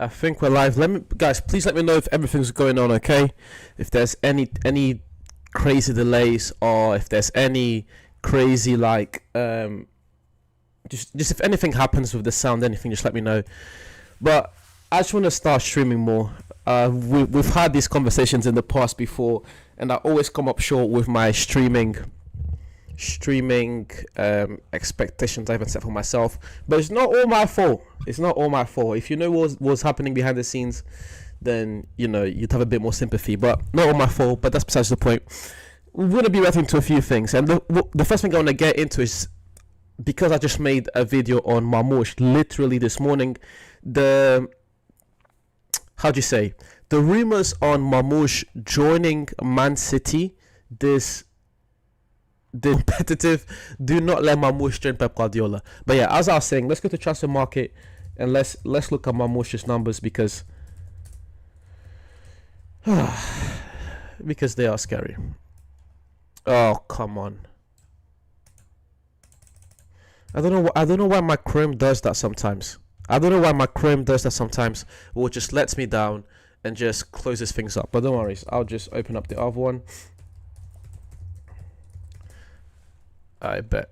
I think we're live. Guys, please let me know if everything's going on okay. If there's any crazy delays, or if there's any crazy just if anything happens with the sound, anything, just let me know. But I just want to start streaming more. We've had these conversations in the past before, and I always come up short with my streaming expectations I even set for myself. But it's not all my fault. If you know what's happening behind the scenes, then you'd have a bit more sympathy. But not all my fault. But that's besides the point. We're going to be reacting to a few things, and the first thing I want to get into is, because I just made a video on Marmoush literally this morning. The rumors on Marmoush joining Man City this competitive, do not let Marmoush join Pep Guardiola. But yeah, as I was saying, let's go to transfer market and let's look at Marmoush's numbers, because they are scary. Oh, come on. I don't know why my Chrome does that sometimes. It just lets me down and just closes things up. But don't worry, I'll just open up the other one. I bet.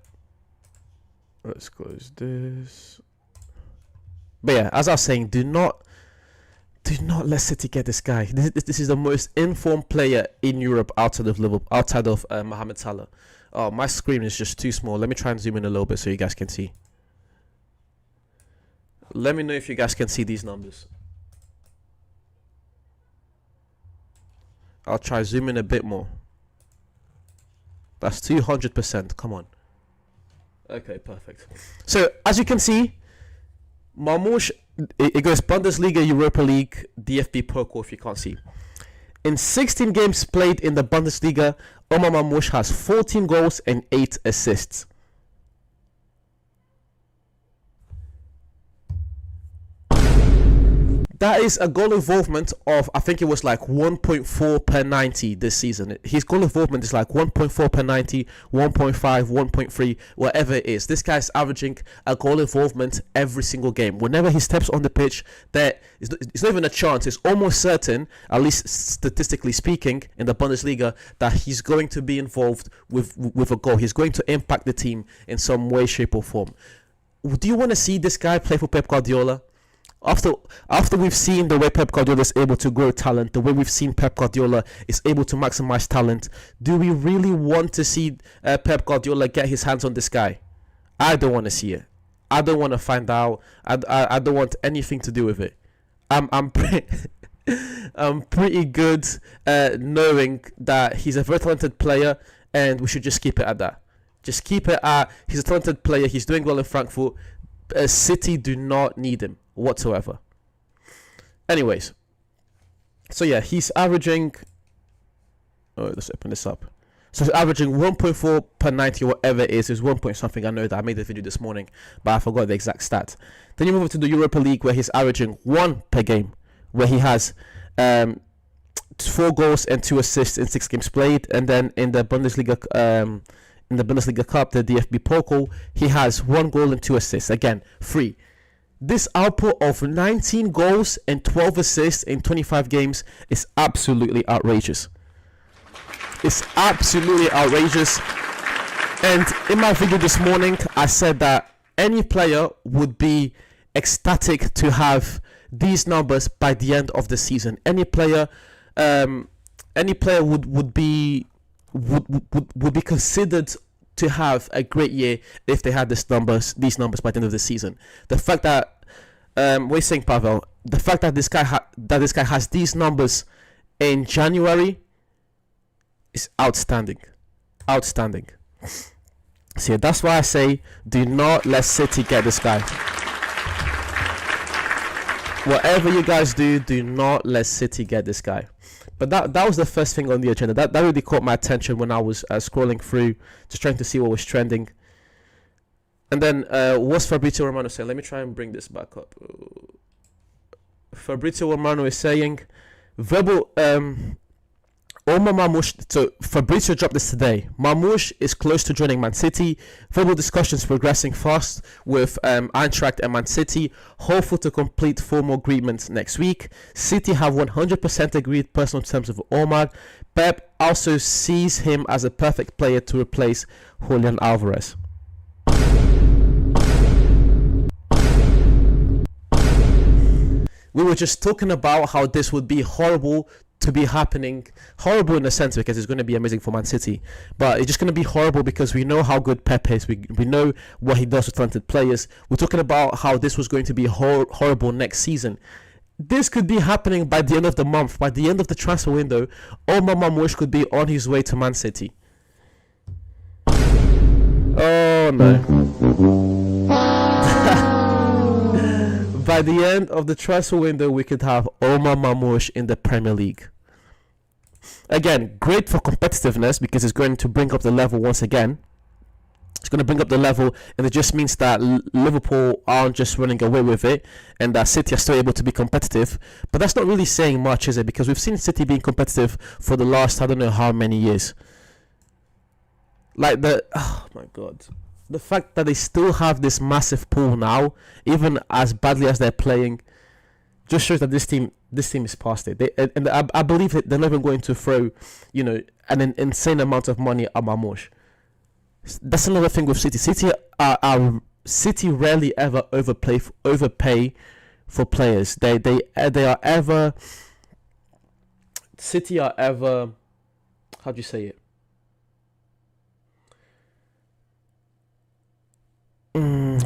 Let's close this. But yeah, as I was saying, do not let City get this guy. This is the most informed player in Europe outside of Liverpool, outside of Mohamed Salah. Oh, my screen is just too small. Let me try and zoom in a little bit so you guys can see. Let me know if you guys can see these numbers. I'll try zoom in a bit more. That's 200%. Come on. Okay, perfect. So, as you can see, Marmoush, it goes Bundesliga, Europa League, DFB Pokal if you can't see. In 16 games played in the Bundesliga, Omar Marmoush has 14 goals and 8 assists. That is a goal involvement of, I think it was like 1.4 per 90 this season. His goal involvement is like 1.4 per 90, 1.5, 1.3, whatever it is. This guy's averaging a goal involvement every single game. Whenever he steps on the pitch, it's not even a chance. It's almost certain, at least statistically speaking, in the Bundesliga, that he's going to be involved with a goal. He's going to impact the team in some way, shape, or form. Do you want to see this guy play for Pep Guardiola? After we've seen the way Pep Guardiola is able to grow talent, the way we've seen Pep Guardiola is able to maximize talent, do we really want to see Pep Guardiola get his hands on this guy? I don't want to see it. I don't want to find out. I don't want anything to do with it. I'm pretty good knowing that he's a very talented player, and we should just keep it at that. Just keep it at, he's a talented player. He's doing well in Frankfurt. City do not need him whatsoever. Anyways, so yeah, he's averaging, let's open this up. So he's averaging 1.4 per 90 or whatever it is. It's 1 point something. I know that I made the video this morning, but I forgot the exact stat. Then you move over to the Europa League, where he's averaging 1 per game, where he has 4 goals and 2 assists in 6 games played. And then in the Bundesliga Cup, the DFB Pokal, he has 1 goal and 2 assists. Again, 3. This output of 19 goals and 12 assists in 25 games is absolutely outrageous. It's absolutely outrageous. And in my video this morning, I said that any player would be ecstatic to have these numbers by the end of the season. Any player would be considered to have a great year if they had these numbers by the end of the season. The fact that what are you saying, Pavel? The fact that this guy has these numbers in January is outstanding. So that's why I say, do not let City get this guy. Whatever you guys do not let City get this guy. But that was the first thing on the agenda. That really caught my attention when I was scrolling through, just trying to see what was trending. And then what's Fabrizio Romano saying? Let me try and bring this back up. Fabrizio Romano is saying verbal Omar Marmoush, so Fabrizio dropped this today. Marmoush is close to joining Man City. Verbal discussions progressing fast with Eintracht and Man City. Hopeful to complete formal agreements next week. City have 100% agreed personal terms with Omar. Pep also sees him as a perfect player to replace Julian Alvarez. We were just talking about how this would be horrible to be happening. Horrible in a sense because it's going to be amazing for Man City, but it's just going to be horrible because we know how good Pep is. We know what he does with talented players. We're talking about how this was going to be horrible next season. This could be happening by the end of the month, by the end of the transfer window. Omar Marmoush could be on his way to Man City. Oh no. By the end of the transfer window, we could have Omar Marmoush in the Premier League. Again, great for competitiveness because it's going to bring up the level once again. It's going to bring up the level, and it just means that Liverpool aren't just running away with it, and that City are still able to be competitive. But that's not really saying much, is it? Because we've seen City being competitive for the last, I don't know how many years. Like oh my God. The fact that they still have this massive pool now, even as badly as they're playing, just shows that this team is past it. I believe that they're not even going to throw, an insane amount of money at Marmoush. That's another thing with City. City rarely ever overpay for players. They are ever. City are ever. How do you say it?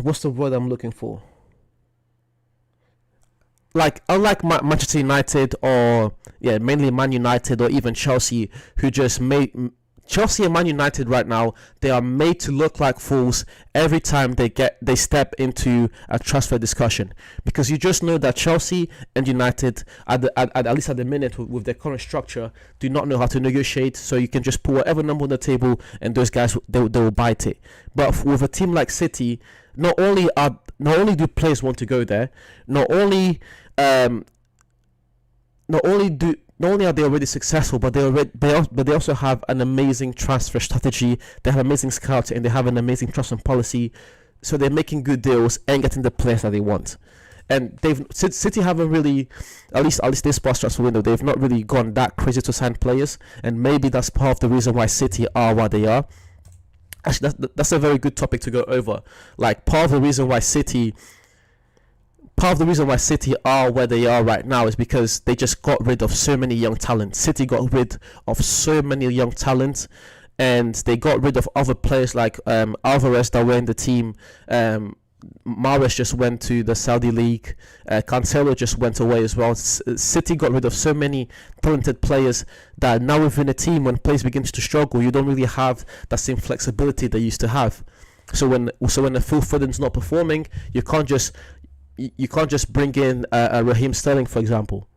What's the word I'm looking for? Like, unlike Manchester United or mainly Man United or even Chelsea, who just Chelsea and Man United right now, they are made to look like fools every time they step into a transfer discussion, because you just know that Chelsea and United at least at the minute with their current structure do not know how to negotiate. So you can just put whatever number on the table and those guys they will bite it. But with a team like City, not only do players want to go there, not only are they already successful, but they also have an amazing transfer strategy. They have amazing scouting and they have an amazing transfer policy. So they're making good deals and getting the players that they want. And City haven't really, at least this past transfer window, they've not really gone that crazy to sign players. And maybe that's part of the reason why City are what they are. Actually, that's a very good topic to go over. Like, part of the reason why City are where they are right now is because they just got rid of so many young talent. City got rid of so many young talent, and they got rid of other players like Alvarez that were in the team. Mahrez just went to the Saudi League. Cancelo just went away as well. City got rid of so many talented players that now within a team, when players begin to struggle, you don't really have that same flexibility they used to have. So when a Phil Foden's not performing, you can't just bring in a Raheem Sterling, for example,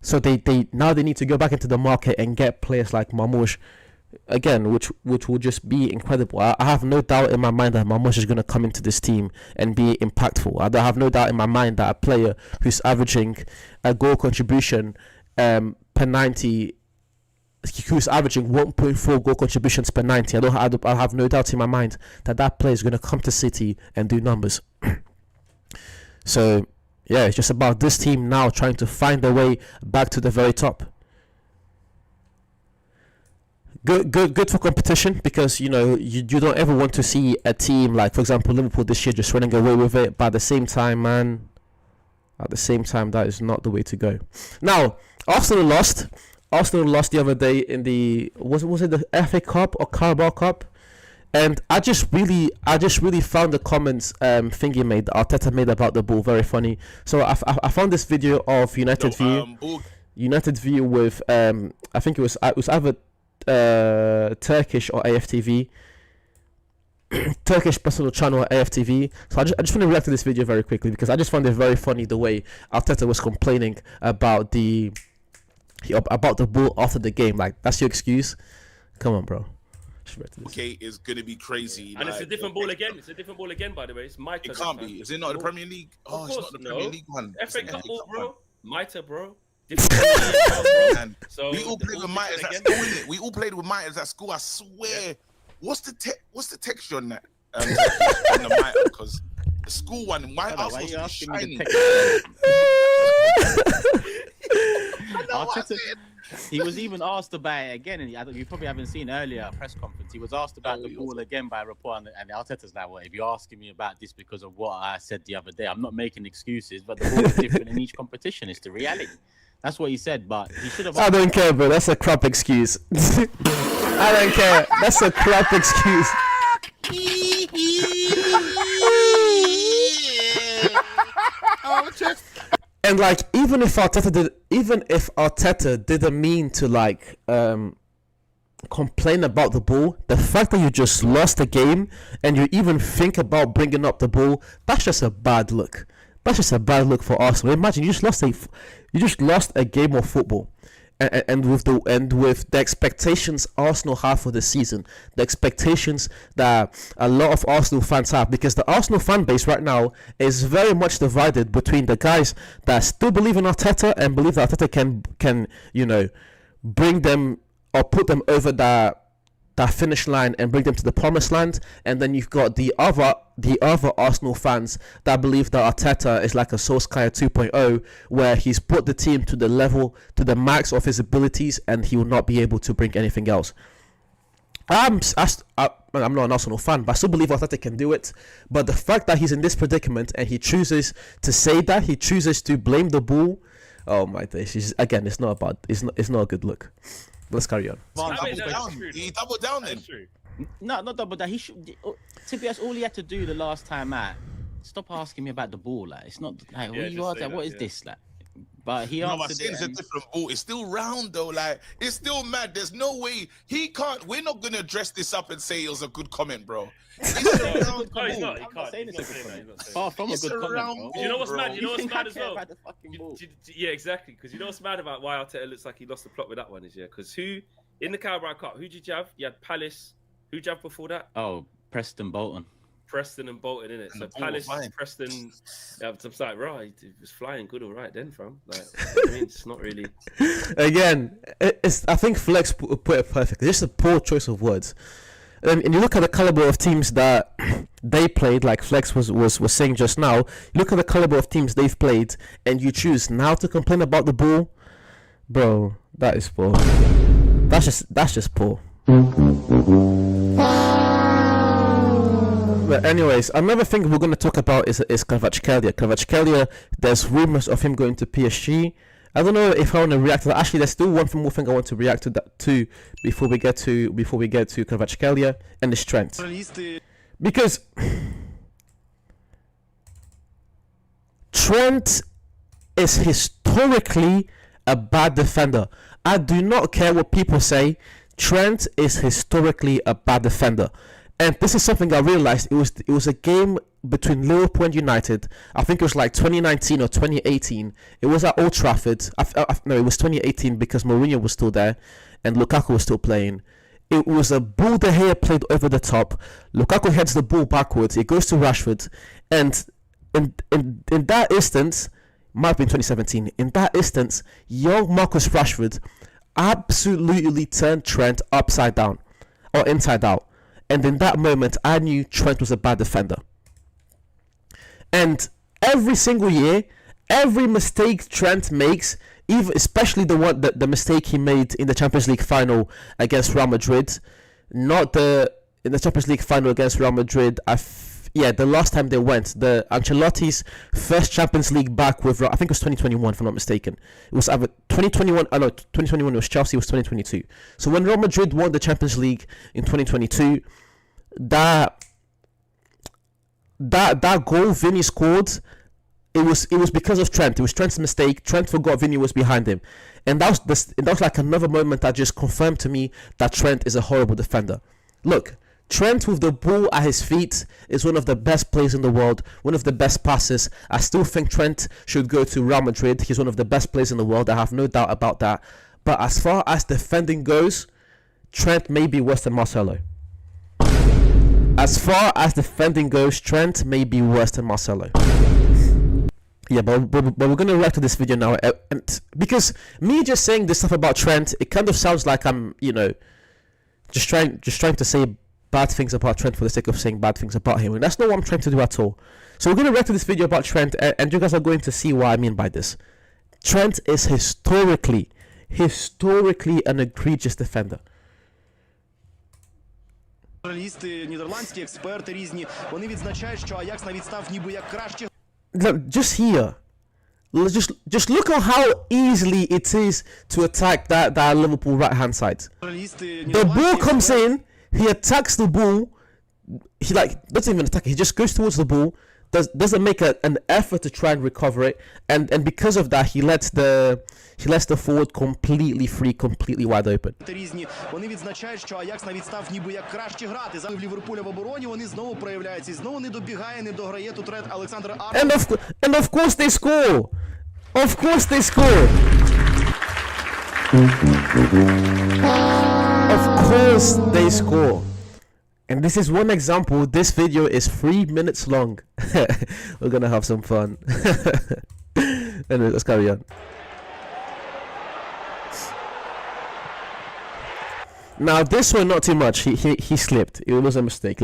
So they need to go back into the market and get players like Marmoush, again, which will just be incredible. I have no doubt in my mind that Marmoush is going to come into this team and be impactful. I have no doubt in my mind that a player who's averaging a goal contribution per 90, who's averaging 1.4 goal contributions per 90, I have no doubt in my mind that player is going to come to City and do numbers. So, yeah, it's just about this team now trying to find their way back to the very top. Good for competition, because you don't ever want to see a team like, for example, Liverpool this year just running away with it. But at the same time, that is not the way to go. Now, Arsenal lost the other day in the was it the FA Cup or Carabao Cup? And I just really found the comments Arteta made about the ball very funny. So I found this video of United View with I think it was either Turkish or AFTV, Turkish personal channel AFTV. So I just want to react to this video very quickly because I just found it very funny the way Arteta was complaining about the ball after the game. Like, that's your excuse? Come on, bro. Okay, it's gonna be crazy, and it's a different ball again. It's a different ball again, by the way. It's Mitre. It can't be. Is it not the Premier League? Oh, it's not the Premier League one. FA Cup ball, bro. Mitre, bro. And So we all played with Mitres at school, innit? We all played with Mitres at school. I swear. What's the texture on that? On the Mitre, because the school one, my Why are ass you was asking me shiny. the Arteta, he was even asked about it again, and you probably haven't seen earlier at press conference. He was asked about the ball again by a reporter, and Arteta's like, "Well, if you're asking me about this because of what I said the other day, I'm not making excuses, but the ball is different in each competition. It's the reality." That's what he said, but he should have. I don't care, bro. That's a crap excuse. I don't care. That's a crap excuse. And like, even if Arteta didn't mean to like complain about the ball, the fact that you just lost the game and you even think about bringing up the ball, that's just a bad look. That's just a bad look for Arsenal. Imagine you just lost a game of football. And with the expectations Arsenal have for the season, the expectations that a lot of Arsenal fans have, because the Arsenal fan base right now is very much divided between the guys that still believe in Arteta and believe that Arteta can bring them or put them over that finish line and bring them to the promised land, and then you've got the other Arsenal fans that believe that Arteta is like a Solskjaer 2.0, where he's put the team to the level, to the max of his abilities, and he will not be able to bring anything else. I'm not an Arsenal fan, but I still believe Arteta can do it. But the fact that he's in this predicament and he chooses to say that, he chooses to blame the ball, oh my days! Again, it's not a good look. Let's carry on. He doubled down then. No, not double down. He should. To be honest, all he had to do the last time out, stop asking me about the ball. Like, it's not like what you are. Like, what is this? Like, but he answered it. It's a different ball. It's still round though. Like, it's still mad. There's no way he can't. We're not gonna dress this up and say it was a good comment, bro. It's a round ball. He's not. He I'm not can't. saying He's it's a not good saying that. comment. Far from a good comment, bro. You know what's mad? You know what's mad as well? About the fucking ball. Yeah, exactly. Because you know what's mad about why Arteta looks like he lost the plot with that one is, because who in the Carabao Cup, who did you have? You had Palace. Who did you have before that? Oh, Preston Bolton. Preston and Bolton, innit? So Palace, Preston. Yeah, I'm like, right, it was flying good, all right, then, fam. Like, I mean, it's not really. Again, I think Flex put it perfectly. It's just a poor choice of words. And you look at the caliber of teams that they played, like Flex was saying just now. You look at the caliber of teams they've played, and you choose now to complain about the ball, bro. That is poor. That's just poor. But anyways, another thing we're going to talk about is Kvaratskhelia. Kvaratskhelia, there's rumors of him going to PSG. I don't know if I want to react to that. Actually, there's still one more thing I want to react to that too before we get to Kvaratskhelia, and it's Trent. Because Trent is historically a bad defender. I do not care what people say. Trent is historically a bad defender. And this is something I realized. It was a game between Liverpool and United. I think it was like 2019 or 2018. It was at Old Trafford. No, it was 2018 because Mourinho was still there and Lukaku was still playing. It was a ball De Gea played over the top. Lukaku heads the ball backwards. It goes to Rashford. And in that instance, might have been 2017. In that instance, young Marcus Rashford absolutely turned Trent upside down or inside out. And in that moment, I knew Trent was a bad defender. And every single year, every mistake Trent makes, even especially the mistake he made in the Champions League final against Real Madrid, in the Champions League final against Real Madrid, the last time they went, the Ancelotti's first Champions League back with, I think it was 2021 if I'm not mistaken. It was either 2021, 2021 it was Chelsea, it was 2022. So when Real Madrid won the Champions League in 2022, that goal Vinny scored, it was because of Trent. It was Trent's mistake. Trent forgot Vinny was behind him. And that was like another moment that just confirmed to me that Trent is a horrible defender. Look, Trent with the ball at his feet is one of the best players in the world, one of the best passes. I still think Trent should go to Real Madrid. He's one of the best players in the world. I have no doubt about that. But as far as defending goes, Trent may be worse than Marcelo. As far as defending goes, Trent may be worse than Marcelo. Yeah, but we're gonna react to this video now, and because me just saying this stuff about Trent, it kind of sounds like I'm, just trying to say bad things about Trent for the sake of saying bad things about him, and that's not what I'm trying to do at all. So we're gonna react to this video about Trent, and you guys are going to see what I mean by this. Trent is historically an egregious defender. Журналісти, нідерландські експерти різні, вони відзначають, що Аякс навіть став ніби як краще. Just here, just look at how easily it is to attack that Liverpool right hand side. Журналісти, The ball comes in, he attacks the ball, he doesn't even attack it, he just goes towards the ball, doesn't make an effort to try and recover it, and because of that he lets the forward completely free, completely wide open. Різні, вони відзначають, що Аякс навіть став ніби як краще грати. Зараз в Ліверпуля в обороні вони знову проявляються. І знову не добігає, не дограє тут Ред Олександр Арнольд. And of course they score. Of course they score. Of course they score. And this is one example. This video is 3 minutes long. We're gonna have some fun. Anyway, let's carry on. Now this one not too much. He slipped. It was a mistake.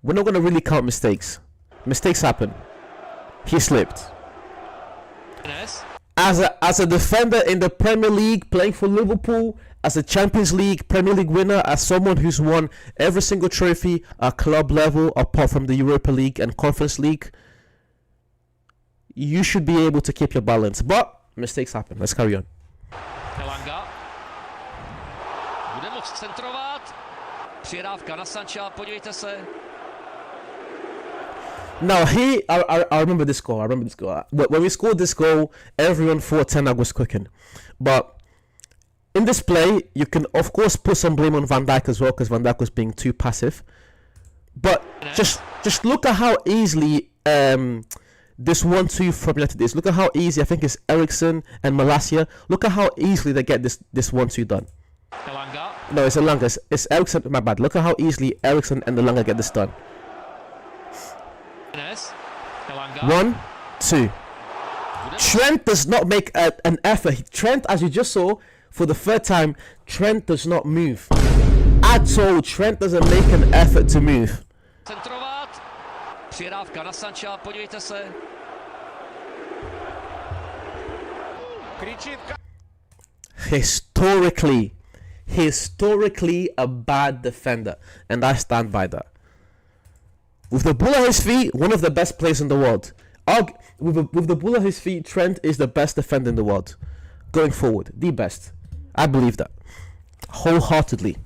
We're not gonna really count mistakes. Mistakes happen. He slipped. As a defender in the Premier League, playing for Liverpool, as a Champions League, Premier League winner, as someone who's won every single trophy at club level apart from the Europa League and Conference League, you should be able to keep your balance. But mistakes happen. Let's carry on. Elanga. Bude moct centrovat. Přihrávka na Sancha, podívejte se. Now I remember this goal. When we scored this goal, everyone thought Ten Hag was cooking. But in this play, you can of course put some blame on Van Dijk as well, because Van Dijk was being too passive. But just look at how easily this 1-2 from United is. Look at how easy, I think it's Eriksen and Malacia. Look at how easily they get this 1-2 done. Elanga. No, it's Elanga. It's Eriksen, my bad. Look at how easily Eriksen and Elanga get this done. Elanga. 1-2. Trent does not make an effort. Trent, as you just saw, for the third time, Trent does not move. At all, Trent doesn't make an effort to move. Centrovat. Přihrávka na Sancha, podívejte se. Historically a bad defender, and I stand by that. With the ball at his feet, one of the best players in the world. With the ball at his feet, Trent is the best defender in the world. Going forward, the best. I believe that wholeheartedly.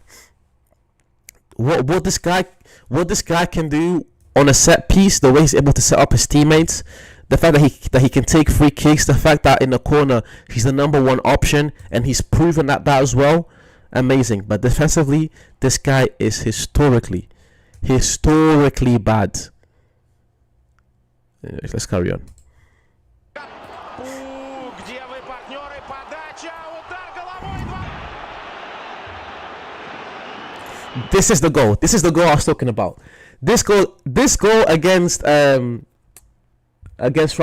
What this guy can do on a set piece, the way he's able to set up his teammates, the fact that he can take free kicks, the fact that in the corner he's the #1 option, and he's proven that as well, amazing. But defensively, this guy is historically bad. Anyways, let's carry on. This is the goal. This is the goal I was talking about. This goal against Real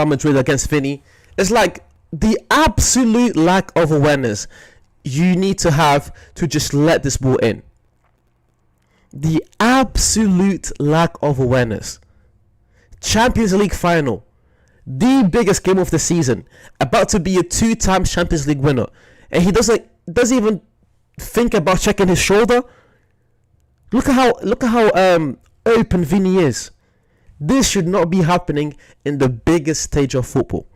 Madrid, against Vinny, is like the absolute lack of awareness you need to have to just let this ball in. The absolute lack of awareness. Champions League final, the biggest game of the season, about to be a 2-time Champions League winner, and he doesn't even think about checking his shoulder. Look at how open Vinny is. This should not be happening in the biggest stage of football.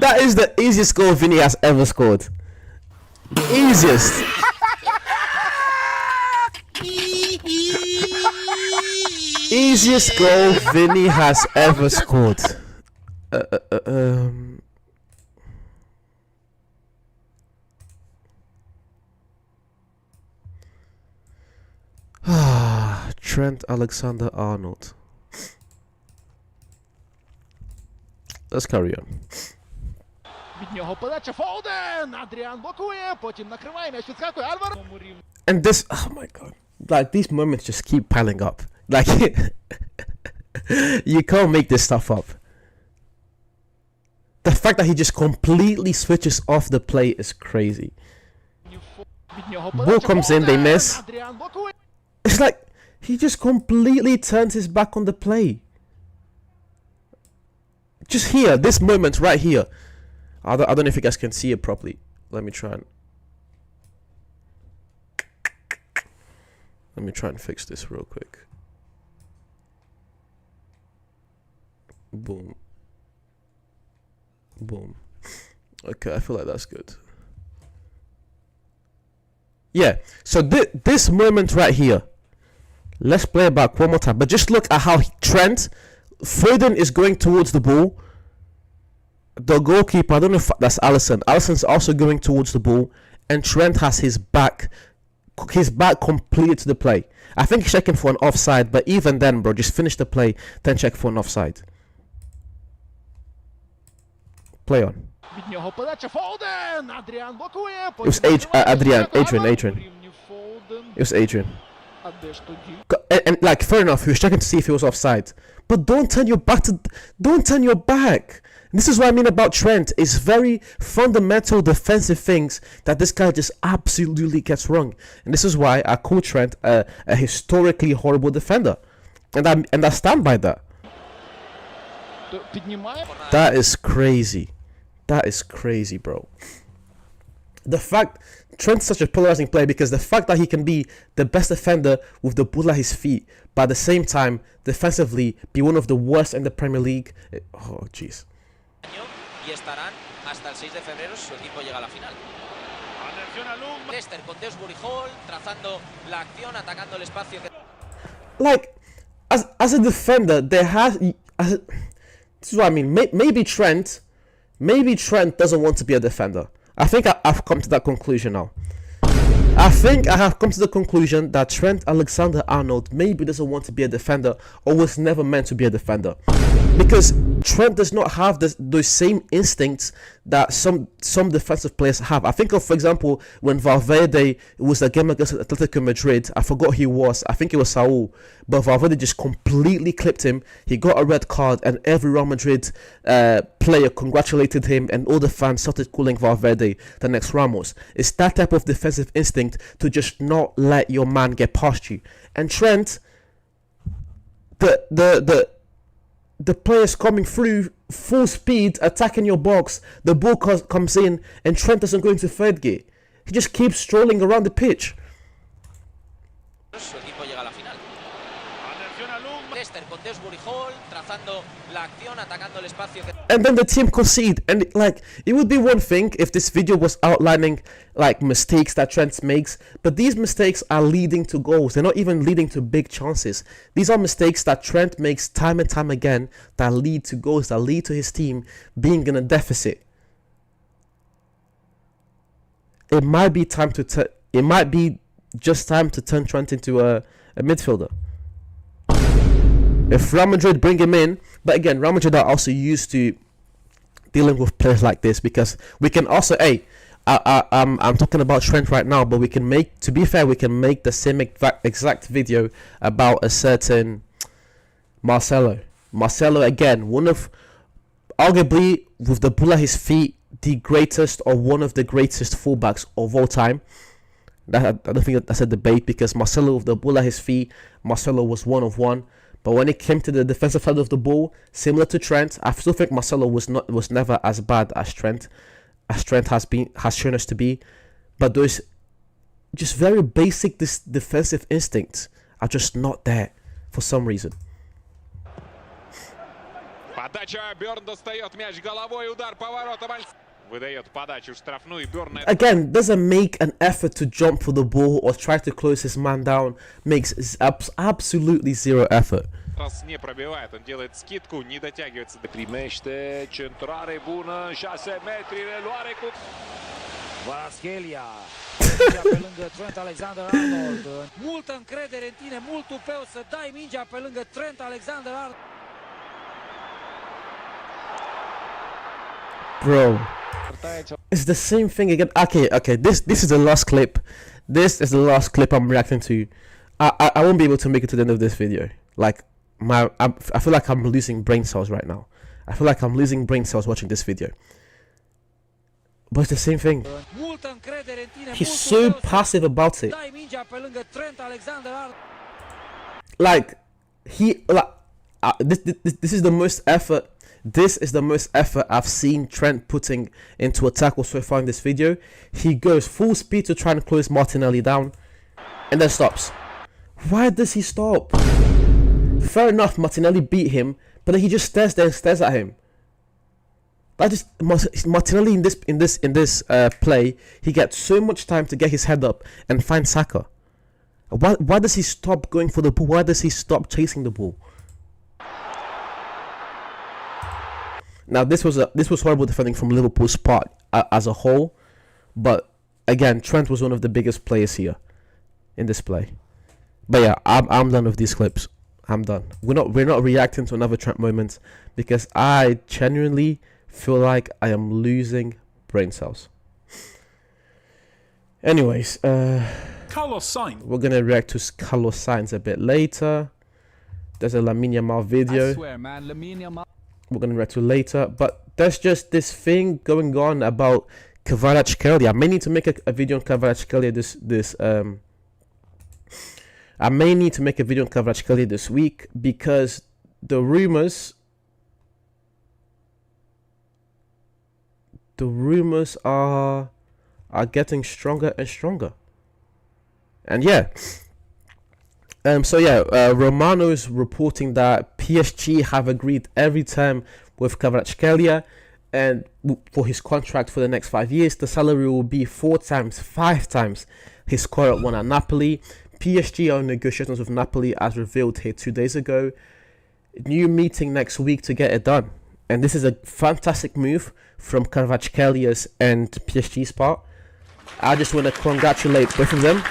That is the easiest goal Vinny has ever scored. Easiest. Easiest goal Vinny has ever scored. Trent Alexander-Arnold. Let's carry on. Від нього подача Фоуден! Адріан блокує, потім накриває, м'яч відскакує, Альваро. And this, oh my god, like these moments just keep piling up. Like You can't make this stuff up. The fact that he just completely switches off the play is crazy. Ball comes in, they miss. It's like he just completely turns his back on the play. Just here, this moment right here. I don't know if you guys can see it properly. Let me try and fix this real quick. Boom. Boom. Okay, I feel like that's good. Yeah, so this moment right here. Let's play it back one more time. But just look at how Foden is going towards the ball. The goalkeeper, I don't know if that's Alisson. Alisson's also going towards the ball. And Trent has his back completely to the play. I think he's checking for an offside. But even then, bro, just finish the play. Then check for an offside. Play on. It was Adrian. It was Adrian. And like, fair enough, he was checking to see if he was offside. But don't turn your back. This is what I mean about Trent. It's very fundamental defensive things that this guy just absolutely gets wrong. And this is why I call Trent a historically horrible defender. And I stand by that. That is crazy. That is crazy, bro. The fact Trent's such a polarizing player because the fact that he can be the best defender with the ball at his feet, but at the same time, defensively, be one of the worst in the Premier League. Oh, jeez. Y estarán hasta el 6 de febrero si su equipo llega a la final. Leicester con Dewsbury Hall trazando la acción, atacando el espacio. Like, as a defender, this is what I mean. Maybe Trent doesn't want to be a defender. I think I've come to that conclusion now. I think I have come to the conclusion that Trent Alexander-Arnold maybe doesn't want to be a defender or was never meant to be a defender. Because Trent does not have those same instincts that some defensive players have. I think of, for example, when Valverde was the game against Atletico Madrid, I forgot who he was. I think it was Saul. But Valverde just completely clipped him. He got a red card and every Real Madrid player congratulated him and all the fans started calling Valverde the next Ramos. It's that type of defensive instinct to just not let your man get past you. And Trent, the players coming through full speed, attacking your box, the ball comes in, and Trent doesn't go into third gear. He just keeps strolling around the pitch. Su equipo llega a la final. Leicester con Dewsbury Hall trazando la acción, atacando el espacio. And then the team concede, and like it would be one thing if this video was outlining like mistakes that Trent makes, but these mistakes are leading to goals. They're not even leading to big chances. These are mistakes that Trent makes time and time again that lead to goals, that lead to his team being in a deficit. It might be time to it might be just time to turn Trent into a midfielder. If Real Madrid bring him in, but again, Real Madrid are also used to dealing with players like this because we can also, I'm talking about Trent right now, but we can make, to be fair, we can make the same exact video about a certain Marcelo. Marcelo, again, one of, arguably, with the ball at his feet, the greatest or one of the greatest fullbacks of all time. I don't think that's a debate because Marcelo with the ball at his feet, Marcelo was one of one. But when it came to the defensive side of the ball, similar to Trent, I still think Marcelo was never as bad as Trent has shown us to be. But those just very basic defensive instincts are just not there for some reason. Подача, Бёрн достает мяч головой, удар поворотом. Выдает подачу штрафную, Бёрн. Again, doesn't make an effort to jump for the ball or try to close his man down. Makes absolutely zero effort. Раз не пробивает, он делает скидку, не дотягивается. Primește centrare bună, 6 metri, reluare cu Kvaratskhelia. Mingea pe lângă Trent Alexander-Arnold. Multă încredere în tine, mult tupeu să dai mingea pe lângă Trent Alexander-Arnold. Bro, it's the same thing again. Okay. This is the last clip. This is the last clip I'm reacting to. I won't be able to make it to the end of this video. Like, I feel like I'm losing brain cells right now. I feel like I'm losing brain cells watching this video. But it's the same thing. He's so passive about it. Like this is the most effort. This is the most effort I've seen Trent putting into a tackle so far in this video. He goes full speed to try and close Martinelli down, and then stops. Why does he stop? Fair enough, Martinelli beat him, but then he just stares there and stares at him. That just Martinelli in this play, he gets so much time to get his head up and find Saka. Why does he stop going for the ball? Why does he stop chasing the ball? Now this was horrible defending from Liverpool's part as a whole, but again, Trent was one of the biggest players here in this play. But yeah, I'm done with these clips. I'm done. We're not reacting to another Trent moment because I genuinely feel like I am losing brain cells. Anyways, Carlos Sainz. We're gonna react to Carlos Sainz a bit later. There's a Lamine Yamal video. I swear, man, Lamine Yamal. We're gonna react to later, but there's just this thing going on about Kvaratskhelia. I may need to make a video on Kvaratskhelia I may need to make a video on Kvaratskhelia this week because the rumors are getting stronger and stronger. And yeah. Romano's reporting that PSG have agreed every term with Kvaratskhelia, and for his contract for the next 5 years, the salary will be 5 times his current one at Napoli. PSG are in negotiations with Napoli, as revealed here 2 days ago. New meeting next week to get it done. And this is a fantastic move from Kvaratskhelia and PSG's part. I just want to congratulate both of them.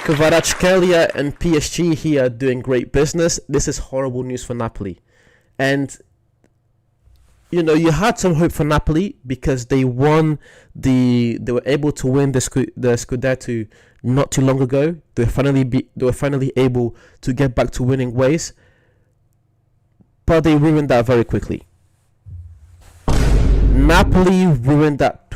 Kvaratskhelia and PSG here doing great business. This is horrible news for Napoli. And you know, you had some hope for Napoli because they were able to win the Scudetto not too long ago. They were finally able to get back to winning ways, but they ruined that very quickly. Napoli ruined that.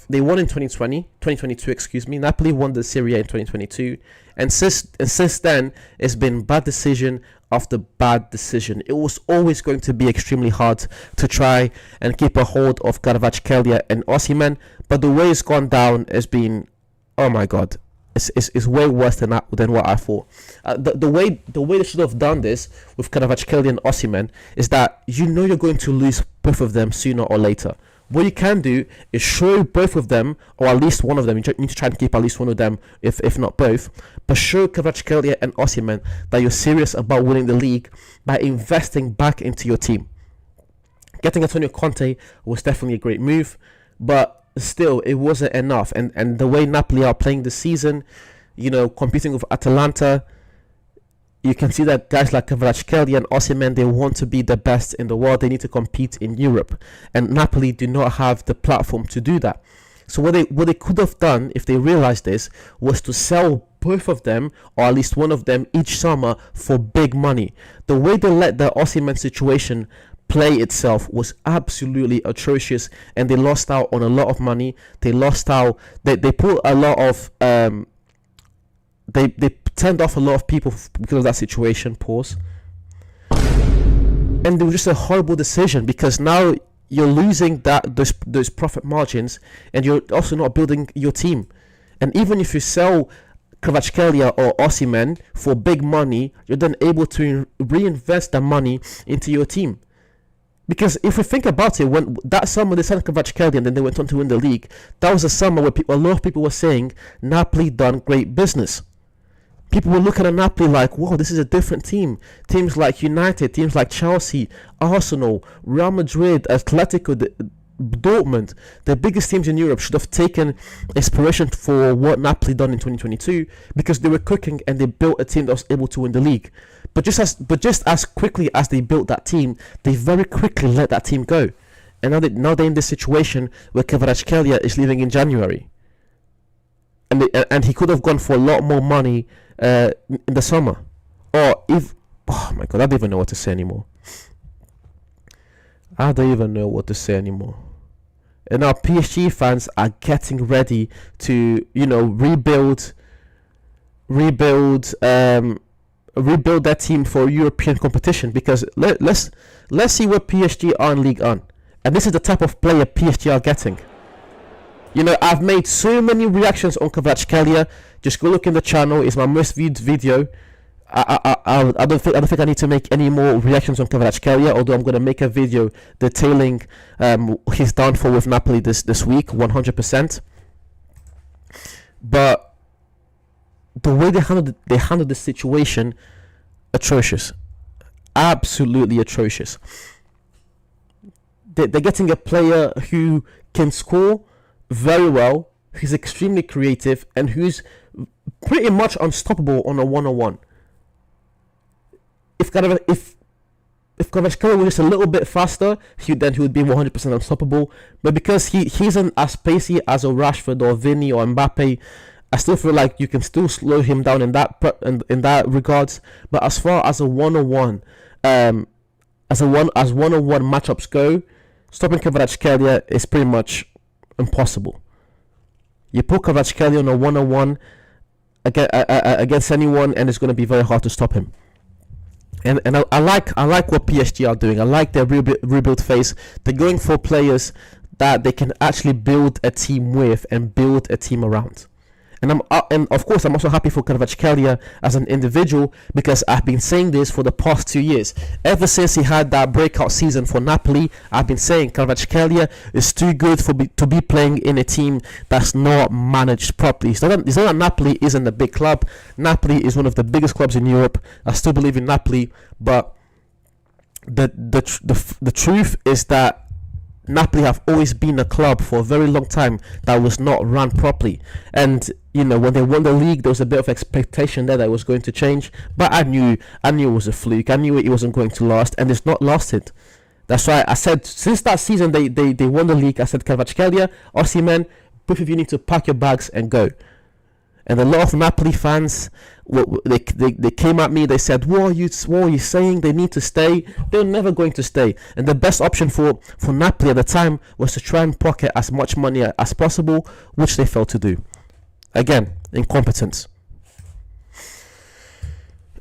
They won in 2022, excuse me. Napoli won the Serie A in 2022, and since then it's been bad decision after bad decision. It was always going to be extremely hard to try and keep a hold of Kvaratskhelia and Osimhen, but the way it's gone down has been, oh my god, it's way worse than what I thought. The way they should have done this with Kvaratskhelia and Osimhen is that you know you're going to lose both of them sooner or later. What you can do is show both of them, or at least one of them. You need to try and keep at least one of them, if not both. But show Kvaratskhelia and Osimhen that you're serious about winning the league by investing back into your team. Getting Antonio Conte was definitely a great move, but still, it wasn't enough. And the way Napoli are playing this season, you know, competing with Atalanta, you can see that guys like Kvaratskhelia and Osimhen, they want to be the best in the world. They need to compete in Europe, and Napoli do not have the platform to do that. So what they could have done, if they realized this, was to sell both of them, or at least one of them, each summer for big money. The way they let the Osimhen situation play itself was absolutely atrocious, and they lost out on a lot of money. They lost out. They put a lot of they turned off a lot of people because of that situation. Pause. And it was just a horrible decision because now you're losing those profit margins, and you're also not building your team. And even if you sell Kvaratskhelia or Osimhen for big money, you're then able to reinvest that money into your team. Because if we think about it, when that summer they signed Kvaratskhelia and then they went on to win the league, that was a summer where a lot of people were saying Napoli done great business. People were looking at Napoli like, whoa, this is a different team. Teams like United, teams like Chelsea, Arsenal, Real Madrid, Atletico, Dortmund, the biggest teams in Europe should have taken inspiration for what Napoli done in 2022 because they were cooking and they built a team that was able to win the league. But just as quickly as they built that team, they very quickly let that team go. And now they're in this situation where Kvaratskhelia is leaving in January. And he could have gone for a lot more money in the summer. or if, oh my god, I don't even know what to say anymore. I don't even know what to say anymore. And now PSG fans are getting ready to, you know, rebuild their team for European competition, because let's see where PSG are in Ligue 1. And this is the type of player PSG are getting. You know, I've made so many reactions on Kvaratskhelia. Just go look in the channel. It's my most viewed video. I don't think I need to make any more reactions on Kvaratskhelia, although I'm going to make a video detailing his downfall with Napoli this week, 100%. But the way they handled the situation, atrocious, absolutely atrocious. They're getting a player who can score very well, who's extremely creative, and who's pretty much unstoppable on a one-on-one. If Kvaratskhelia was just a little bit faster, then he would be 100% unstoppable. But because he isn't as pacey as a Rashford or Vinny or Mbappe, I still feel like you can still slow him down in that regards. But as far as a one-on-one, as one-on-one matchups go, stopping Kvaratskhelia is pretty much impossible. You put Kvaratskhelia on a one-on-one against anyone, and it's going to be very hard to stop him. And I like what PSG are doing. I like their rebuild phase. They're going for players that they can actually build a team with and build a team around. And of course I'm also happy for Kvaratskhelia as an individual, because I've been saying this for the past 2 years. Ever since he had that breakout season for Napoli, I've been saying Kvaratskhelia is too good to be playing in a team that's not managed properly. It's not that Napoli isn't a big club. Napoli is one of the biggest clubs in Europe. I still believe in Napoli, but the truth is that Napoli have always been a club for a very long time that was not run properly. And you know, when they won the league, there was a bit of expectation there that it was going to change. But I knew it was a fluke. I knew it wasn't going to last, and it's not lasted. That's why I said since that season they won the league, I said Kvaratskhelia, Osimhen, both of you need to pack your bags and go. And a lot of Napoli fans, they came at me. They said, "What are you saying? They need to stay." They're never going to stay. And the best option for Napoli at the time was to try and pocket as much money as possible, which they failed to do. Again, incompetence.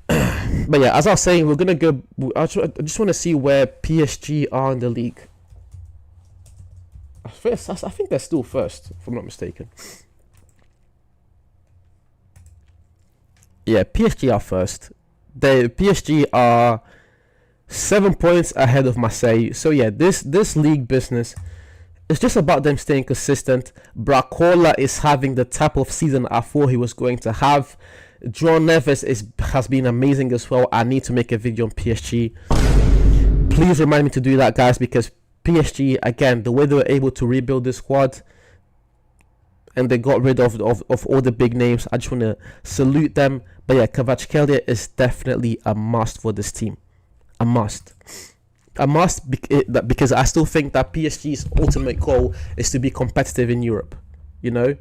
But yeah, as I was saying, we're gonna go. I just want to see where PSG are in the league. I think they're still first, if I'm not mistaken. Yeah, PSG are first. PSG are 7 points ahead of Marseille. So yeah, this league business, it's just about them staying consistent. Bracola is having the type of season I thought he was going to have. João Neves has been amazing as well. I need to make a video on PSG. Please remind me to do that, guys, because PSG, again, the way they were able to rebuild this squad, and they got rid of all the big names, I just want to salute them. But yeah, Kvaratskhelia is definitely a must for this team. A must. Because I still think that PSG's ultimate goal is to be competitive in Europe. You know?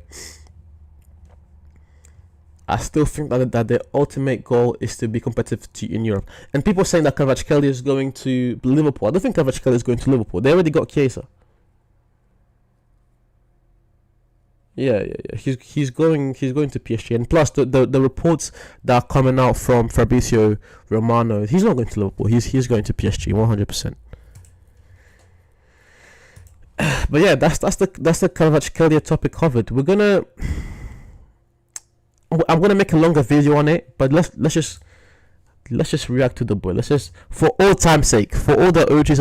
I still think that their ultimate goal is to be competitive in Europe. And people saying that Kvaratskhelia is going to Liverpool. I don't think Kvaratskhelia is going to Liverpool. They already got Chiesa. Yeah. He's going to PSG, and plus the reports that are coming out from Fabrizio Romano, he's not going to Liverpool. He's going to PSG 100%. But yeah, that's the Kvaratskhelia topic covered. I'm gonna make a longer video on it, but let's just react to the boy. Let's just, for all time's sake, for all the OGs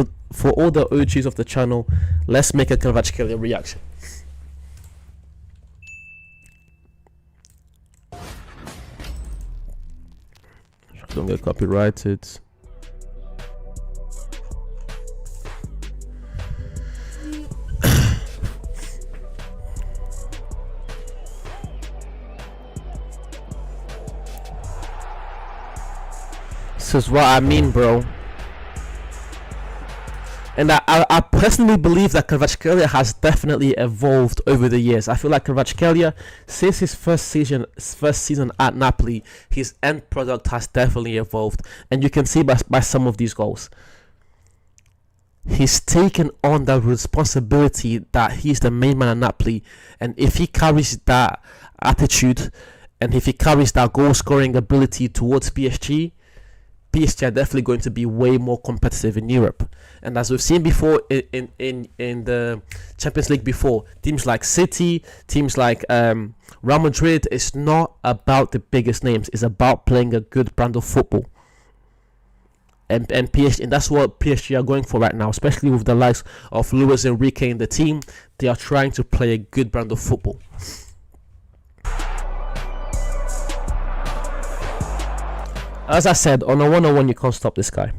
of the channel, let's make a Kvaratskhelia reaction. Don't get copyrighted. This is what I mean, bro. And I personally believe that Kvaratskhelia has definitely evolved over the years. I feel like Kvaratskhelia, since his first season at Napoli, his end product has definitely evolved. And you can see by some of these goals. He's taken on the responsibility that he's the main man at Napoli. And if he carries that attitude, and if he carries that goal-scoring ability towards PSG are definitely going to be way more competitive in Europe. And as we've seen before in the Champions League before, teams like City, teams like Real Madrid, it's not about the biggest names. It's about playing a good brand of football. And PSG, and that's what PSG are going for right now, especially with the likes of Luis Enrique in the team. They are trying to play a good brand of football. As I said, on a one-on-one, you can't stop this guy.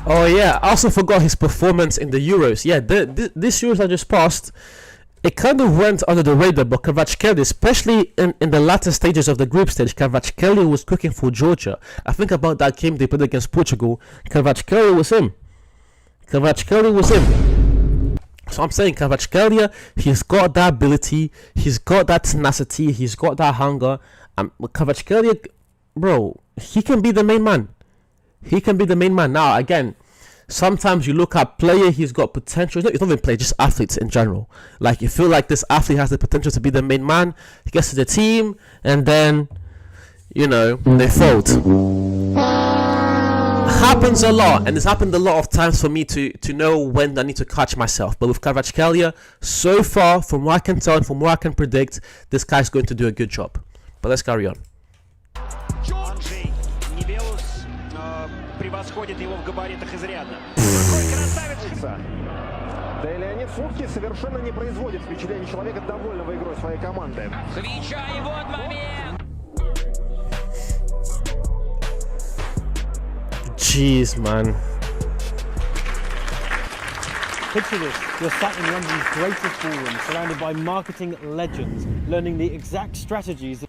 Oh yeah, I also forgot his performance in the Euros. Yeah, this Euros I just passed, it kind of went under the radar, but Kvaratskhelia, especially in the latter stages of the group stage, Kvaratskhelia was cooking for Georgia. I think about that game they played against Portugal. Kvaratskhelia was him. So I'm saying Kvaratskhelia, he's got that ability, he's got that tenacity, he's got that hunger. Kvaratskhelia, bro, he can be the main man. Now, again, sometimes you look at player, he's got potential. It's not even player, just athletes in general. Like, you feel like this athlete has the potential to be the main man. He gets to the team, and then, they fold. Happens a lot, and it's happened a lot of times for me to know when I need to catch myself. But with Kvaratskhelia, so far, from what I can tell and from what I can predict, this guy's going to do a good job. But let's carry on. Превосходит его в габаритах изрядно. Красавица! Да и Леонид Слуцкий совершенно не производит впечатление человека, довольного игрой своей команды. Хвича, и вот момент! Jeez, man. Picture this, you're sat in London's greatest ballroom, surrounded by marketing legends, learning the exact strategies.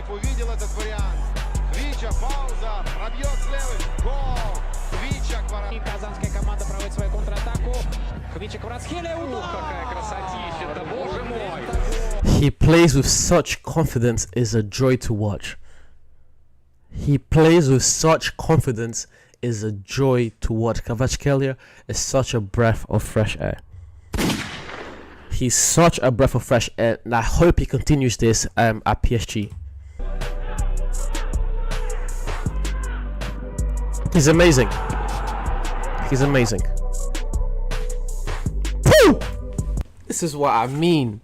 Увидел этот вариант. Хвича, пауза, пробьет с левой. Гол! Хвича, Кваратскhelia. Казанская команда проводит свою контратаку. Хвича, Кваратскhelia. Какая красотища-то, боже мой! He plays with such confidence, is a joy to watch. Kvaratskhelia is such a breath of fresh air. He's such a breath of fresh air, and I hope he continues this at PSG. He's amazing. Woo! This is what I mean.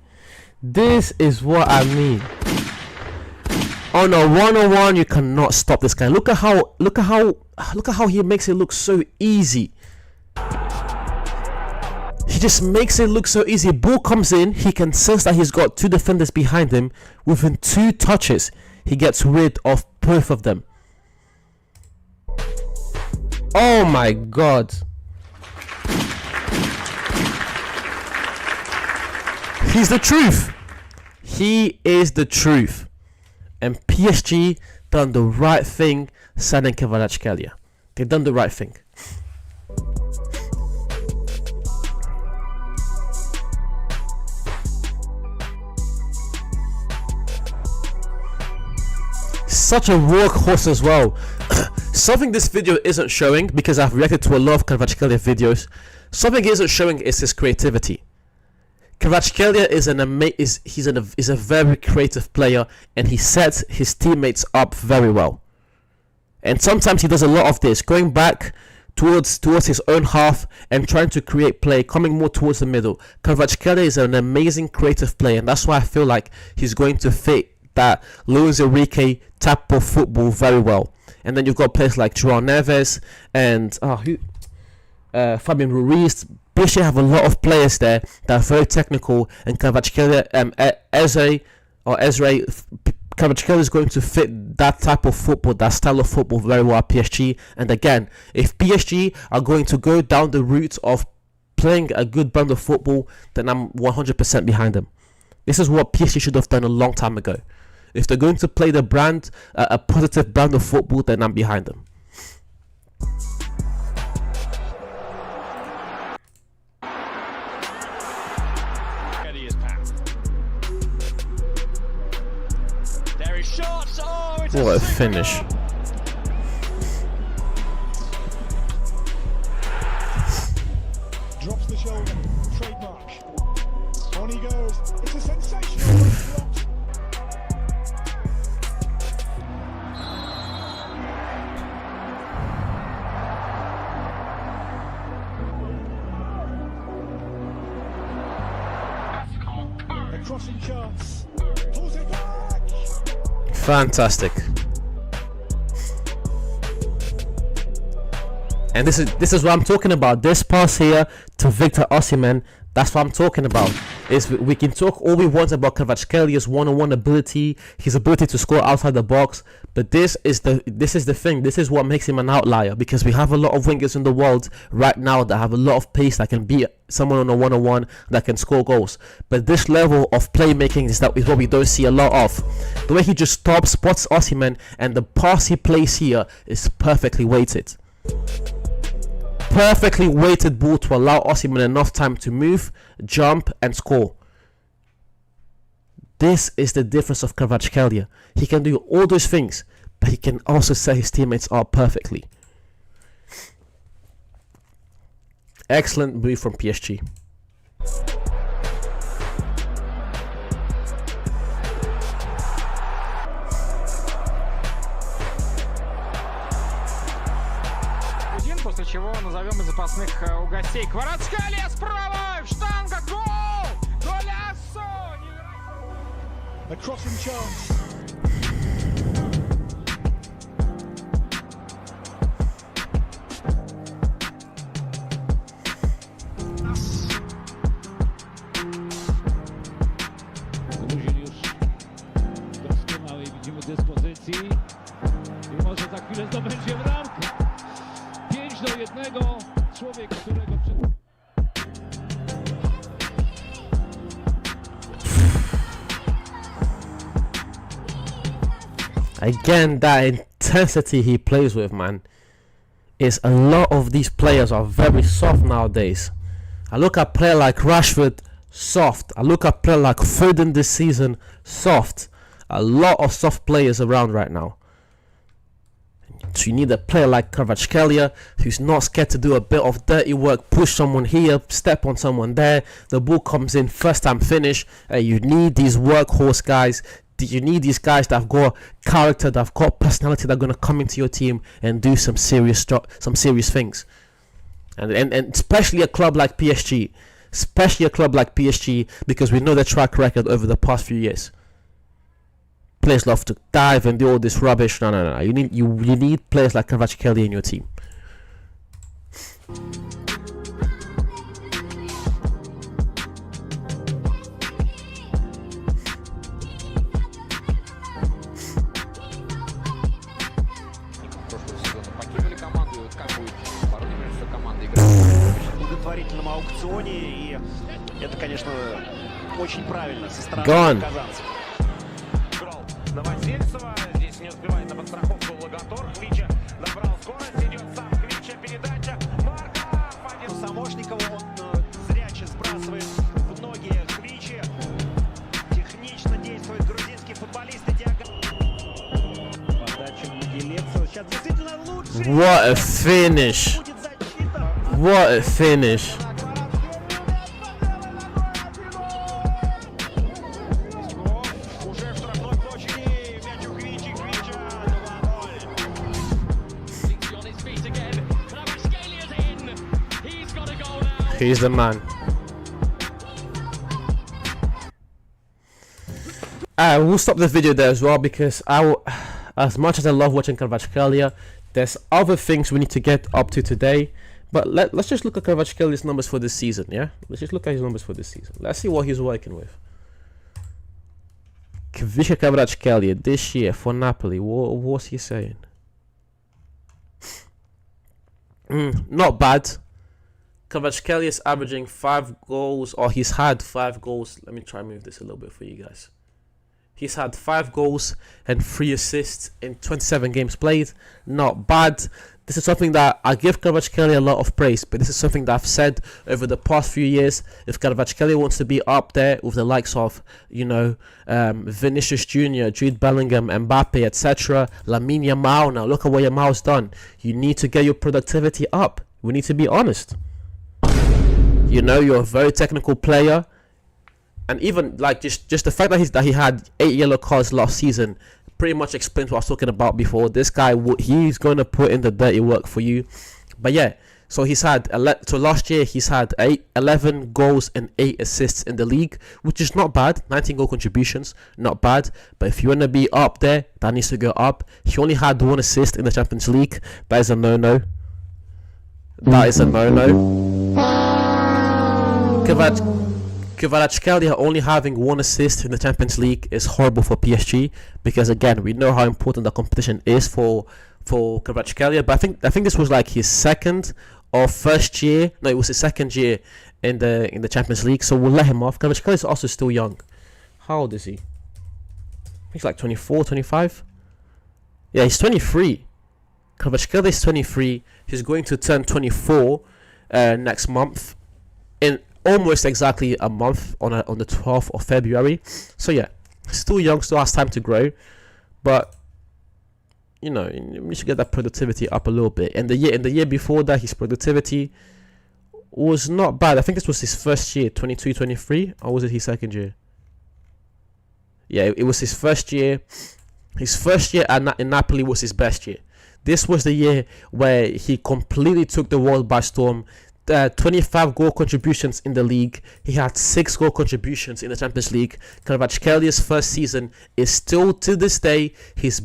On a one-on-one, you cannot stop this guy. Look at how he makes it look so easy. He just makes it look so easy. Ball comes in, he can sense that he's got two defenders behind him. Within 2 touches, he gets rid of both of them. Oh my god. He's the truth. He is the truth. And PSG done the right thing signing Kvaratskhelia. They've done the right thing. Such a workhorse as well. Something this video isn't showing, because I've reacted to a lot of Kvaratskhelia videos, something he isn't showing is his creativity. Kvaratskhelia is a very creative player, and he sets his teammates up very well. And sometimes he does a lot of this, going back towards his own half and trying to create play, coming more towards the middle. Kvaratskhelia is an amazing creative player, and that's why I feel like he's going to fit that Luis Enrique type of football very well. And then you've got players like João Neves and Fabian Ruiz. PSG have a lot of players there that are very technical, and Kvaratskhelia, Ezra Kvaratskhelia is going to fit that type of football, that style of football very well at PSG. And again, if PSG are going to go down the route of playing a good brand of football, then I'm 100% behind them. This is what PSG should have done a long time ago. If they're going to play the brand, a positive brand of football, then I'm behind them. What a finish. Drops the shoulder, trademark. On he goes. It's a sensational block. A crossing chance. Pulls it back. Fantastic. And this is what I'm talking about. This pass here to Victor Osimhen, that's what I'm talking about. Is we can talk all we want about Kvaratskhelia one-on-one ability, his ability to score outside the box, but this is the thing. This is what makes him an outlier, because we have a lot of wingers in the world right now that have a lot of pace, that can beat someone on a one-on-one, that can score goals. But this level of playmaking is what we don't see a lot of. The way he just spots Osimhen, and the pass he plays here is perfectly weighted. Perfectly weighted ball to allow Osimhen enough time to move, jump, and score. This is the difference of Kvaratskhelia. He can do all those things, but he can also set his teammates up perfectly. Excellent move from PSG. После чего назовем из запасных у гостей. Кваратскhelia справа, штанга, гол! Голиассо! A crossing chance. Gruzin już w doskonałej, widzimy, dyspozycji i może za chwilę zdobędzie bramkę. 5-1, człowiek, którego Again, that intensity he plays with, man, is a lot of these players are very soft nowadays. I look at a player like Rashford, soft. I look at a player like Foden this season, soft. A lot of soft players around right now. So you need a player like Kvaratskhelia who's not scared to do a bit of dirty work, push someone here, step on someone there, the ball comes in, first time finish. You need these workhorse guys. You need these guys that have got character, that have got personality, that are going to come into your team and do some serious things. And especially a club like PSG. Especially a club like PSG, because we know their track record over the past few years. Players love to dive and do all this rubbish. No. You need players like Kvaratskhelia in your team. Удовлетворительном аукционе, и это, конечно, очень правильно со стороны казанцев. Новосельцева. Здесь не успевает на подстраховку Лагатор. Хвича набрал скорость, идет сам Хвича, передача. Марков! Один Самошникова, он зряче сбрасывает в ноги Хвичи. Технично действует грузинский футболист. Подача Могилевцева. Сейчас действительно лучше. What a finish! What a finish! He's the man. we'll stop the video there as well, because as much as I love watching Kvaratskhelia, there's other things we need to get up to today. But let's just look at Kvaratskelia's numbers for this season, yeah? Let's just look at his numbers for this season. Let's see what he's working with. Kvisha Kvaratskhelia this year for Napoli. What's he saying? Not bad. Kvaratskhelia is averaging 5 goals, or he's had 5 goals. Let me try and move this a little bit for you guys. He's had 5 goals and 3 assists in 27 games played. Not bad. This is something that I give Kvaratskhelia a lot of praise, but this is something that I've said over the past few years. If Kvaratskhelia wants to be up there with the likes of, Vinicius Jr., Jude Bellingham, Mbappe, etc., Lamine Yamal, now look at what Yamal's done. You need to get your productivity up. We need to be honest. You're a very technical player. And even just the fact that he had 8 yellow cards last season pretty much explains what I was talking about before. This guy, he's going to put in the dirty work for you. But yeah, so he's had last year he's had 11 goals and 8 assists in the league, which is not bad. 19 goal contributions, not bad. But if you want to be up there, that needs to go up. He only had 1 assist in the Champions League. That is a no-no. That is a no-no. Kvaratskhelia only having 1 assist in the Champions League is horrible for PSG, because again, we know how important the competition is for Kvaratskhelia. But I think this was like his second or first year. No, it was his second year in the Champions League, so we'll let him off. Kvaratskhelia is also still young. How old is he? He's like 24, 25. Yeah, he's 23. Kvaratskhelia is 23. He's going to turn 24 next month, in almost exactly a month, on the 12th of February. So yeah, still young, still has time to grow, but you need to get that productivity up a little bit. And in the year before that, his productivity was not bad. I think this was his first year, 22-23, or was it his second year? Yeah, it was his first year. His first year in Napoli was his best year. This was the year where he completely took the world by storm. 25 goal contributions in the league. He had 6 goal contributions in the Champions League. Kvaratskelia's first season is still, to this day, his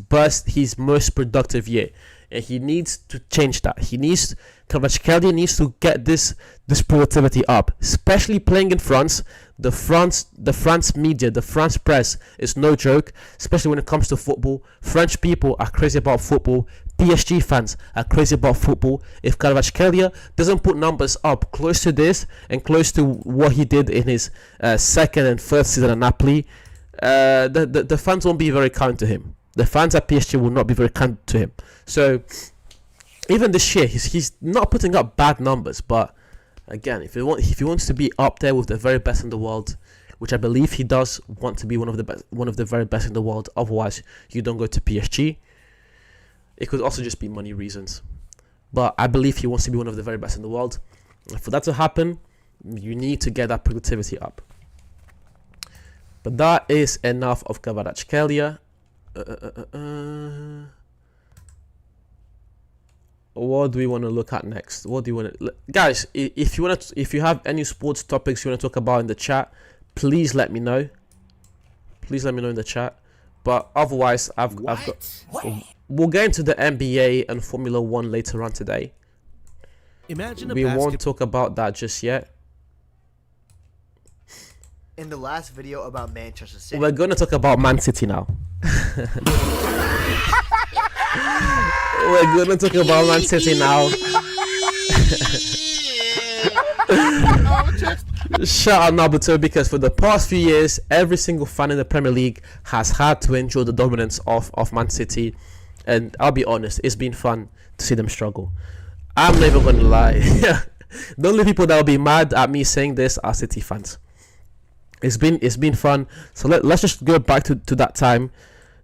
most productive year. And he needs to change that. Kvaratskhelia needs to get this productivity up, especially playing in France. The France media, the France press is no joke, especially when it comes to football. French people are crazy about football. PSG fans are crazy about football. If Kvaratskhelia doesn't put numbers up close to this and close to what he did in his second and third season at Napoli, the fans won't be very kind to him. The fans at PSG will not be very kind to him. So even this year, he's not putting up bad numbers. But again, if he wants to be up there with the very best in the world, which I believe he does want to be one of the very best in the world, otherwise you don't go to PSG. It could also just be money reasons, but I believe he wants to be one of the very best in the world. And for that to happen, you need to get that productivity up. But that is enough of Kvaratskhelia. What do we want to look at next? What do you want to, guys? If you have any sports topics you want to talk about in the chat, please let me know. Please let me know in the chat. But otherwise, we'll get into the NBA and Formula 1 later on today. We won't talk about that just yet. In the last video about Manchester City, we're going to talk about Man City now. We're going to talk about Man City now. Shout out Nabuto, because for the past few years, every single fan in the Premier League has had to endure the dominance of Man City. And I'll be honest, it's been fun to see them struggle. I'm never going to lie. The only people that will be mad at me saying this are City fans. It's been fun. So let's just go back to that time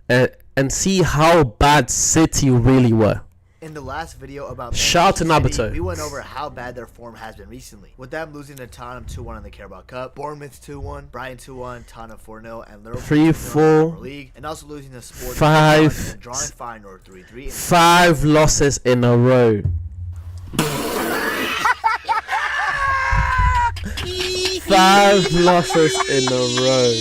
and see how bad City really were. In the last video about shout out to Nabuto, we went over how bad their form has been recently, with them losing to Tottenham 2-1 in the Carabao Cup, Bournemouth 2-1, Brighton 2-1, Tottenham 4-0, and Liverpool 3-4 league, and also losing to Sport 5, and drawing Feyenoord 3-3. 5 losses in a row. 5 losses in a row.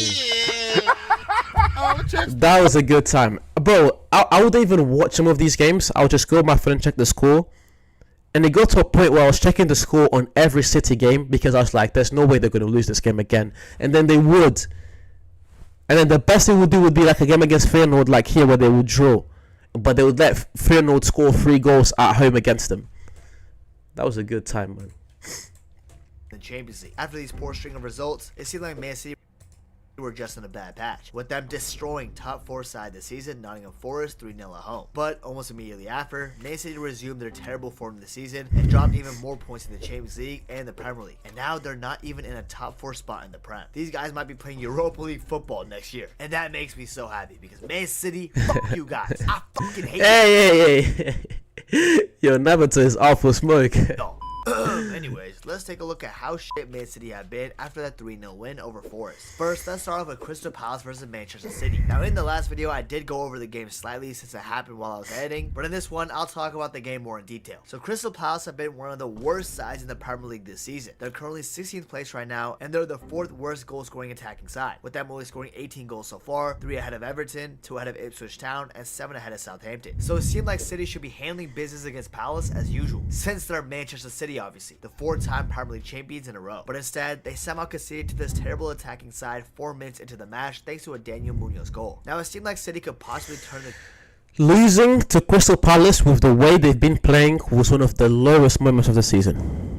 That was a good time, bro. I would even watch some of these games. I would just go on my phone and check the score, and it got to a point where I was checking the score on every City game because I was like, "There's no way they're going to lose this game again," and then they would. And then the best they would do would be like a game against Feyenoord, like here, where they would draw, but they would let Feyenoord score 3 goals at home against them. That was a good time, man. The Champions League. After these poor string of results, it seemed like Man City were just in a bad patch, with them destroying top 4 side this season, Nottingham Forest 3-0 at home. But almost immediately after, Man City resumed their terrible form of the season and dropped even more points in the Champions League and the Premier League. And now they're not even in a top 4 spot in the Prem. These guys might be playing Europa League football next year, and that makes me so happy because Man City, fuck you guys. I fucking hate you. Hey. Yo, Nabato is off for smoke. No. Anyways, let's take a look at how shit Man City have been after that 3-0 win over Forest. First, let's start off with Crystal Palace versus Manchester City. Now, in the last video, I did go over the game slightly since it happened while I was editing, but in this one, I'll talk about the game more in detail. So, Crystal Palace have been one of the worst sides in the Premier League this season. They're currently 16th place right now, and they're the 4th worst goal-scoring attacking side, with them only scoring 18 goals so far, 3 ahead of Everton, 2 ahead of Ipswich Town, and 7 ahead of Southampton. So, it seemed like City should be handling business against Palace as usual, since they're Manchester City, obviously, the 4-time Premier League champions in a row. But instead, they somehow conceded to this terrible attacking side 4 minutes into the match thanks to a Daniel Munoz goal. Now, it seemed like City could possibly turn the... Losing to Crystal Palace with the way they've been playing was one of the lowest moments of the season.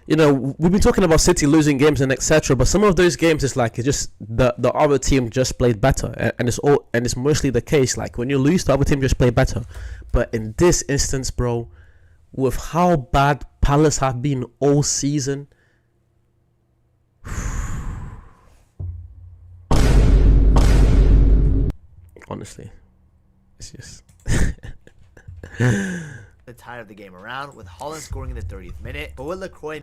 You know, we've been talking about City losing games and etc., but some of those games is like, it's just the other team just played better, and it's mostly the case. Like when you lose, the other team just play better. But in this instance, bro, with how bad Palace have been all season, honestly, it's just the tide of the game around, with Haaland scoring in the 30th minute, but with LaCroix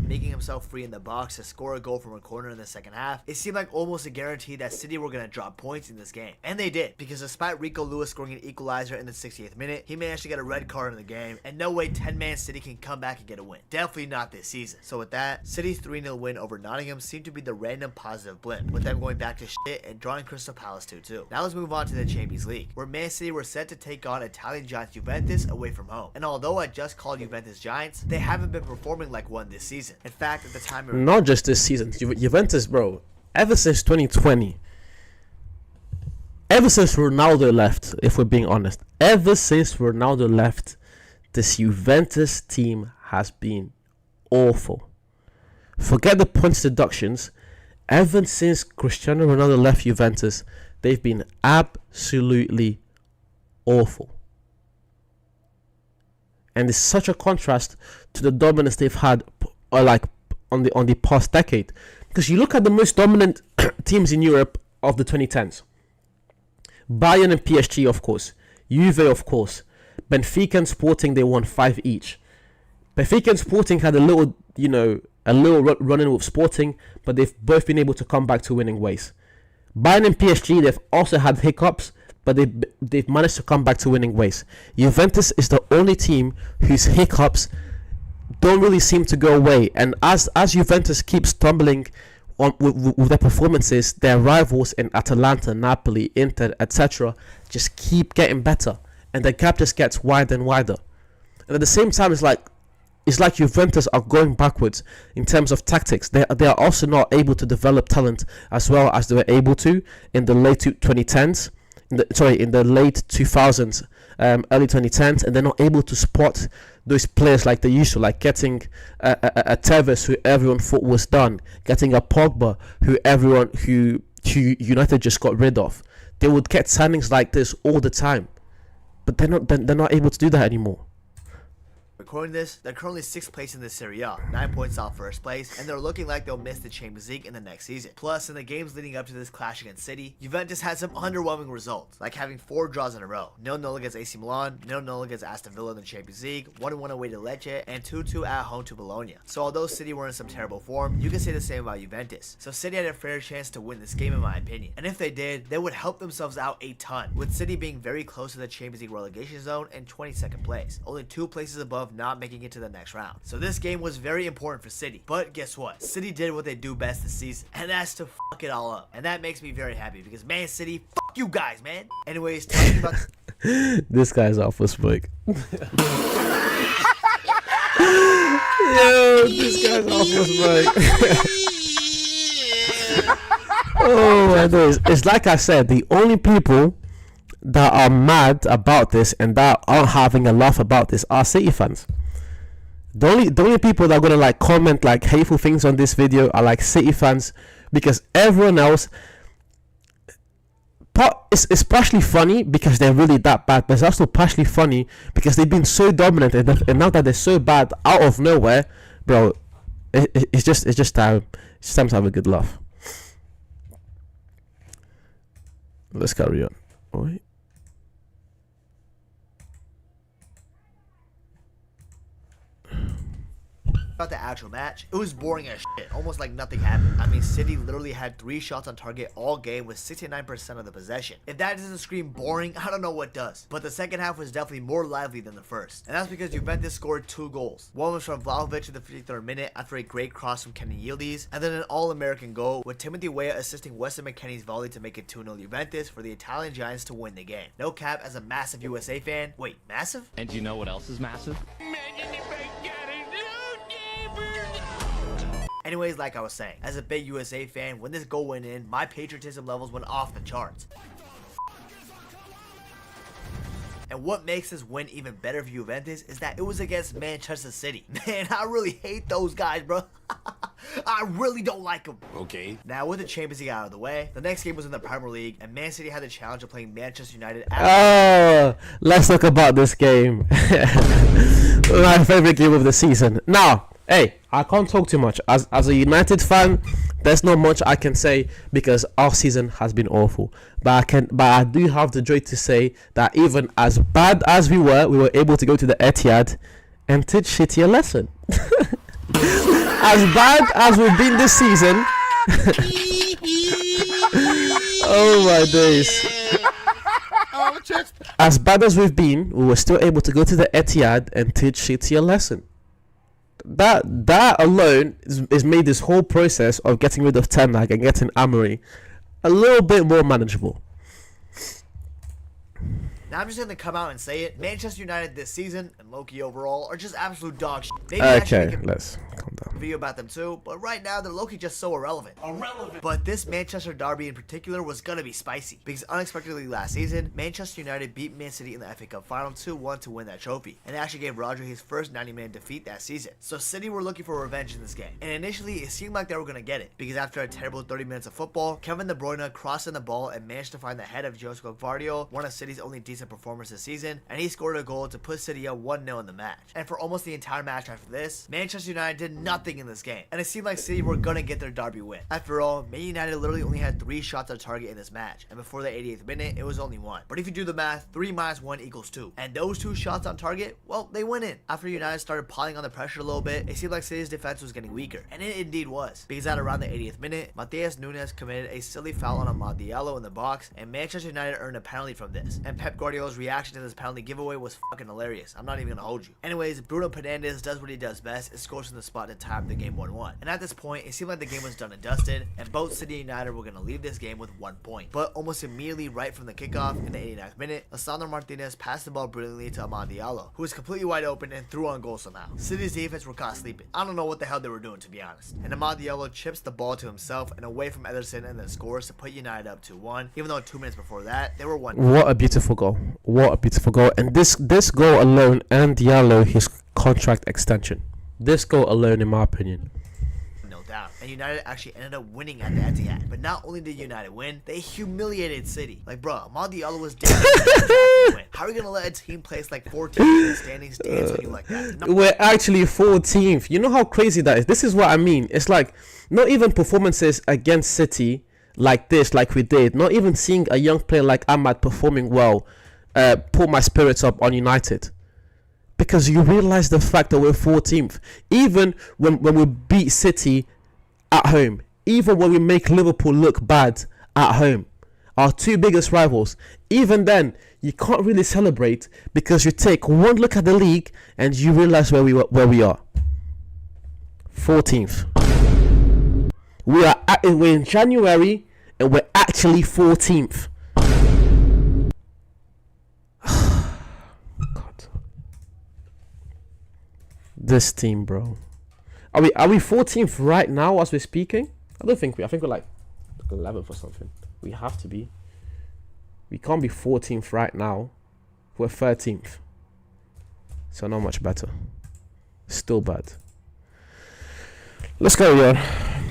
making himself free in the box to score a goal from a corner in the second half, it seemed like almost a guarantee that City were going to drop points in this game. And they did, because despite Rico Lewis scoring an equalizer in the 68th minute, he managed to get a red card in the game, and no way 10-man City can come back and get a win. Definitely not this season. So with that, City's 3-0 win over Nottingham seemed to be the random positive blimp, with them going back to shit and drawing Crystal Palace 2-2. Now let's move on to the Champions League, where Man City were set to take on Italian giants Juventus away from home. And although I just called Juventus giants, they haven't been performing like one this season. In fact, at the time not just this season, Juventus, bro, ever since 2020, ever since Ronaldo left, if we're being honest, ever since Ronaldo left, this Juventus team has been awful. Forget the points deductions. Ever since Cristiano Ronaldo left Juventus, they've been absolutely awful. And it's such a contrast to the dominance they've had, like on the past decade. Because you look at the most dominant teams in Europe of the 2010s. Bayern and PSG, of course. Juve, of course. Benfica and Sporting, they won 5 each. Benfica and Sporting had a little run-in with Sporting, but they've both been able to come back to winning ways. Bayern and PSG, they've also had hiccups, but they've managed to come back to winning ways. Juventus is the only team whose hiccups don't really seem to go away, and as Juventus keeps stumbling on with their performances, their rivals in Atalanta, Napoli, Inter, etc. just keep getting better, and the gap just gets wider and wider. And at the same time, it's like Juventus are going backwards in terms of tactics. They are also not able to develop talent as well as they were able to in the late 2010s. In the late 2000s, early 2010s, and they're not able to spot those players like they used to, like getting a Tevez, who everyone thought was done, getting a Pogba, who United just got rid of. They would get signings like this all the time, but they're not able to do that anymore. Recording this, they're currently 6th place in the Serie A, 9 points off first place, and they're looking like they'll miss the Champions League in the next season. Plus, in the games leading up to this clash against City, Juventus had some underwhelming results, like having 4 draws in a row: 0-0 against AC Milan, 0-0 against Aston Villa in the Champions League, 1-1 away to Lecce, and 2-2 at home to Bologna. So although City were in some terrible form, you can say the same about Juventus. So City had a fair chance to win this game in my opinion, and if they did, they would help themselves out a ton, with City being very close to the Champions League relegation zone and 22nd place, only 2 places above of not making it to the next round. So this game was very important for City. But guess what? City did what they do best this season, and that's to fuck it all up. And that makes me very happy because Man City, fuck you guys, man. Anyways, talking about this guy's off for smoke. Yo, this guy's off for smoke. Oh my days. It's like I said, the only people that are mad about this and that aren't having a laugh about this are City fans. The only people that are gonna like comment like hateful things on this video are like City fans, because everyone else, it's partially funny because they're really that bad, but it's also partially funny because they've been so dominant, and now that they're so bad out of nowhere, bro, it's just time to have a good laugh. Let's carry on. Wait. about the actual match, it was boring as shit, almost like nothing happened. I mean, City literally had 3 shots on target all game with 69% of the possession. If that doesn't scream boring, I don't know what does. But the second half was definitely more lively than the first, and that's because Juventus scored 2 goals. One was from Vlahovic in the 53rd minute after a great cross from Kenny Yildiz, and then an all-American goal with Timothy Weah assisting Weston McKennie's volley to make it 2-0 Juventus for the Italian Giants to win the game. No cap, as a massive USA fan. Wait, massive? And do you know what else is massive? Anyways, like I was saying, as a big USA fan, when this goal went in, my patriotism levels went off the charts. And what makes this win even better for Juventus is that it was against Manchester City. Man, I really hate those guys, bro. I really don't like them. Okay. Now, with the Champions League out of the way, the next game was in the Premier League, and Man City had the challenge of playing Manchester United. Oh, let's talk about this game. My favorite game of the season. Now, hey, I can't talk too much. As a United fan, there's not much I can say because our season has been awful. But I do have the joy to say that even as bad as we were able to go to the Etihad and teach City a lesson. As bad as we've been this season. Oh my days. As bad as we've been, we were still able to go to the Etihad and teach City a lesson. That alone is made this whole process of getting rid of Ten Hag and getting Amory a little bit more manageable. Now I'm just gonna come out and say it. Manchester United this season and Loki overall are just absolute dog shit. Maybe okay, let's calm down. Video about them too, but right now they're Loki just so irrelevant. But this Manchester derby in particular was gonna be spicy because unexpectedly last season, Manchester United beat Man City in the FA Cup final 2-1 to win that trophy, and actually gave Roger his first 90-minute defeat that season. So City were looking for revenge in this game, and initially it seemed like they were gonna get it because after a terrible 30 minutes of football, Kevin De Bruyne crossed in the ball and managed to find the head of Josko Gvardiol, one of City's only decent performers this season, and he scored a goal to put City up 1-0 in the match. And for almost the entire match after this, Manchester United did nothing in this game, and it seemed like City were gonna get their derby win. After all, Man United literally only had 3 shots on target in this match, and before the 88th minute, it was only 1. But if you do the math, 3 minus 1 equals 2. And those 2 shots on target, well, they went in. After United started piling on the pressure a little bit, it seemed like City's defense was getting weaker, and it indeed was, because at around the 80th minute, Matheus Nunes committed a silly foul on Amad Diallo in the box, and Manchester United earned a penalty from this. And Pep Guardiola's reaction to this penalty giveaway was fucking hilarious. I'm not even gonna hold you. Anyways, Bruno Fernandes does what he does best and scores from the spot to tie up the game 1-1. And at this point, it seemed like the game was done and dusted, and both City and United were gonna leave this game with 1 point. But almost immediately right from the kickoff in the 89th minute, Lisandro Martinez passed the ball brilliantly to Amad Diallo, who was completely wide open and threw on goal somehow. City's defense were caught sleeping. I don't know what the hell they were doing, to be honest. And Amad Diallo chips the ball to himself and away from Ederson and then scores to put United up 2-1, even though 2 minutes before that, they were 1-0. What a beautiful goal. What a beautiful goal. And this goal alone and Diallo his contract extension. This goal alone, in my opinion. No doubt. And United actually ended up winning at the Etihad. But not only did United win, they humiliated City. Like, bro, Amad Diallo was down. How are you gonna let a team place like 14th in the standings dance on you like that? No. We're actually 14th. You know how crazy that is? This is what I mean. It's like not even performances against City like this, like we did. Not even seeing a young player like Ahmad performing well put my spirits up on United. Because you realize the fact that we're 14th. Even when we beat City at home. Even when we make Liverpool look bad at home. Our 2 biggest rivals. Even then, you can't really celebrate because you take one look at the league and you realize where we are. 14th. We're in January and we're actually 14th. God. This team, bro. Are we 14th right now as we're speaking? I don't think I think we're like 11th or something. We have to be. We can't be 14th right now. We're 13th. So not much better. Still bad. Let's go, Jan.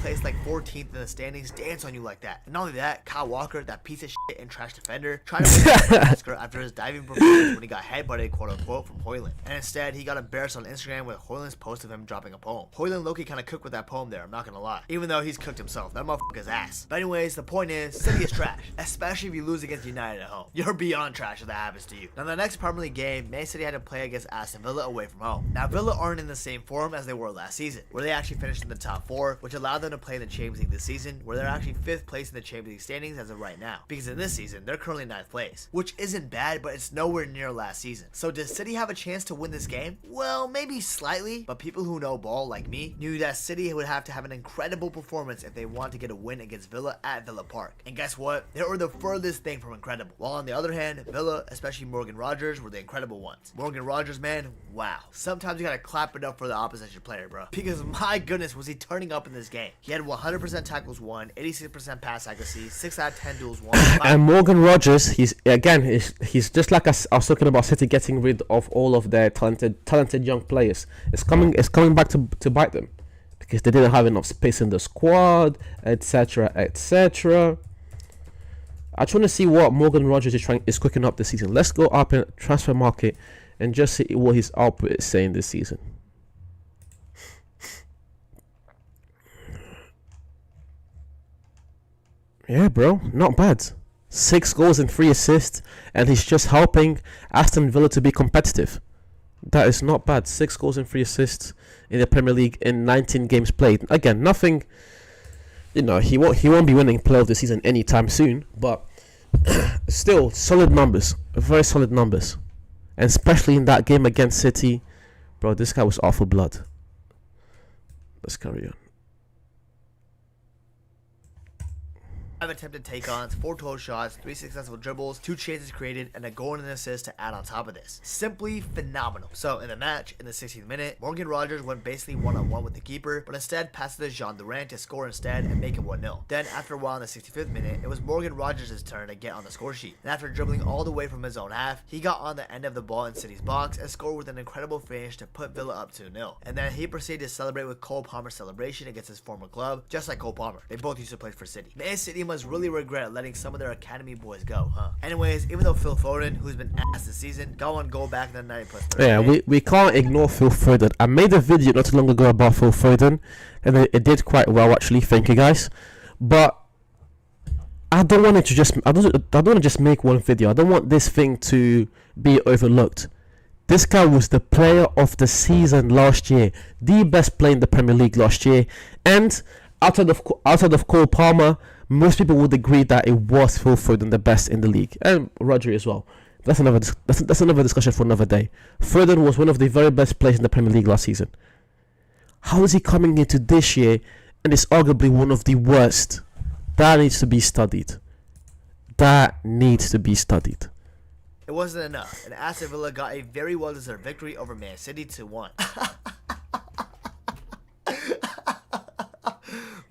Placed like 14th in the standings dance on you like that. And not only that, Kyle Walker, that piece of shit and trash defender, tried to win Oscar after his diving performance when he got headbutted, quote unquote, from Hoyland. And instead, he got embarrassed on Instagram with Hoyland's post of him dropping a poem. Hoyland Loki kind of cooked with that poem there, I'm not gonna lie. Even though he's cooked himself, that motherfucker's ass. But anyways, the point is, City is trash, especially if you lose against United at home. You're beyond trash if that happens to you. Now, the next Premier League game, Man City had to play against Aston Villa away from home. Now, Villa aren't in the same form as they were last season, where they actually finished in the top 4, which allowed them to play in the Champions League this season, where they're actually 5th place in the Champions League standings as of right now. Because in this season, they're currently 9th place, which isn't bad, but it's nowhere near last season. So does City have a chance to win this game? Well, maybe slightly, but people who know ball like me knew that City would have to have an incredible performance if they want to get a win against Villa at Villa Park. And guess what? They were the furthest thing from incredible. While on the other hand, Villa, especially Morgan Rogers, were the incredible ones. Morgan Rogers, man, wow. Sometimes you gotta clap it up for the opposition player, bro. Because my goodness, was he turning up in this game. He had 100% tackles won, 86% pass accuracy, 6 out of 10 duels won. And Morgan Rogers, he's just like I was talking about City getting rid of all of their talented young players. It's coming back to bite them because they didn't have enough space in the squad, etc., etc. I just want to see what Morgan Rogers is cooking up this season. Let's go up in transfer market and just see what his output is saying this season. Yeah, bro, not bad. 6 goals and 3 assists, and he's just helping Aston Villa to be competitive. That is not bad. 6 goals and 3 assists in the Premier League in 19 games played. Again, nothing. You know, he won't be winning Player of the Season anytime soon, but still solid numbers, very solid numbers, and especially in that game against City, bro. This guy was awful blood. Let's carry on. 5 attempted take-ons, 4 total shots, 3 successful dribbles, 2 chances created, and a goal and an assist to add on top of this. Simply phenomenal. So in the match, in the 16th minute, Morgan Rogers went basically one-on-one with the keeper, but instead passed it to Jean Durant to score instead and make it 1-0. Then after a while in the 65th minute, it was Morgan Rogers' turn to get on the score sheet. And after dribbling all the way from his own half, he got on the end of the ball in City's box and scored with an incredible finish to put Villa up 2-0. And then he proceeded to celebrate with Cole Palmer's celebration against his former club, just like Cole Palmer. They both used to play for City. Man City must really regret letting some of their academy boys go, huh? Anyways, even though Phil Foden, who's been ass this season, got one goal back in the 90+. Yeah, we can't ignore Phil Foden. I made a video not too long ago about Phil Foden, and it did quite well actually. Thank you guys. But I don't want to just make one video. I don't want this thing to be overlooked. This guy was the player of the season last year, the best player in the Premier League last year, and outside of Cole Palmer, most people would agree that it was Phil Foden the best in the league, and Rodri as well. That's another discussion for another day. Foden was one of the very best players in the Premier League last season. How is he coming into this year and is arguably one of the worst? That needs to be studied. That needs to be studied. It wasn't enough, and Aston Villa got a very well-deserved victory over Man City 2-1.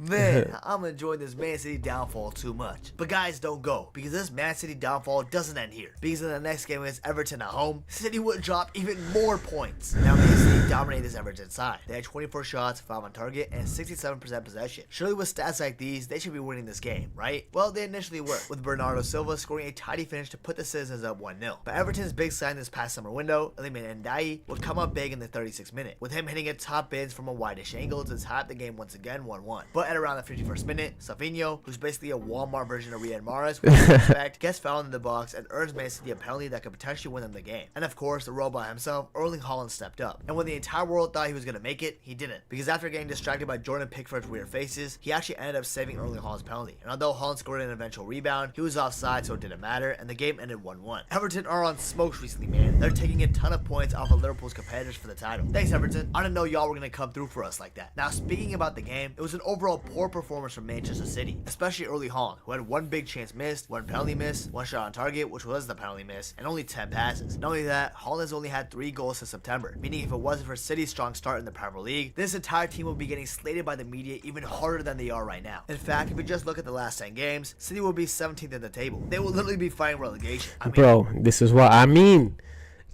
Man, I'm enjoying this Man City downfall too much. But guys, don't go, because this Man City downfall doesn't end here. Because in the next game against Everton at home, City would drop even more points. Now Man City dominated this Everton side. They had 24 shots, 5 on target, and 67% possession. Surely with stats like these, they should be winning this game, right? Well, they initially were, with Bernardo Silva scoring a tidy finish to put the Citizens up 1-0. But Everton's big sign this past summer window, Iliman Ndiaye, would come up big in the 36th minute, with him hitting a top bins from a wide-ish angle to tie the game once again 1-1. But at around the 51st minute, Savinho, who's basically a Walmart version of Riyad Mahrez, with due respect, gets fouled in the box and earns Man City a penalty that could potentially win them the game. And of course, the robot himself, Erling Haaland, stepped up. And when the entire world thought he was going to make it, he didn't. Because after getting distracted by Jordan Pickford's weird faces, he actually ended up saving Erling Haaland's penalty. And although Haaland scored an eventual rebound, he was offside, so it didn't matter, and the game ended 1-1. Everton are on smokes recently, man. They're taking a ton of points off of Liverpool's competitors for the title. Thanks, Everton. I didn't know y'all were going to come through for us like that. Now, speaking about the game, it was an overall poor performance from Manchester City, especially Erling Haaland, who had one big chance missed, one penalty miss, one shot on target, which was the penalty miss, and only 10 passes. Not only that, Haaland has only had 3 goals since September, meaning if it wasn't for City's strong start in the Premier League, this entire team will be getting slated by the media even harder than they are right now. In fact, if you just look at the last 10 games, City will be 17th in the table. They will literally be fighting relegation. Bro, this is what I mean.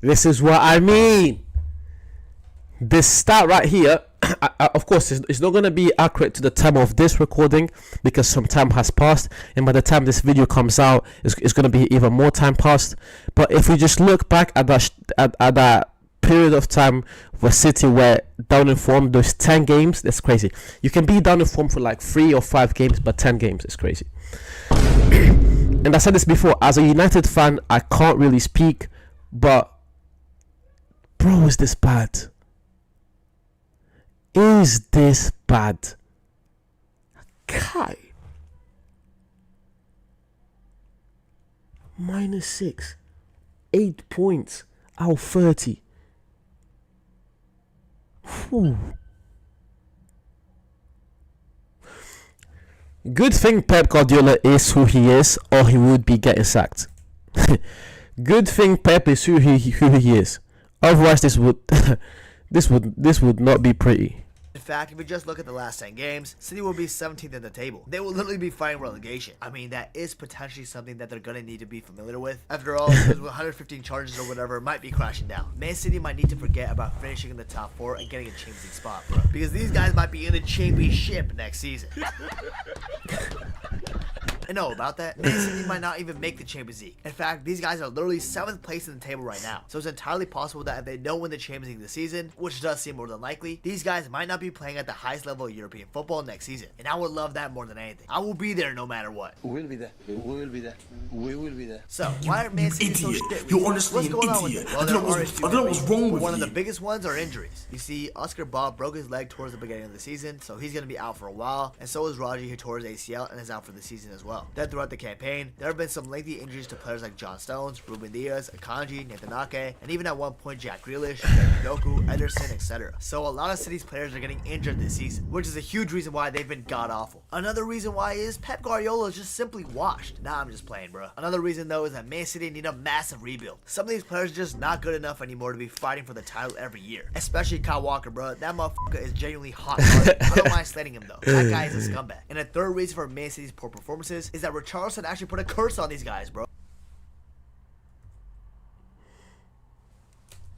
This is what I mean. This stat right here, of course, it's not going to be accurate to the time of this recording because some time has passed, and by the time this video comes out, it's going to be even more time passed. But if we just look back at that period of time where City were down in form, those 10 games, that's crazy. You can be down in form for like 3 or 5 games, but 10 games is crazy. And I said this before, as a United fan, I can't really speak, but bro, is this bad? Is this bad? Kai. -6. 8 points out of 30. Whew. Good thing Pep Guardiola is who he is, or he would be getting sacked. Good thing Pep is who he is. Otherwise, this would not be pretty. In fact, if you just look at the last 10 games, City will be 17th in the table. They will literally be fighting relegation. I mean, that is potentially something that they're going to need to be familiar with. After all, those 115 charges or whatever might be crashing down. Man City might need to forget about finishing in the top 4 and getting a Champions League spot, bro. Because these guys might be in the championship next season. I know about that. Man City might not even make the Champions League. In fact, these guys are literally 7th place in the table right now. So it's entirely possible that if they don't win the Champions League this season, which does seem more than likely, these guys might not be playing at the highest level of European football next season. And I would love that more than anything. I will be there no matter what. We'll be there. We will be there. We will be there. So, why are Man City so shit? You're honestly What's going an on with idiot. it? Well, I don't know what's wrong with one of you. the biggest ones are injuries. You see, Oscar Bob broke his leg towards the beginning of the season, so he's going to be out for a while. And so is Raji, who tore his ACL and is out for the season as well. Then throughout the campaign, there have been some lengthy injuries to players like John Stones, Ruben Diaz, Akanji, Nathan Ake, and even at one point Jack Grealish, Doku, Ederson, etc. So a lot of City's players are getting injured this season, which is a huge reason why they've been god-awful. Another reason why is Pep Guardiola is just simply washed. Nah, I'm just playing, bro. Another reason though is that Man City need a massive rebuild. Some of these players are just not good enough anymore to be fighting for the title every year. Especially Kyle Walker, bro. That motherfucker is genuinely hot. I don't mind slating him though. That guy is a scumbag. And a third reason for Man City's poor performances is that Richarlison actually put a curse on these guys, bro.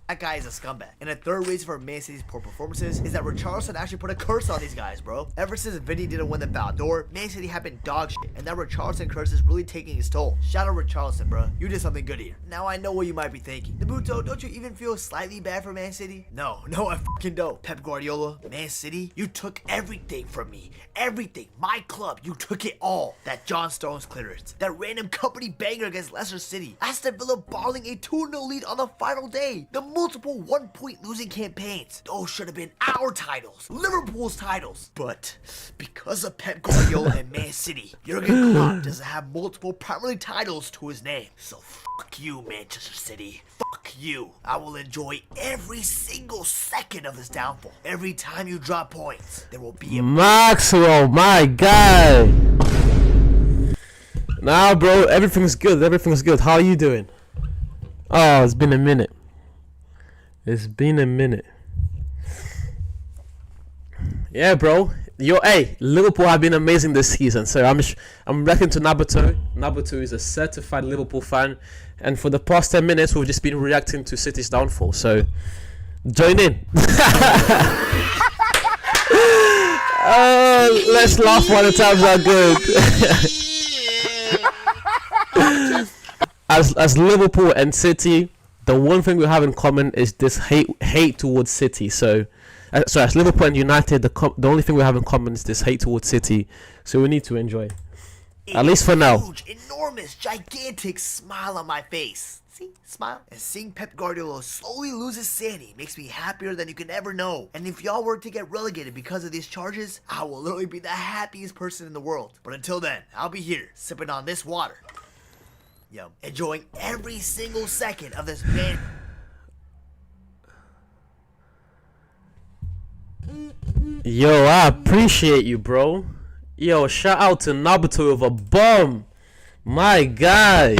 That guy is a scumbag. And a third reason for Man City's poor performances is that Richarlison actually put a curse on these guys, bro. Ever since Vinny didn't win the Ballon d'Or, Man City have been dog shit, and that Richarlison curse is really taking its toll. Shout out Richarlison, bro. You did something good here. Now I know what you might be thinking. Nabuto, don't you even feel slightly bad for Man City? No, I fucking don't. Pep Guardiola, Man City, you took everything from me. Everything. My club, you took it all. That John Stones clearance. That random company banger against Leicester City. Aston Villa balling a 2-0 lead on the final day. The multiple 1-point losing campaigns. Those should have been our titles. Liverpool's titles. But because of Pep Guardiola and Man City, Jurgen Klopp doesn't have multiple Premier League titles to his name. So fuck you, Manchester City. Fuck you. I will enjoy every single second of this downfall. Every time you drop points, there will be a Maxwell, my guy. Nah, bro, everything's good. Everything's good. How are you doing? Oh, it's been a minute. It's been a minute. Yeah, bro. Hey, Liverpool have been amazing this season. So I'm reckoning to Nabuto. Nabuto is a certified Liverpool fan, and for the past 10 minutes, we've just been reacting to City's downfall. So join in. Let's laugh while the times are good. As Liverpool and City, the one thing we have in common is this hate towards City. So As Liverpool and United, the only thing we have in common is this hate towards City. So we need to enjoy. At least for now. Huge, enormous, gigantic smile on my face. See? Smile. And seeing Pep Guardiola slowly lose his sanity makes me happier than you can ever know. And if y'all were to get relegated because of these charges, I will literally be the happiest person in the world. But until then, I'll be here, sipping on this water. Yo, enjoying every single second of this man. Yo, I appreciate you, bro. Yo, shout out to Nabuto with a bomb. My guy.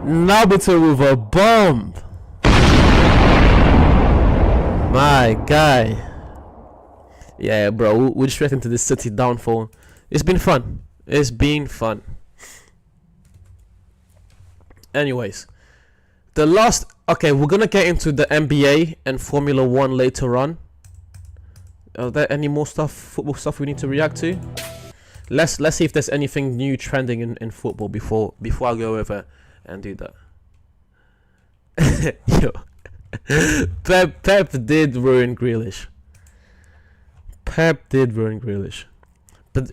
Nabuto with a bomb. My guy. Yeah, bro, we're straight into this City downfall. It's been fun. It's been fun. Anyways, the last... Okay, we're gonna get into the NBA and Formula 1 later on. Are there any more football stuff we need to react to? Let's see if there's anything new trending in football before I go over and do that. Yo, Pep did ruin Grealish. Pep did ruin Grealish, but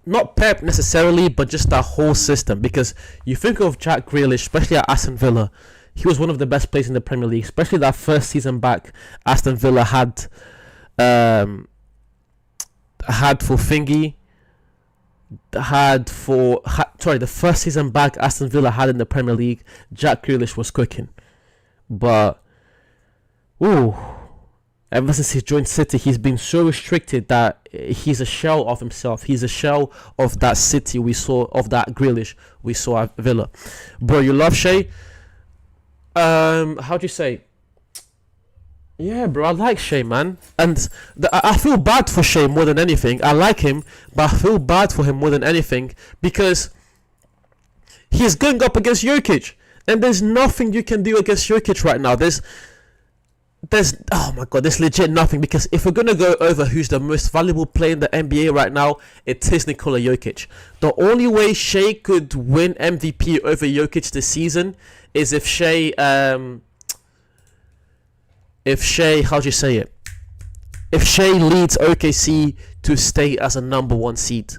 not Pep necessarily, but just that whole system. Because you think of Jack Grealish, especially at Aston Villa, he was one of the best players in the Premier League. Especially that first season back, Aston Villa had for Thingy. The first season back Aston Villa had in the Premier League, Jack Grealish was cooking. But ever since he joined City, he's been so restricted that he's a shell of himself. He's a shell of that City we saw, of that Grealish we saw at Villa. Bro, you love Shea? How'd you say? Yeah, bro, I like Shea, man. And I feel bad for Shea more than anything. I like him, but I feel bad for him more than anything because he's going up against Jokic. And there's nothing you can do against Jokic right now. There's oh my god, there's legit nothing. Because if we're going to go over who's the most valuable player in the NBA right now, it is Nikola Jokic. The only way Shea could win MVP over Jokic this season is if Shea... If Shea leads OKC to stay as a number 1 seed.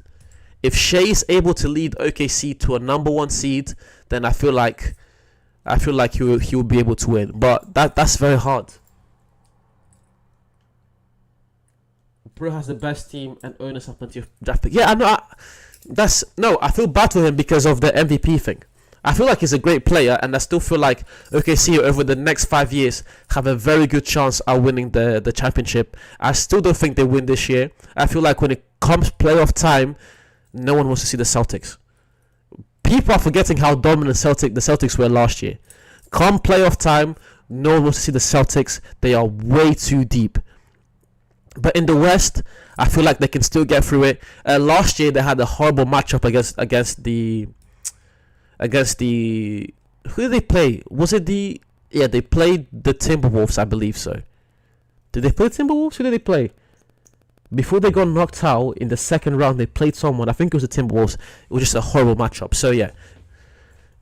If Shea is able to lead OKC to a number 1 seed, then I feel like he will be able to win. But that's very hard. Bro has the best team and owners have plenty of draft picks. Yeah, I know. I feel bad for him because of the MVP thing. I feel like he's a great player, and I still feel like OKC over the next 5 years have a very good chance at winning the championship. I still don't think they win this year. I feel like when it comes playoff time, no one wants to see the Celtics. People are forgetting how dominant the Celtics were last year. Come playoff time, no one wants to see the Celtics. They are way too deep. But in the West, I feel like they can still get through it. Last year, they had a horrible matchup against the who did they play? Was it they played the Timberwolves, I believe so. Did they play the Timberwolves? Who did they play? Before they got knocked out in the second round, they played someone. I think it was the Timberwolves. It was just a horrible matchup. So yeah,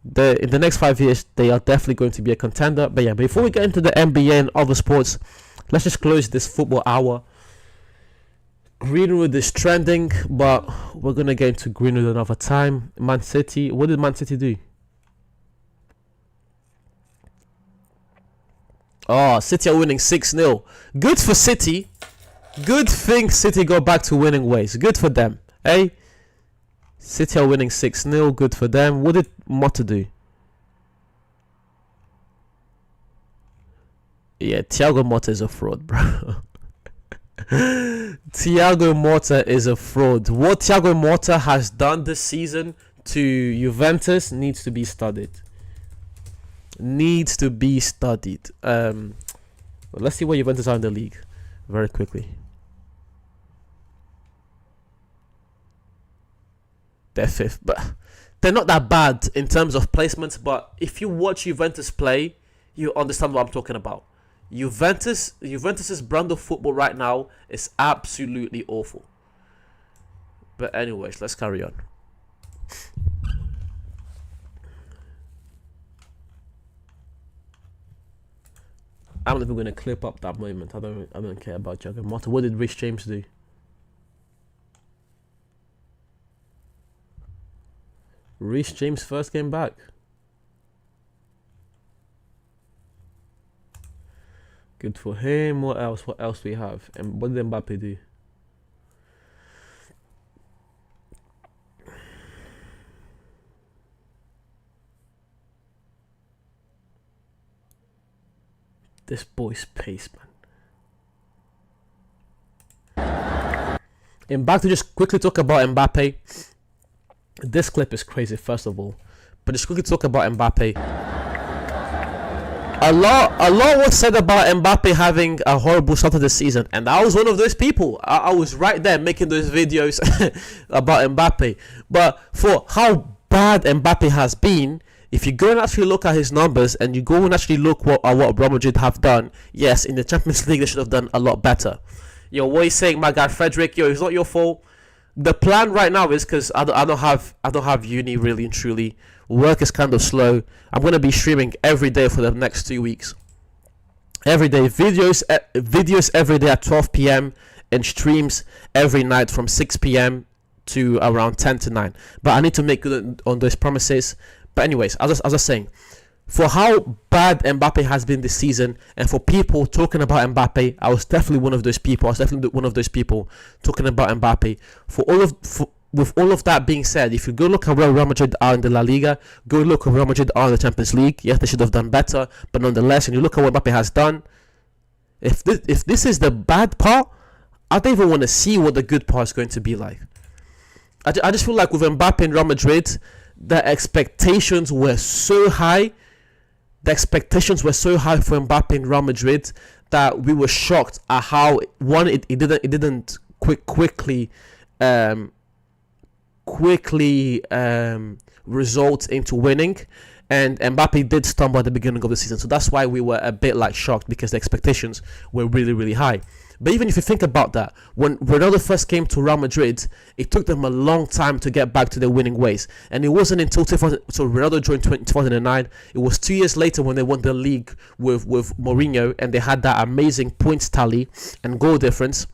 in the next 5 years, they are definitely going to be a contender. But yeah, before we get into the NBA and other sports, let's just close this football hour. Greenwood is trending, but we're going to get into Greenwood another time. Man City, what did Man City do? Oh, City are winning 6-0. Good for City. Good thing City got back to winning ways. Good for them, eh? City are winning 6-0. Good for them. What did Motta do? Yeah, Thiago Motta is a fraud, bro. Thiago Motta is a fraud. What Thiago Motta has done this season to Juventus needs to be studied. Let's see where Juventus are in the league very quickly. They're 5th, but they're not that bad in terms of placements. But if you watch Juventus play, you understand what I'm talking about. Juventus's brand of football right now is absolutely awful. But anyways, let's carry on. I'm not even going to clip up that moment. I don't care about Thiago Motta. What did Reece James do? Reece James first game back. Good for him. What else? What else we have? And what did Mbappe do? This boy's pace, man. And back to just quickly talk about Mbappe. This clip is crazy, first of all. But just quickly talk about Mbappe. A lot was said about Mbappe having a horrible start of the season, and I was one of those people. I was right there making those videos about Mbappe. But for how bad Mbappe has been, if you go and actually look at his numbers and you go and actually look at what Real Madrid have done, yes, in the Champions League they should have done a lot better. Yo, what he's saying, my guy Frederick, yo, it's not your fault. The plan right now is, because I don't have uni really and truly. Work is kind of slow. I'm gonna be streaming every day for the next 2 weeks. Every day, videos every day at 12 p.m. and streams every night from 6 p.m. to around 10 to 9. But I need to make good on those promises. But anyways, as I was saying, for how bad Mbappe has been this season, and for people talking about Mbappe, I was definitely one of those people. Talking about Mbappe. With all of that being said, if you go look at where Real Madrid are in the La Liga, go look at where Real Madrid are in the Champions League. Yes, they should have done better, but nonetheless, when you look at what Mbappe has done, if this is the bad part, I don't even want to see what the good part is going to be like. I just feel like with Mbappe in Real Madrid, the expectations were so high. The expectations were so high for Mbappe in Real Madrid that we were shocked at how it didn't quickly result into winning, and Mbappe did stumble at the beginning of the season. So that's why we were a bit like shocked, because the expectations were really, really high. But even if you think about that, when Ronaldo first came to Real Madrid, it took them a long time to get back to their winning ways. And it wasn't until Ronaldo joined 2009. It was 2 years later when they won the league with Mourinho, and they had that amazing points tally and goal difference.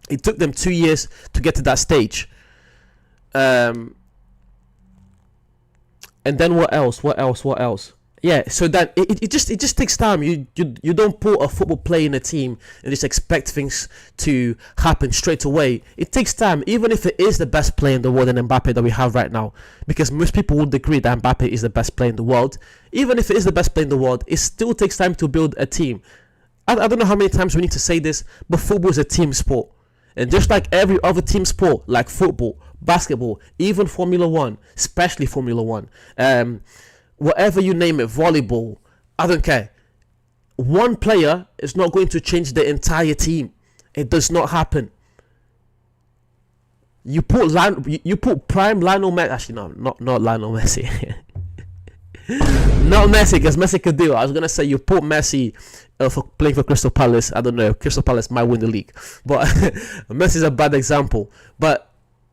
It took them 2 years to get to that stage. And then what else? Yeah, so that it just takes time. You don't put a football player in a team and just expect things to happen straight away. It takes time, even if it is the best player in the world, and Mbappe that we have right now, because most people would agree that Mbappe is the best player in the world. Even if it is the best player in the world, it still takes time to build a team. I don't know how many times we need to say this, but football is a team sport. And just like every other team sport, like football, basketball, even Formula 1, especially Formula 1, whatever you name it, volleyball, I don't care. One player is not going to change the entire team. It does not happen. You put prime Lionel Messi. Actually, no, not Lionel Messi. Not Messi, because Messi could do it. I was gonna say you put Messi for playing for Crystal Palace. I don't know. Crystal Palace might win the league, but Messi is a bad example. But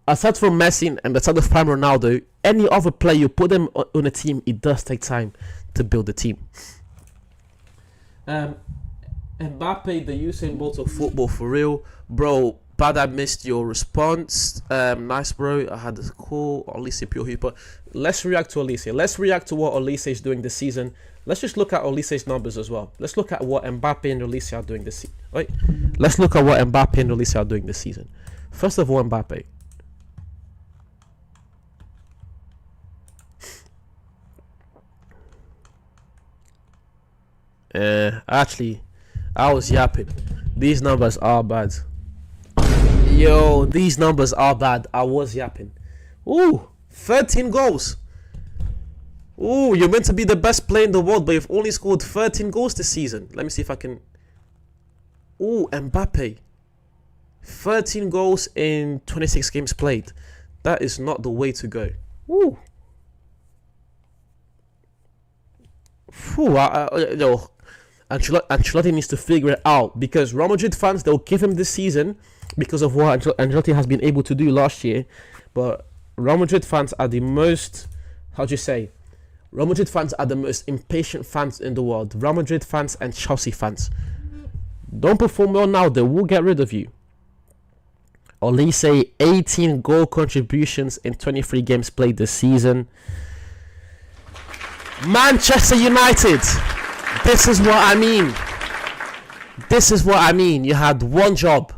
aside from Messi and aside of prime Ronaldo, any other player you put them on a team, it does take time to build a team. Mbappe, the Usain Bolt of football, for real, bro. Bad, I missed your response. Nice, bro. I had a call. Olise Pure Hooper. Let's react to Olise. Let's react to what Olise is doing this season. Let's just look at Olise's numbers as well. Let's look at what Mbappe and Olise are doing this season. Wait. Let's look at what Mbappe and Olise are doing this season. First of all, Mbappe. Actually, I was yapping. These numbers are bad. Yo, these numbers are bad. I was yapping. Ooh, 13 goals. Ooh, you're meant to be the best player in the world, but you've only scored 13 goals this season. Let me see if I can. Ooh, Mbappe. 13 goals in 26 games played. That is not the way to go. Ooh. Yo, Ancelotti needs to figure it out, because Real Madrid fans, they'll give him this season because of what Ancelotti has been able to do last year. But Real Madrid fans are the most, how do you say, Real Madrid fans are the most impatient fans in the world. Real Madrid fans and Chelsea fans. Don't perform well now, they will get rid of you. Olise, 18 goal contributions in 23 games played this season. Manchester United. This is what I mean. This is what I mean. You had one job.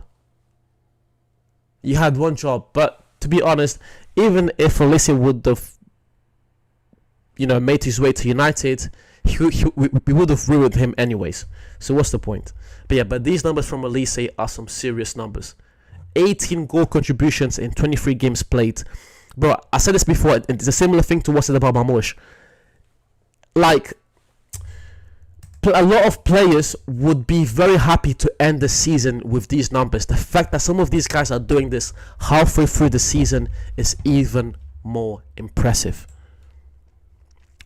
You had one job. But to be honest, even if Olise would have, made his way to United, we would have ruined him anyways. So what's the point? But these numbers from Olise are some serious numbers. 18 goal contributions in 23 games played. Bro, I said this before. It's a similar thing to what I said about Marmoush. Like, a lot of players would be very happy to end the season with these numbers. The fact that some of these guys are doing this halfway through the season is even more impressive.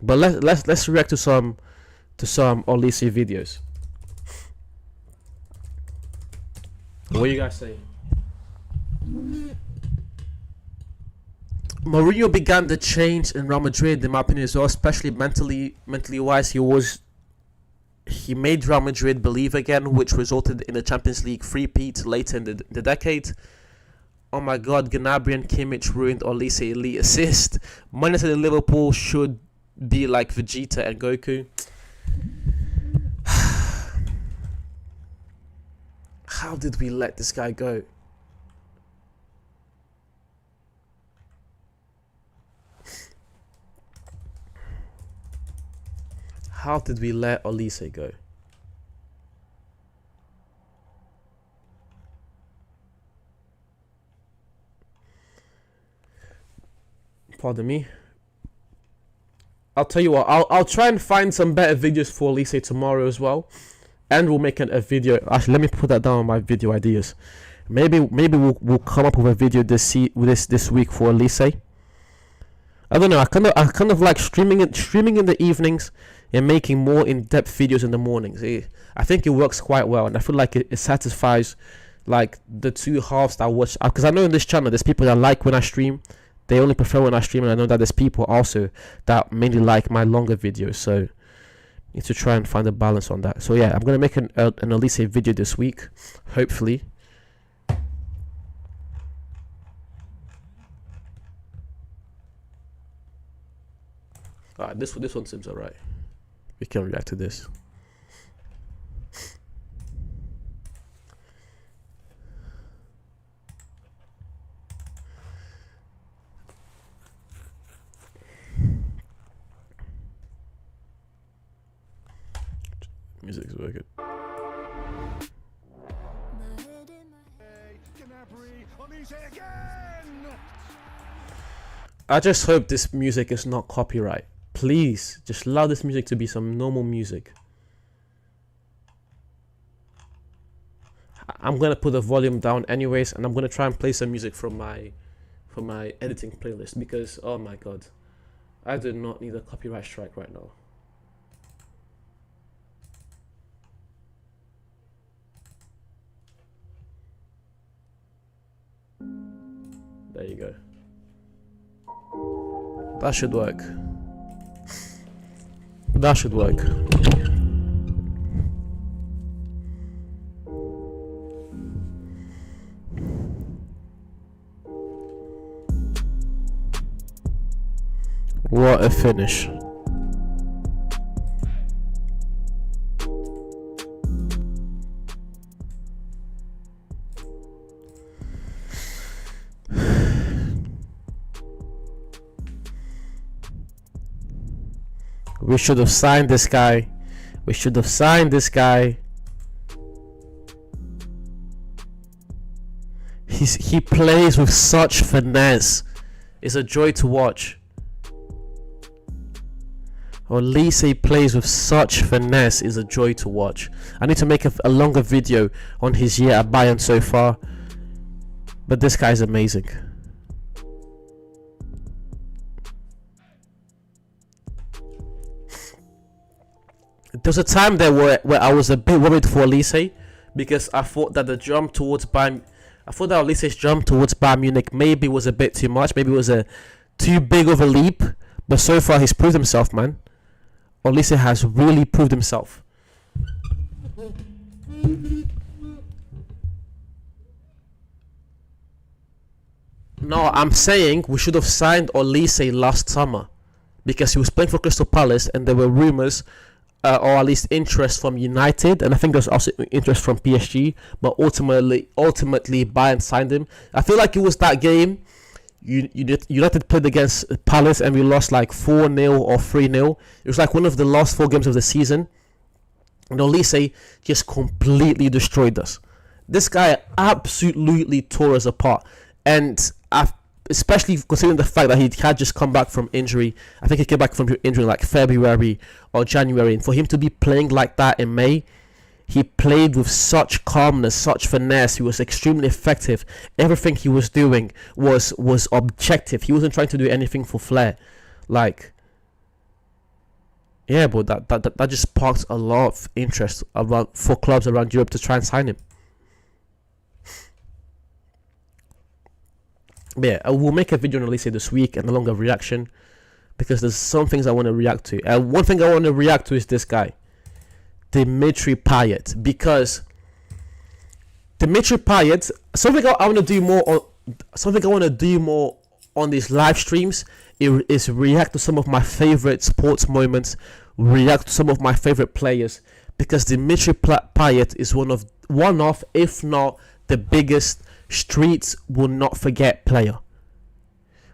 But let's react to some Olise videos. What are you guys saying? Mourinho began the change in Real Madrid, in my opinion, as well, especially mentally wise. He made Real Madrid believe again, which resulted in the Champions League three-peat later in the decade. Oh my God, Gnabry and Kimmich ruined Olise elite assist. Man United and Liverpool should be like Vegeta and Goku. How did we let this guy go? How did we let Olise go? Pardon me. I'll tell you what, I'll try and find some better videos for Olise tomorrow as well. And we'll make a video. Actually, let me put that down on my video ideas. Maybe we'll come up with a video this week for Olise. I don't know. I kind of like streaming in the evenings and making more in-depth videos in the mornings. I think it works quite well, and I feel like it satisfies like the two halves that I watch. Because I know in this channel there's people that like when I stream. They only prefer when I stream, and I know that there's people also that mainly like my longer videos. So need to try and find a balance on that. So yeah, I'm gonna make an Olise video this week, hopefully. Alright, this one seems alright. We can react to this. Music's working. I just hope this music is not copyright. Please, just allow this music to be some normal music. I'm gonna put the volume down anyways, and I'm gonna try and play some music from my editing playlist, because oh my God, I do not need a copyright strike right now. There you go. That should work. That should work. What a finish. We should have signed this guy. We should have signed this guy. He plays with such finesse. It's a joy to watch. Olise plays with such finesse. Is a joy to watch. I need to make a longer video on his year at Bayern so far. But this guy's amazing. There was a time there where I was a bit worried for Olise, because I thought that Olise's jump towards Bayern Munich maybe was a bit too much. Maybe it was a too big of a leap. But so far, he's proved himself, man. Olise has really proved himself. No, I'm saying we should have signed Olise last summer because he was playing for Crystal Palace and there were rumours or at least interest from United, and I think there's also interest from PSG, but ultimately Bayern signed him. I feel like it was that game United played against Palace and we lost like 4-0 or 3-0. It was like one of the last 4 games of the season, and Olise just completely destroyed us. This guy absolutely tore us apart, and especially considering the fact that he had just come back from injury. I think he came back from injury like February or January, and for him to be playing like that in May, he played with such calmness, such finesse. He was extremely effective. Everything he was doing was objective. He wasn't trying to do anything for flair. Like, yeah, but that just sparked a lot of interest for clubs around Europe to try and sign him. But yeah, I will make a video on Olise this week and a longer reaction because there's some things I want to react to. And one thing I want to react to is this guy, Dimitri Payet, because Dimitri Payet, something I want to do more on these live streams is react to some of my favorite sports moments, react to some of my favorite players, because Dimitri Payet is one of if not the biggest streets will not forget player.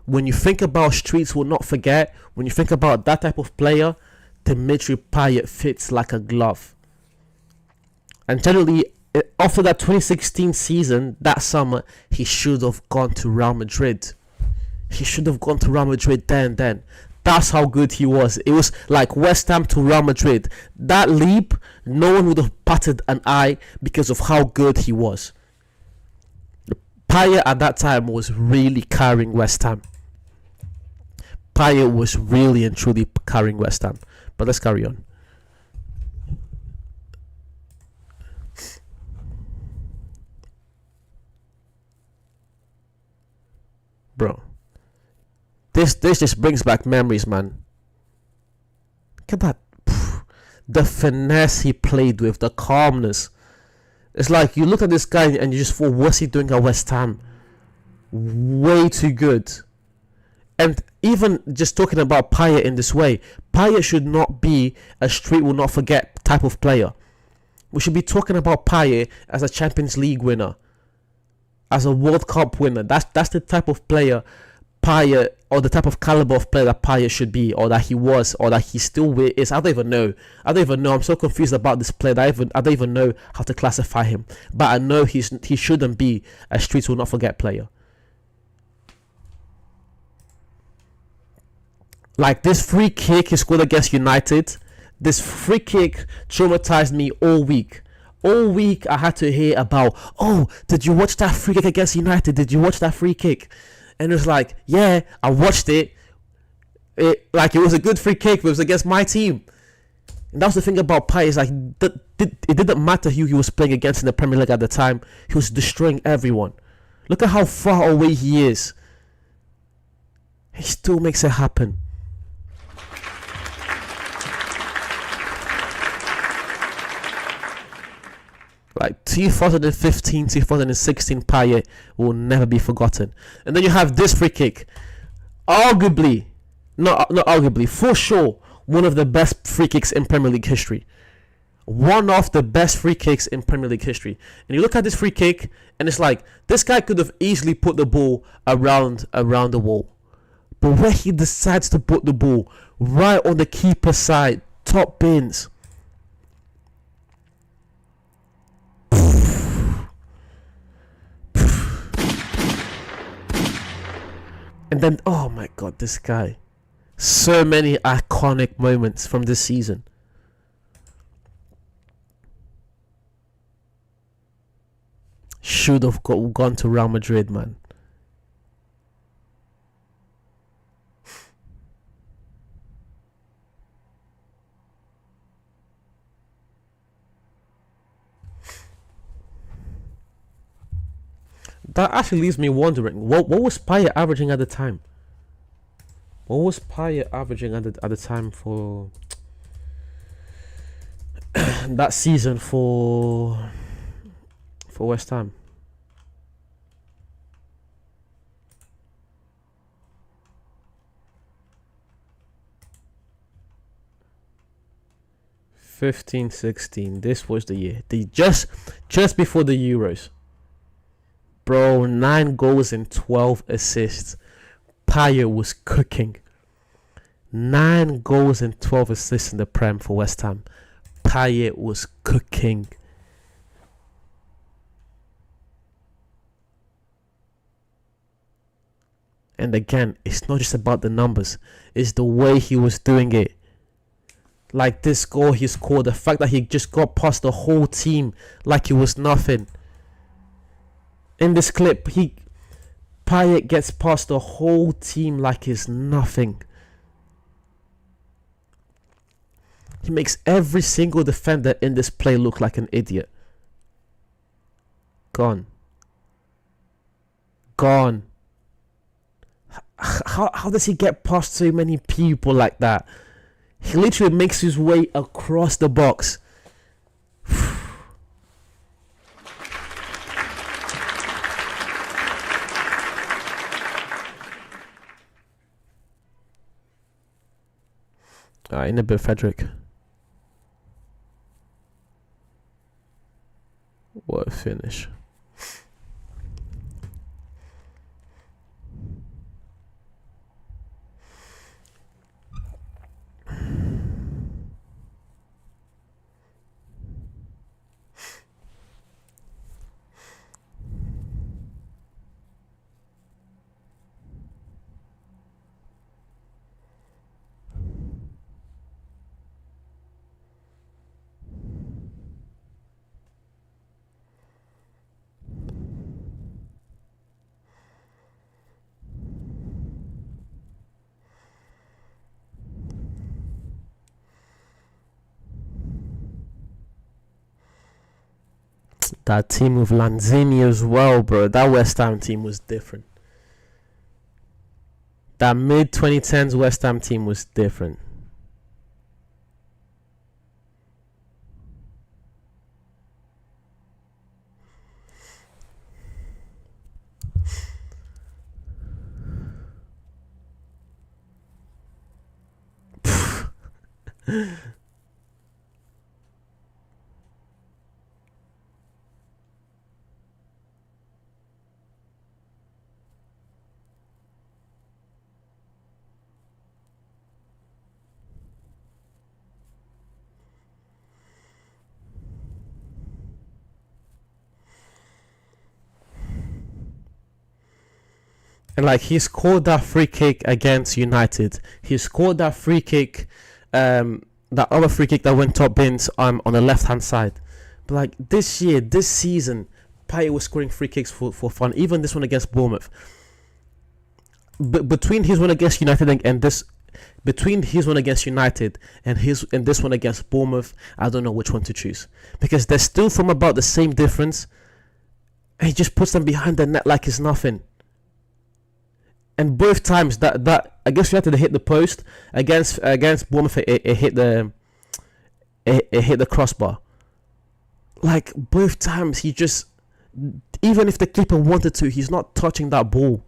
When you think about streets will not forget, when you think about that type of player, Dimitri Payet fits like a glove. And generally, after that 2016 season, that summer, he should have gone to Real Madrid. He should have gone to Real Madrid then. That's how good he was. It was like West Ham to Real Madrid. That leap, no one would have batted an eye because of how good he was. Payet at that time was really carrying West Ham. Payet was really and truly carrying West Ham. But let's carry on. Bro, this just brings back memories, man. Look at that. The finesse he played with, the calmness. It's like you look at this guy and you just thought, what's he doing at West Ham? Way too good. And even just talking about Payet in this way, Payet should not be a street will not forget type of player. We should be talking about Payet as a Champions League winner, as a World Cup winner. That's the type of player Payet, or the type of caliber of player that Payet should be, or that he was, or that he still is. I don't even know. I'm so confused about this player that I don't even know how to classify him. But I know he shouldn't be a streets will not forget player. Like this free kick he scored against United. This free kick traumatized me all week. All week I had to hear about, oh, did you watch that free kick against United? Did you watch that free kick? And it was like, yeah, I watched it. It was a good free kick, but it was against my team. And that was the thing about Payet, is like, it didn't matter who he was playing against in the Premier League at the time. He was destroying everyone. Look at how far away he is. He still makes it happen. Like 2015, 2016 Payet will never be forgotten. And then you have this free kick. Arguably, not arguably, for sure, one of the best free kicks in Premier League history. One of the best free kicks in Premier League history. And you look at this free kick, and it's like, this guy could have easily put the ball around the wall. But where he decides to put the ball, right on the keeper's side, top bins. And then, oh my god, this guy. So many iconic moments from this season. Should have gone to Real Madrid, man. That actually leaves me wondering, what was Payet averaging at the time? What was Payet averaging at the time for that season for West Ham? (15-16). This was the year. Just before the Euros. Bro, 9 goals and 12 assists. Payet was cooking. 9 goals and 12 assists in the Prem for West Ham. Payet was cooking. And again, it's not just about the numbers. It's the way he was doing it. Like this goal he scored, the fact that he just got past the whole team like it was nothing. In this clip, Payet gets past the whole team like it's nothing. He makes every single defender in this play look like an idiot. Gone. How does he get past so many people like that? He literally makes his way across the box. In a bit, Frederick. What a finish. That team with Lanzini as well, bro. That West Ham team was different. That mid-2010s West Ham team was different. And like, he scored that free kick against United. He scored that free kick, that other free kick that went top bins on the left hand side. But like this season, Payet was scoring free kicks for fun. Even this one against Bournemouth. But between his one against United and this one against Bournemouth, I don't know which one to choose, because they're still from about the same difference. And he just puts them behind the net like it's nothing. And both times that against United, they hit the post. Against Bournemouth, it hit the crossbar. Like both times, he just, even if the keeper wanted to, he's not touching that ball.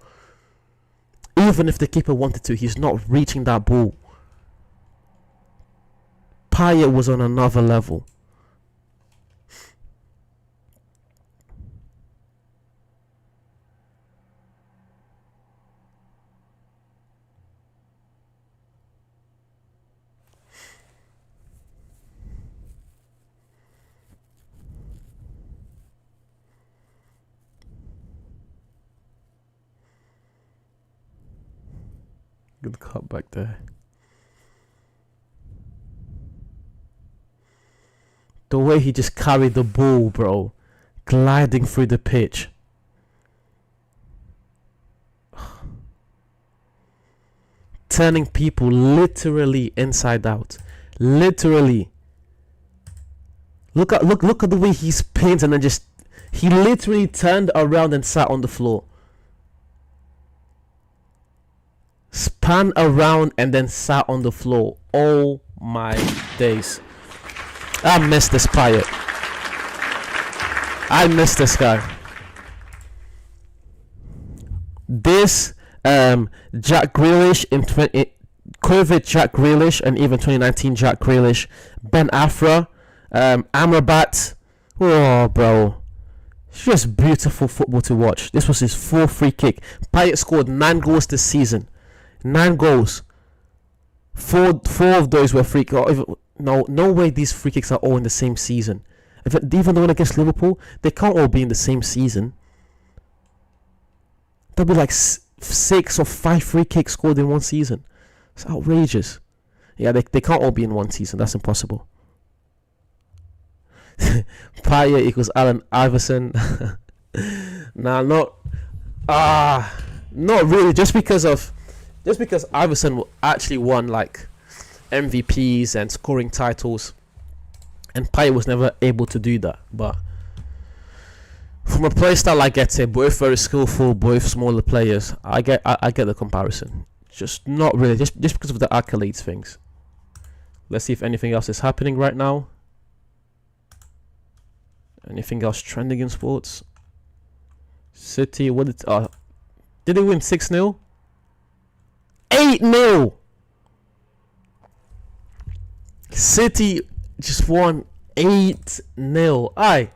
Even if the keeper wanted to, he's not reaching that ball. Payet was on another level. Good cut back there. The way he just carried the ball, bro. Gliding through the pitch. Turning people literally inside out. Literally. Look at the way he spins and then just, he literally turned around and sat on the floor. Span around and then sat on the floor. Oh my days. I miss this Payet. I miss this guy. This Jack Grealish in COVID Jack Grealish, and even 2019 Jack Grealish, Ben Afra, Amrabat. Oh, bro. It's just beautiful football to watch. This was his 4th free kick. Payet scored 9 goals this season. 9 goals. Four of those were free kicks. No way these free kicks are all in the same season. Even the one against Liverpool, they can't all be in the same season. There'll be like 6 or 5 free kicks scored in one season. It's outrageous. Yeah, they can't all be in one season. That's impossible. Payet equals Allen Iverson. Nah, not really. Just because Iverson actually won like MVPs and scoring titles, and Payet was never able to do that. But from a play style, I get it. Both very skillful, both smaller players. I get the comparison. Just not really. Just because of the accolades things. Let's see if anything else is happening right now. Anything else trending in sports? City, what did they win 6-0? 8-0! City just won 8-0. Aye.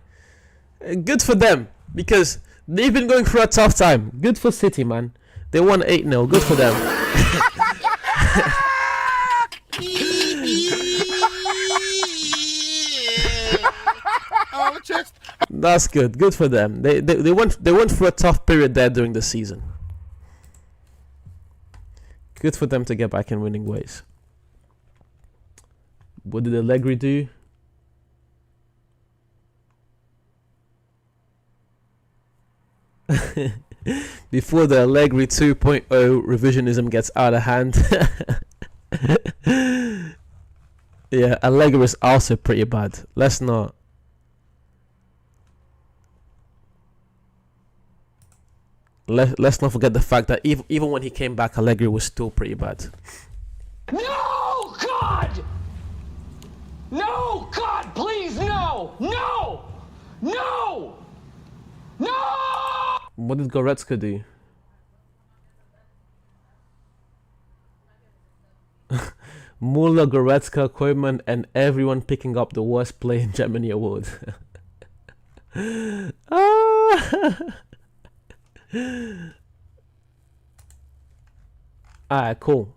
Good for them, because they've been going through a tough time. Good for City, man. They won 8-0. Good for them. That's good. Good for them. They went through a tough period there during the season. Good for them to get back in winning ways. What did Allegri do? Before the Allegri 2.0 revisionism gets out of hand. Yeah, Allegri is also pretty bad. Let's not forget the fact that even when he came back, Allegri was still pretty bad. No, God! No, God, please, no! No! No! No! What did Goretzka do? Muller, Goretzka, Koeman, and everyone picking up the worst play in Germany award. Alright, cool.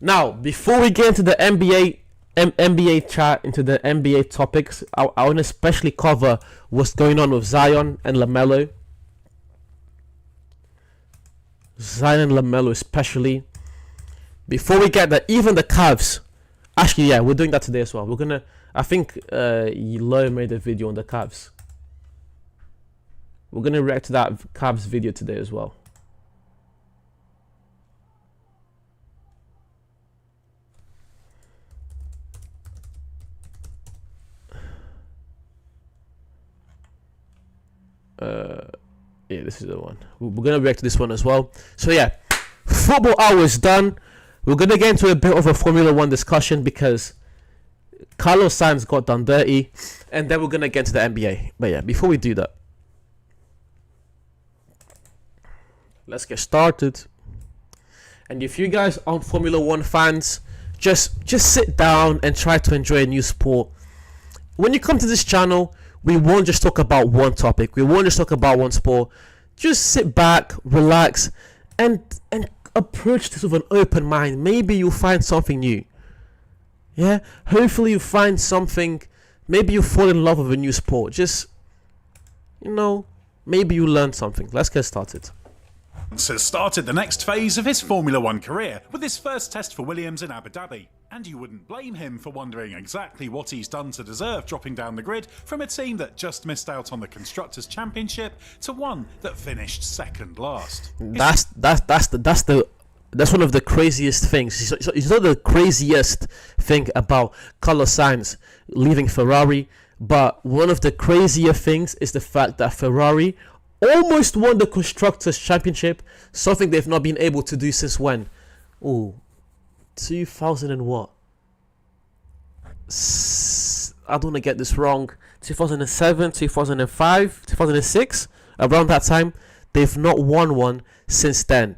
Now, before we get into the NBA chat, into the NBA topics, I want to especially cover what's going on with Zion and LaMelo. Zion and LaMelo especially. Before we get that, even the Cavs. Actually, yeah, we're doing that today as well. We're gonna, I think Lo made a video on the Cavs. We're gonna react to that Cavs video today as well. Yeah, this is the one. We're gonna react to this one as well. So yeah, football hour is done. We're gonna get into a bit of a Formula 1 discussion because Carlos Sainz got done dirty, and then we're gonna get into the NBA. But yeah, before we do that, let's get started. And if you guys aren't Formula 1 fans, just sit down and try to enjoy a new sport. When you come to this channel, we won't just talk about one topic. We won't just talk about one sport. Just sit back, relax, and approach this with an open mind. Maybe you'll find something new. Yeah? Hopefully you find something. Maybe you fall in love with a new sport. Just, maybe you learn something. Let's get started. Has started the next phase of his Formula 1 career with his first test for Williams in Abu Dhabi. And you wouldn't blame him for wondering exactly what he's done to deserve dropping down the grid from a team that just missed out on the Constructors' Championship to one that finished second last. That's one of the craziest things. It's not the craziest thing about Carlos Sainz leaving Ferrari, but one of the crazier things is the fact that Ferrari almost won the Constructors' Championship, something they've not been able to do since when? 2000 and what? I don't want to get this wrong. 2007, 2005, 2006, around that time. They've not won one since then.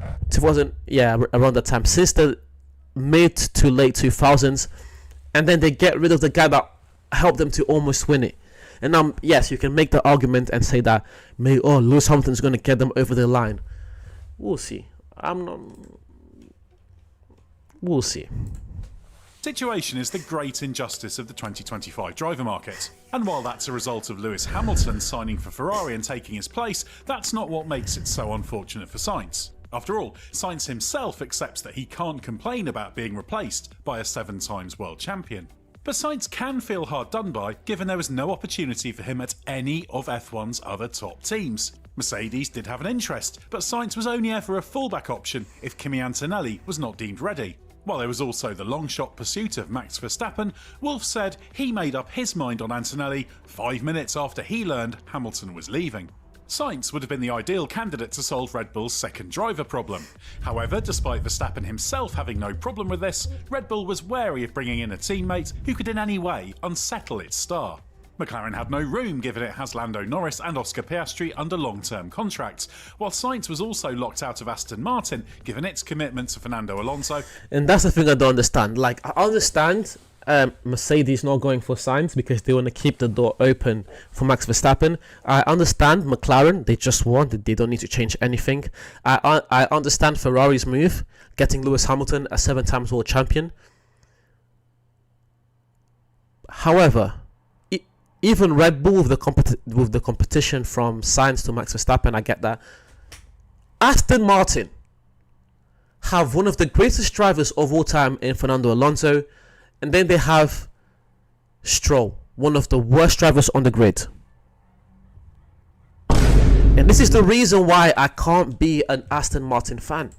Around that time. Since the mid to late 2000s, and then they get rid of the guy that helped them to almost win it. And yes, you can make the argument and say that Lewis Hamilton's going to get them over the line. We'll see. We'll see. Situation is the great injustice of the 2025 driver market. And while that's a result of Lewis Hamilton signing for Ferrari and taking his place, that's not what makes it so unfortunate for Sainz. After all, Sainz himself accepts that he can't complain about being replaced by a 7 times world champion. But Sainz can feel hard done by, given there was no opportunity for him at any of F1's other top teams. Mercedes did have an interest, but Sainz was only ever a fallback option if Kimi Antonelli was not deemed ready. While there was also the long-shot pursuit of Max Verstappen, Wolff said he made up his mind on Antonelli 5 minutes after he learned Hamilton was leaving. Sainz would have been the ideal candidate to solve Red Bull's second driver problem. However, despite Verstappen himself having no problem with this, Red Bull was wary of bringing in a teammate who could in any way unsettle its star. McLaren had no room given it has Lando Norris and Oscar Piastri under long-term contracts, while Sainz was also locked out of Aston Martin given its commitment to Fernando Alonso. And that's the thing I don't understand. Like, I understand Mercedes not going for Sainz because they want to keep the door open for Max Verstappen. I understand McLaren, they just won, they don't need to change anything. I understand Ferrari's move, getting Lewis Hamilton a 7 times world champion. However, even Red Bull with the competition from Sainz to Max Verstappen, I get that. Aston Martin have one of the greatest drivers of all time in Fernando Alonso, and then they have Stroll, one of the worst drivers on the grid. And this is the reason why I can't be an Aston Martin fan.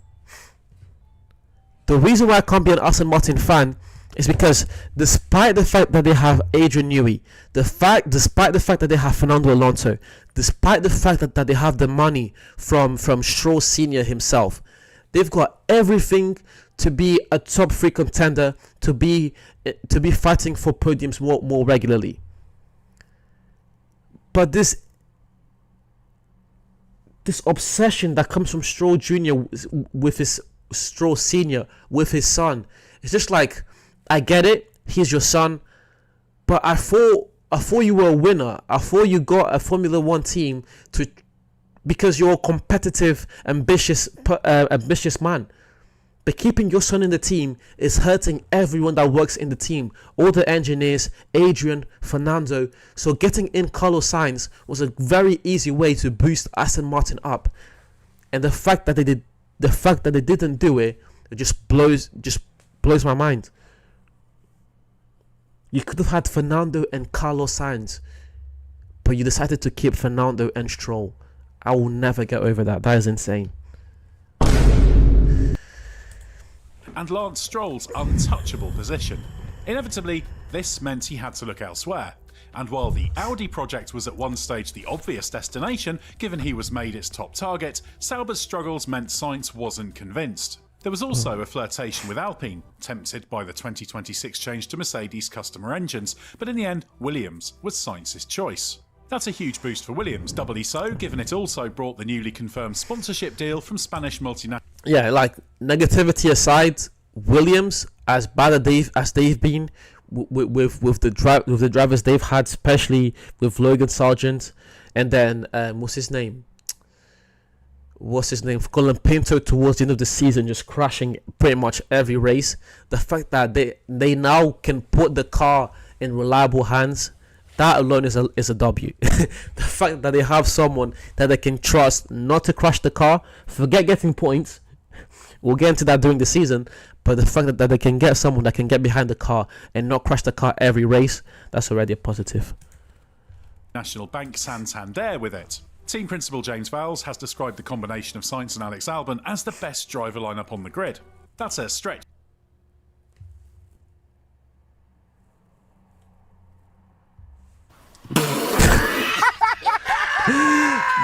The reason why I can't be an Aston Martin fan is because despite the fact that they have Adrian Newey, despite the fact that they have Fernando Alonso, despite the fact that they have the money from Stroll Sr. himself, they've got everything to be a top 3 contender, to be fighting for podiums more regularly. But this obsession that comes from Stroll Jr. with his Stroll Sr. with his son, it's just like, I get it, he's your son, but I thought you were a winner. I thought you got a Formula 1 team because you're a competitive, ambitious man. But keeping your son in the team is hurting everyone that works in the team. All the engineers, Adrian, Fernando. So getting in Carlos Sainz was a very easy way to boost Aston Martin up. And the fact that they didn't do it, it just blows my mind. You could have had Fernando and Carlos Sainz, but you decided to keep Fernando and Stroll. I will never get over that. That is insane. And Lance Stroll's untouchable position. Inevitably, this meant he had to look elsewhere. And while the Audi project was at one stage the obvious destination, given he was made its top target, Sauber's struggles meant Sainz wasn't convinced. There was also a flirtation with Alpine, tempted by the 2026 change to Mercedes customer engines, but in the end, Williams was Sainz's choice. That's a huge boost for Williams, doubly so, given it also brought the newly confirmed sponsorship deal from Spanish multinational. Yeah, like, negativity aside, Williams, as bad as they've been with the drivers they've had, especially with Logan Sargent, and then what's his name, Colin Pinto towards the end of the season, just crashing pretty much every race. The fact that they now can put the car in reliable hands, that alone is a W. The fact that they have someone that they can trust not to crash the car, forget getting points, we'll get into that during the season, but the fact that they can get someone that can get behind the car and not crash the car every race, that's already a positive. National Bank Santander with it. Team principal James Vowles has described the combination of Sainz and Alex Albon as the best driver lineup on the grid. That's a stretch.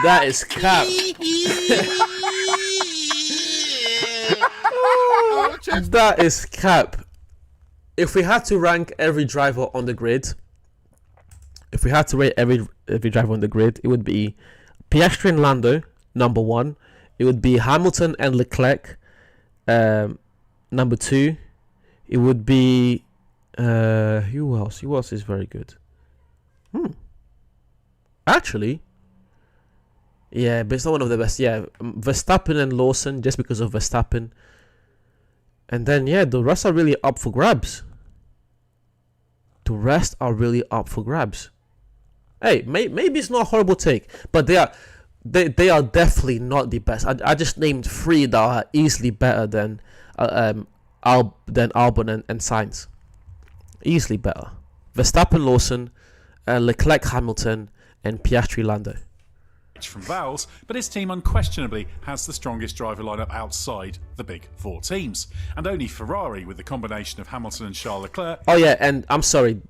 That is cap. That is cap. If we had to rank every driver on the grid, if we had to rate every driver on the grid, it would be Piastri and Lando, number 1. It would be Hamilton and Leclerc, number 2. It would be who else? Who else is very good? Actually, yeah, but it's not one of the best. Yeah, Verstappen and Lawson, just because of Verstappen. And then, yeah, the rest are really up for grabs. The rest are really up for grabs. Hey, maybe it's not a horrible take, but they are definitely not the best. I just named 3 that are easily better than Albon and Sainz. Easily better. Verstappen, Lawson, Leclerc, Hamilton, and Piastri, Lando. From Vowles, but his team unquestionably has the strongest driver lineup outside the big 4 teams, and only Ferrari, with the combination of Hamilton and Charles Leclerc. Oh yeah, and I'm sorry,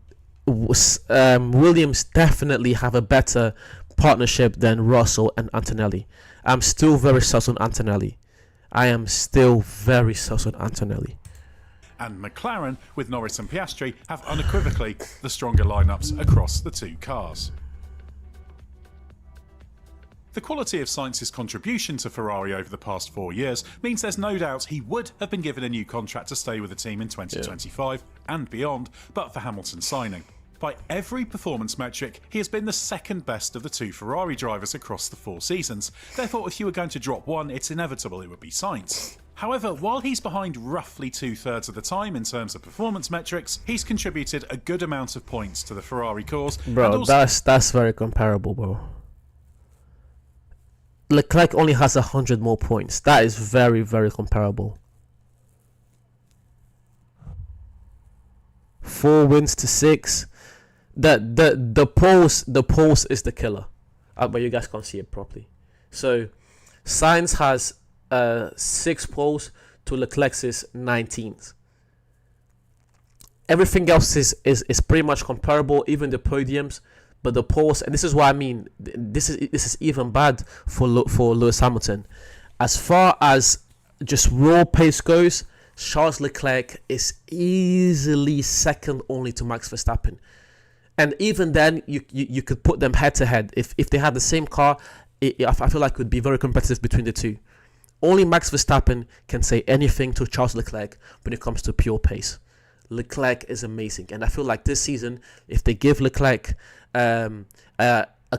Williams definitely have a better partnership than Russell and Antonelli. I'm still very sus on Antonelli. And McLaren, with Norris and Piastri, have unequivocally the stronger lineups across the 2 cars. The quality of Sainz's contribution to Ferrari over the past 4 years means there's no doubt he would have been given a new contract to stay with the team in 2025 and beyond, but for Hamilton's signing. By every performance metric, he has been the second best of the 2 Ferrari drivers across the 4 seasons. Therefore, if you were going to drop one, it's inevitable it would be Sainz. However, while he's behind roughly 2/3 of the time in terms of performance metrics, he's contributed a good amount of points to the Ferrari cause. Bro, that's very comparable, bro. Leclerc only has 100 more points. That is very, very comparable. 4 wins to 6. The pulse is the killer. But you guys can't see it properly. So Sainz has 6 poles to Leclerc's 19. Everything else is pretty much comparable, even the podiums. But the poles, and this is what I mean. This is even bad for Lewis Hamilton. As far as just raw pace goes, Charles Leclerc is easily second only to Max Verstappen. And even then, you could put them head to head. If they had the same car, I feel like it would be very competitive between the 2. Only Max Verstappen can say anything to Charles Leclerc when it comes to pure pace. Leclerc is amazing, and I feel like this season, if they give Leclerc a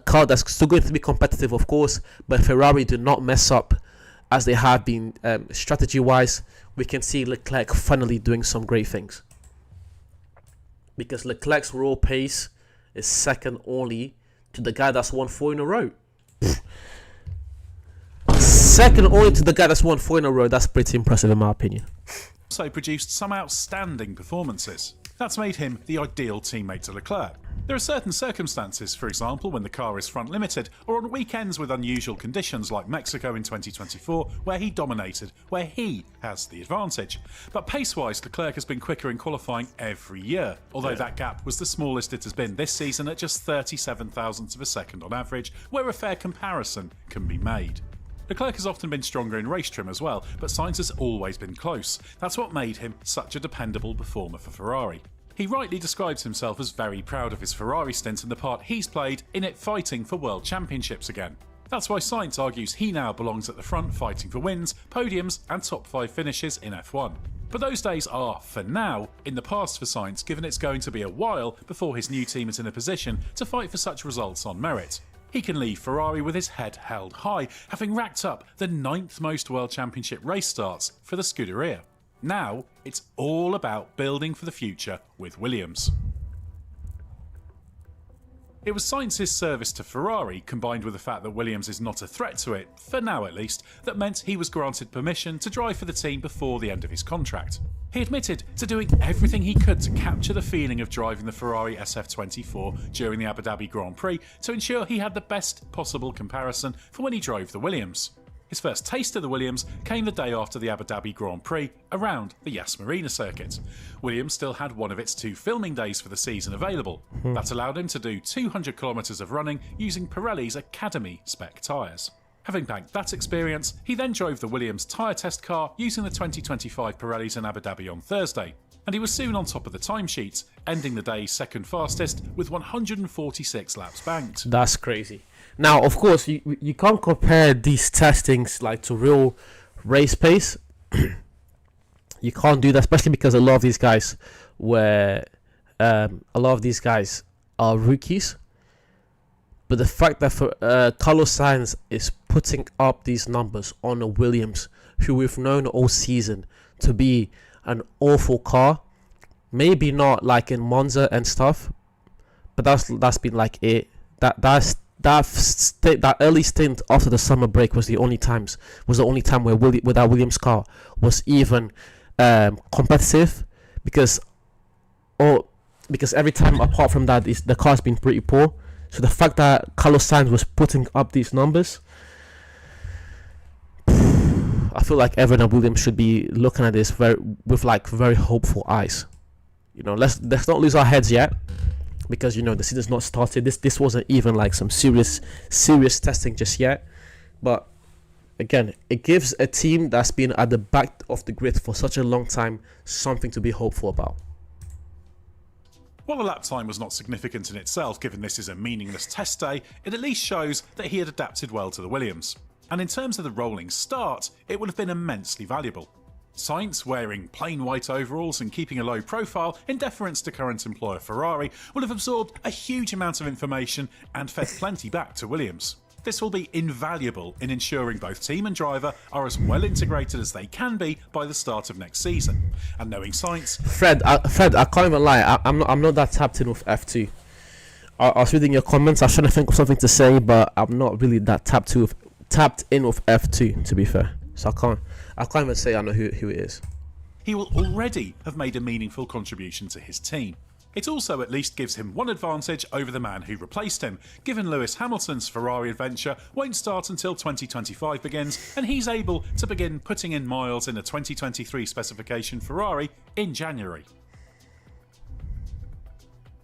car that's still going to be competitive, of course, but Ferrari do not mess up as they have been strategy-wise, we can see Leclerc finally doing some great things. Because Leclerc's raw pace is second only to the guy that's won 4 in a row. Second only to the guy that's won 4 in a row. That's pretty impressive in my opinion. Also produced some outstanding performances. That's made him the ideal teammate to Leclerc. There are certain circumstances, for example when the car is front limited, or on weekends with unusual conditions like Mexico in 2024, where he dominated, where he has the advantage. But pace-wise, Leclerc has been quicker in qualifying every year, although that gap was the smallest it has been this season at just 37 thousandths of a second on average, where a fair comparison can be made. Leclerc has often been stronger in race trim as well, but Sainz has always been close. That's what made him such a dependable performer for Ferrari. He rightly describes himself as very proud of his Ferrari stint and the part he's played in it fighting for world championships again. That's why Sainz argues he now belongs at the front fighting for wins, podiums and top 5 finishes in F1. But those days are, for now, in the past for Sainz, given it's going to be a while before his new team is in a position to fight for such results on merit. He can leave Ferrari with his head held high, having racked up the 9th most World Championship race starts for the Scuderia. Now, it's all about building for the future with Williams. It was Sainz's service to Ferrari, combined with the fact that Williams is not a threat to it, for now at least, that meant he was granted permission to drive for the team before the end of his contract. He admitted to doing everything he could to capture the feeling of driving the Ferrari SF24 during the Abu Dhabi Grand Prix to ensure he had the best possible comparison for when he drove the Williams. His first taste of the Williams came the day after the Abu Dhabi Grand Prix around the Yas Marina circuit. Williams still had one of its 2 filming days for the season available. That allowed him to do 200 kilometres of running using Pirelli's Academy spec tyres. Having bagged that experience, he then drove the Williams tyre test car using the 2025 Pirellis in Abu Dhabi on Thursday, and he was soon on top of the timesheets, ending the day second fastest with 146 laps banked. That's crazy. Now, of course, you can't compare these testings like to real race pace. You can't do that, especially because a lot of these guys are rookies. But the fact that Carlos Sainz is putting up these numbers on a Williams, who we've known all season to be an awful car, maybe not like in Monza and stuff, but that's been like it. That early stint after the summer break was the only time where that Williams car was even competitive, because every time apart from that the car's been pretty poor. So the fact that Carlos Sainz was putting up these numbers, I feel like everyone at Williams should be looking at this with very hopeful eyes. You know, let's not lose our heads yet, because the season's not started. This wasn't even like some serious testing just yet. But again, it gives a team that's been at the back of the grid for such a long time something to be hopeful about. While the lap time was not significant in itself, given this is a meaningless test day, it at least shows that he had adapted well to the Williams. And in terms of the rolling start, it would have been immensely valuable. Sainz, wearing plain white overalls and keeping a low profile in deference to current employer Ferrari, will have absorbed a huge amount of information and fed plenty back to Williams. This will be invaluable in ensuring both team and driver are as well integrated as they can be by the start of next season. And knowing Sainz... Fred, I can't even lie, I'm not that tapped in with F2. I was reading your comments, I was trying to think of something to say, but I'm not really that tapped in with F2, to be fair. So I can't even say I know who it is. He will already have made a meaningful contribution to his team. It also at least gives him one advantage over the man who replaced him, given Lewis Hamilton's Ferrari adventure won't start until 2025 begins, and he's able to begin putting in miles in a 2023 specification Ferrari in January.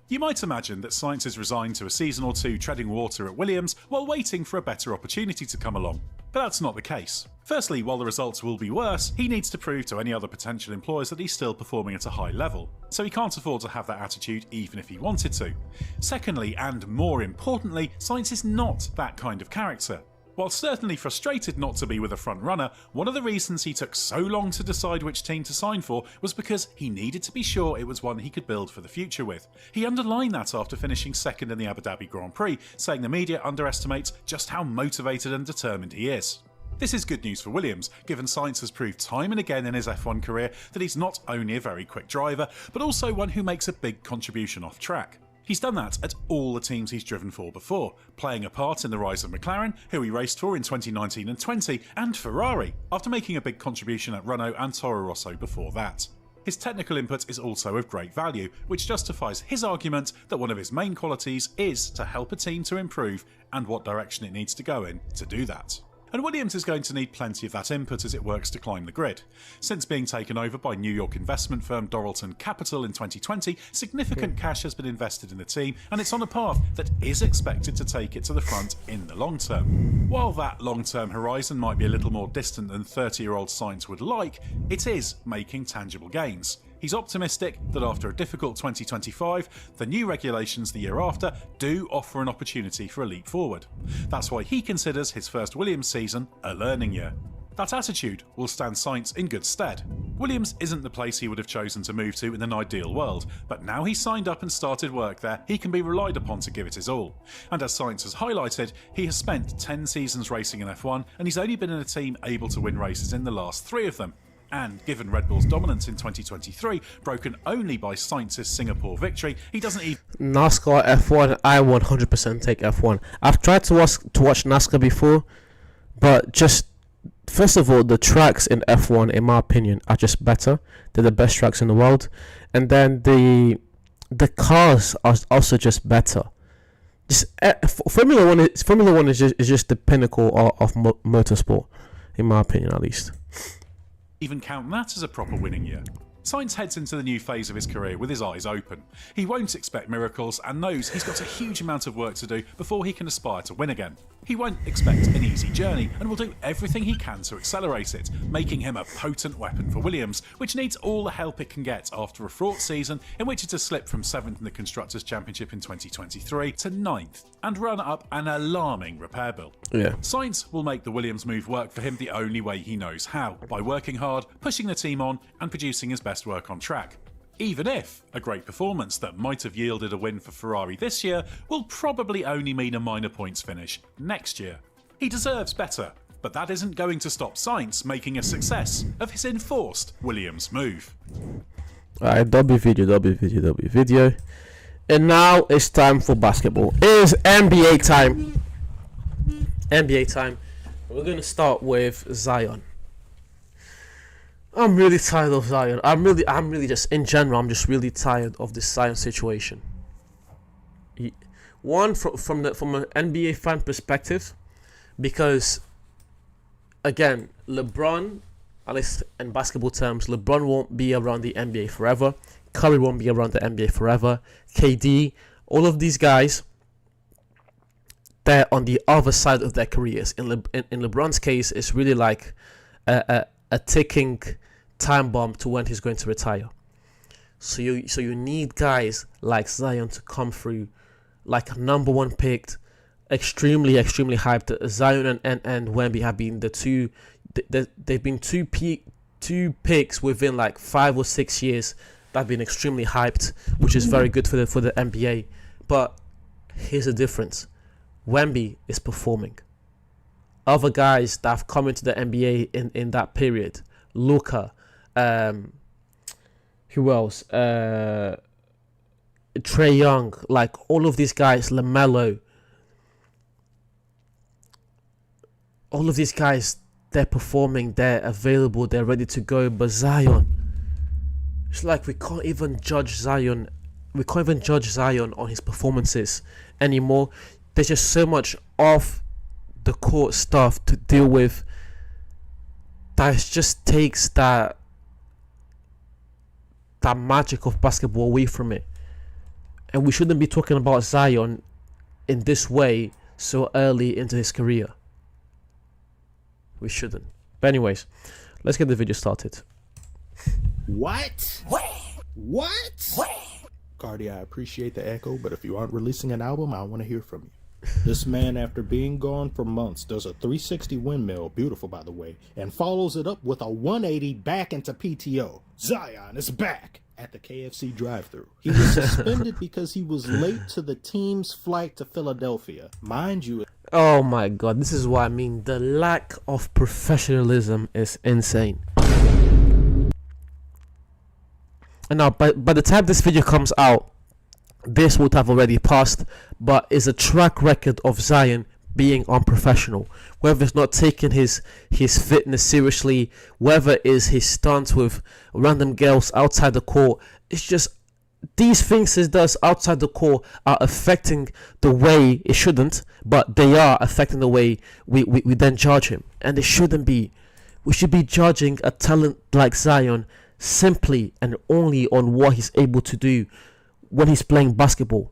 You might imagine that Sainz is resigned to a season or two treading water at Williams while waiting for a better opportunity to come along. But that's not the case. Firstly, while the results will be worse, he needs to prove to any other potential employers that he's still performing at a high level, so he can't afford to have that attitude even if he wanted to. Secondly, and more importantly, Sainz is not that kind of character. While certainly frustrated not to be with a front runner, one of the reasons he took so long to decide which team to sign for was because he needed to be sure it was one he could build for the future with. He underlined that after finishing second in the Abu Dhabi Grand Prix, saying the media underestimates just how motivated and determined he is. This is good news for Williams, given Sainz has proved time and again in his F1 career that he's not only a very quick driver, but also one who makes a big contribution off track. He's done that at all the teams he's driven for before, playing a part in the rise of McLaren, who he raced for in 2019 and 20, and Ferrari, after making a big contribution at Renault and Toro Rosso before that. His technical input is also of great value, which justifies his argument that one of his main qualities is to help a team to improve and what direction it needs to go in to do that. And Williams is going to need plenty of that input as it works to climb the grid. Since being taken over by New York investment firm Doralton Capital in 2020, significant cash has been invested in the team, and it's on a path that is expected to take it to the front in the long term. While that long-term horizon might be a little more distant than 30-year-old Sainz would like, it is making tangible gains. He's optimistic that after a difficult 2025, the new regulations the year after do offer an opportunity for a leap forward. That's why he considers his first Williams season a learning year. That attitude will stand Sainz in good stead. Williams isn't the place he would have chosen to move to in an ideal world, but now he's signed up and started work there, he can be relied upon to give it his all. And as Sainz has highlighted, he has spent 10 seasons racing in F1, and he's only been in a team able to win races in the last 3 of them. And given Red Bull's dominance in 2023, broken only by Sainz's Singapore victory, he doesn't even... NASCAR F1, I 100% take F1. I've tried to watch NASCAR before, but just, first of all, the tracks in F1, in my opinion, are just better. They're the best tracks in the world. And then the cars are also just better. Just Formula One is just the pinnacle of motorsport, in my opinion, at least. Even count that as a proper winning year. Sainz heads into the new phase of his career with his eyes open. He won't expect miracles and knows he's got a huge amount of work to do before he can aspire to win again. He won't expect an easy journey and will do everything he can to accelerate it, making him a potent weapon for Williams, which needs all the help it can get after a fraught season in which it has slipped from 7th in the Constructors' Championship in 2023 to 9th and run up an alarming repair bill. Yeah. Sainz will make the Williams move work for him the only way he knows how, by working hard, pushing the team on and producing his best work on track. Even if a great performance that might have yielded a win for Ferrari this year will probably only mean a minor points finish next year. He deserves better, but that isn't going to stop Sainz making a success of his enforced Williams move. Alright, W video. And now it's time for basketball. It is NBA time. We're going to start with Zion. I'm really tired of Zion. I'm really just, in general, I'm just really tired of this Zion situation. One, from an NBA fan perspective, because, again, LeBron, at least in basketball terms, LeBron won't be around the NBA forever. Curry won't be around the NBA forever. KD, all of these guys, they're on the other side of their careers. In LeBron's case, it's really like a ticking time bomb to when he's going to retire. So you need guys like Zion to come through, like a #1 picked, extremely hyped. Zion and Wemby have been the two. They've been two picks within like 5 or 6 years that have been extremely hyped, which is very good for the NBA. But here's the difference: Wemby is performing. Other guys that have come into the NBA in that period, Luka, who else? Trae Young, like all of these guys, LaMelo, all of these guys, they're performing, they're available, they're ready to go. But Zion, it's like we can't even judge Zion. We can't even judge Zion on his performances anymore. There's just so much off the court stuff to deal with that just takes that magic of basketball away from it. And we shouldn't be talking about Zion in this way so early into his career. We shouldn't. But anyways, let's get the video started. What? Cardi, I appreciate the echo, but if you aren't releasing an album, I want to hear from you. This man, after being gone for months, does a 360 windmill, beautiful by the way, and follows it up with a 180 back into PTO. Zion is back at the KFC drive-thru. He was suspended because he was late to the team's flight to Philadelphia. Mind you... Oh my god, this is what I mean. The lack of professionalism is insane. And now, by the time this video comes out, this would have already passed, but is a track record of Zion being unprofessional. Whether it's not taking his fitness seriously, whether it's his stunts with random girls outside the court, it's just these things he does outside the court are affecting the way it shouldn't, but they are affecting the way we then judge him, and it shouldn't be. We should be judging a talent like Zion simply and only on what he's able to do when he's playing basketball.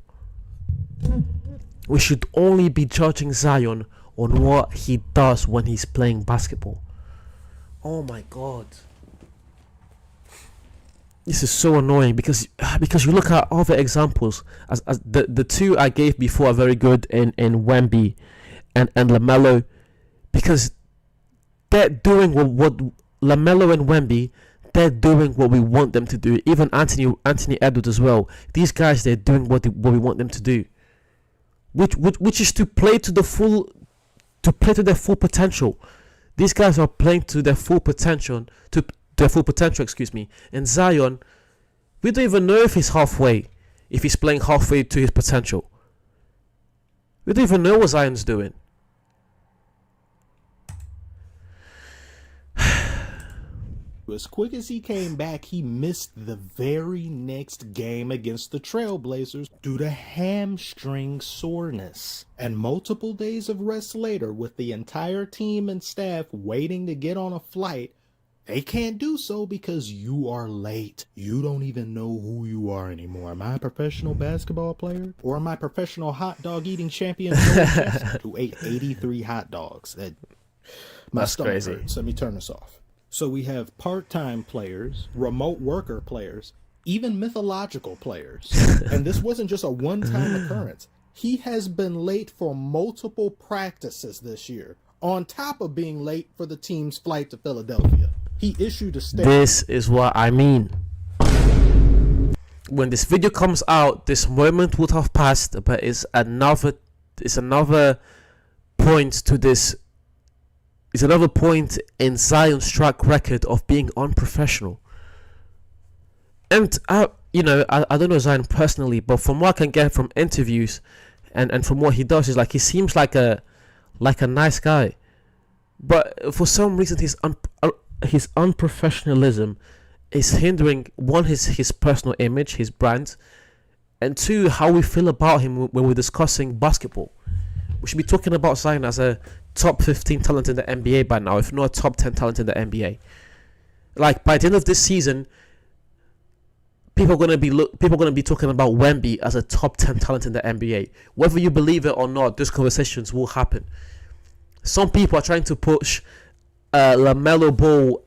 We should only be judging Zion on what he does when he's playing basketball. Oh my god. This is so annoying because you look at other examples, as the two I gave before are very good in Wemby and LaMelo, because they're doing what LaMelo and Wemby, they're doing what we want them to do. Even Anthony Edwards as well. These guys, they're doing what we want them to do, which is to play to their full potential. These guys are playing to their full potential, excuse me. And Zion, we don't even know if he's playing halfway to his potential. We don't even know what Zion's doing. As quick as he came back, he missed the very next game against the Trailblazers due to hamstring soreness. And multiple days of rest later, with the entire team and staff waiting to get on a flight, They can't do so because you are late. You don't even know who you are anymore. Am I a professional basketball player? Or am I a professional hot dog eating champion who ate 83 hot dogs? My That's stomach crazy. hurts. Let me turn this off. So we have part-time players, remote worker players, even mythological players. And this wasn't just a one-time occurrence. He has been late for multiple practices this year, on top of being late for the team's flight to Philadelphia. He issued a statement. This is what I mean. When this video comes out, this moment would have passed, but it's another point to this. It's another point in Zion's track record of being unprofessional. And I don't know Zion personally, but from what I can get from interviews and from what he does, is like he seems like a nice guy. But for some reason his unprofessionalism is hindering, one, his personal image, his brand, and two, how we feel about him when we're discussing basketball. We should be talking about Zion as a top 15 talent in the NBA by now, if not a top 10 talent in the NBA. Like, by the end of this season, people are going to be talking about Wemby as a top 10 talent in the NBA. Whether you believe it or not, those conversations will happen. Some people are trying to push LaMelo Ball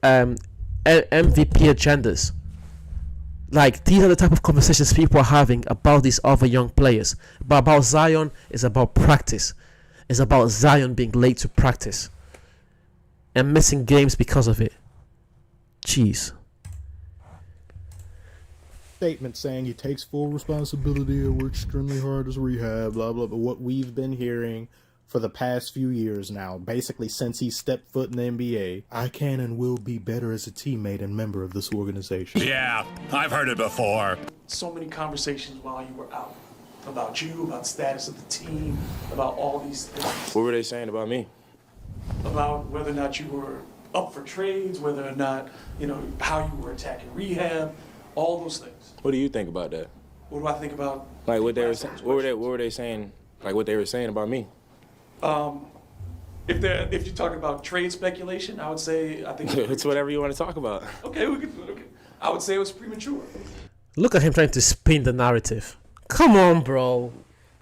MVP agendas. Like, these are the type of conversations people are having about these other young players. But about Zion, it's about practice. It's about Zion being late to practice and missing games because of it. Jeez. Statement saying he takes full responsibility and works extremely hard as rehab, blah, blah, blah. What we've been hearing for the past few years now, basically since he stepped foot in the NBA. I can and will be better as a teammate and member of this organization. Yeah, I've heard it before. So many conversations while you were out about you, about the status of the team, about all these things. What were they saying about me? About whether or not you were up for trades, whether or not, how you were attacking rehab, all those things. What do you think about that? What do I think about? Like what they were saying? What were they saying? Like what they were saying about me? If you're talking about trade speculation, I would say I think it's whatever you want to talk about. Okay. I would say it was premature. Look at him trying to spin the narrative. Come on, bro.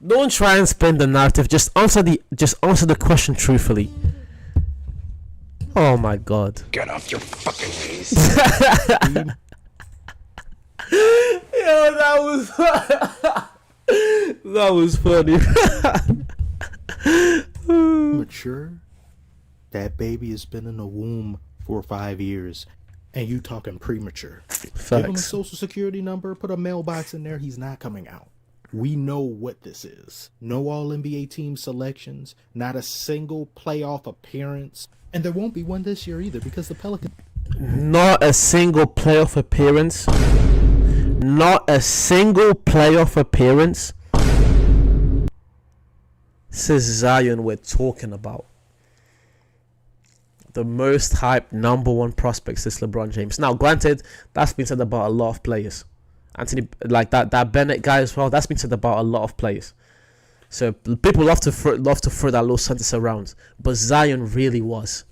Don't try and spin the narrative. Just answer the question truthfully. Oh my god. Get off your fucking face. Yo, that was funny. Mature? That baby has been in the womb for 5 years, and you talking premature. Give him a social security number, put a mailbox in there, he's not coming out. We know what this is. No All-NBA team selections, not a single playoff appearance, and there won't be one this year either because the Pelicans... Not a single playoff appearance. Not a single playoff appearance. This is Zion we're talking about. The most hyped number one prospect since LeBron James. Now, granted, that's been said about a lot of players. Anthony, like that Bennett guy as well. That's been said about a lot of players. So people love to throw that little sentence around, but Zion really was.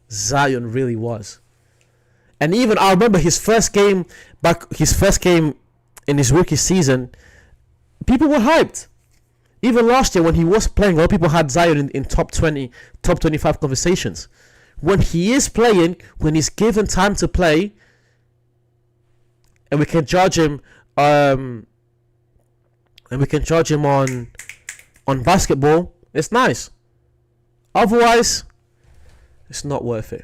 Zion really was. And even I remember his first game in his rookie season, people were hyped. Even last year when he was playing, a lot of people had Zion in top 20, top 25 conversations. When he is playing, when he's given time to play, and we can judge him, on basketball, it's nice. Otherwise, it's not worth it.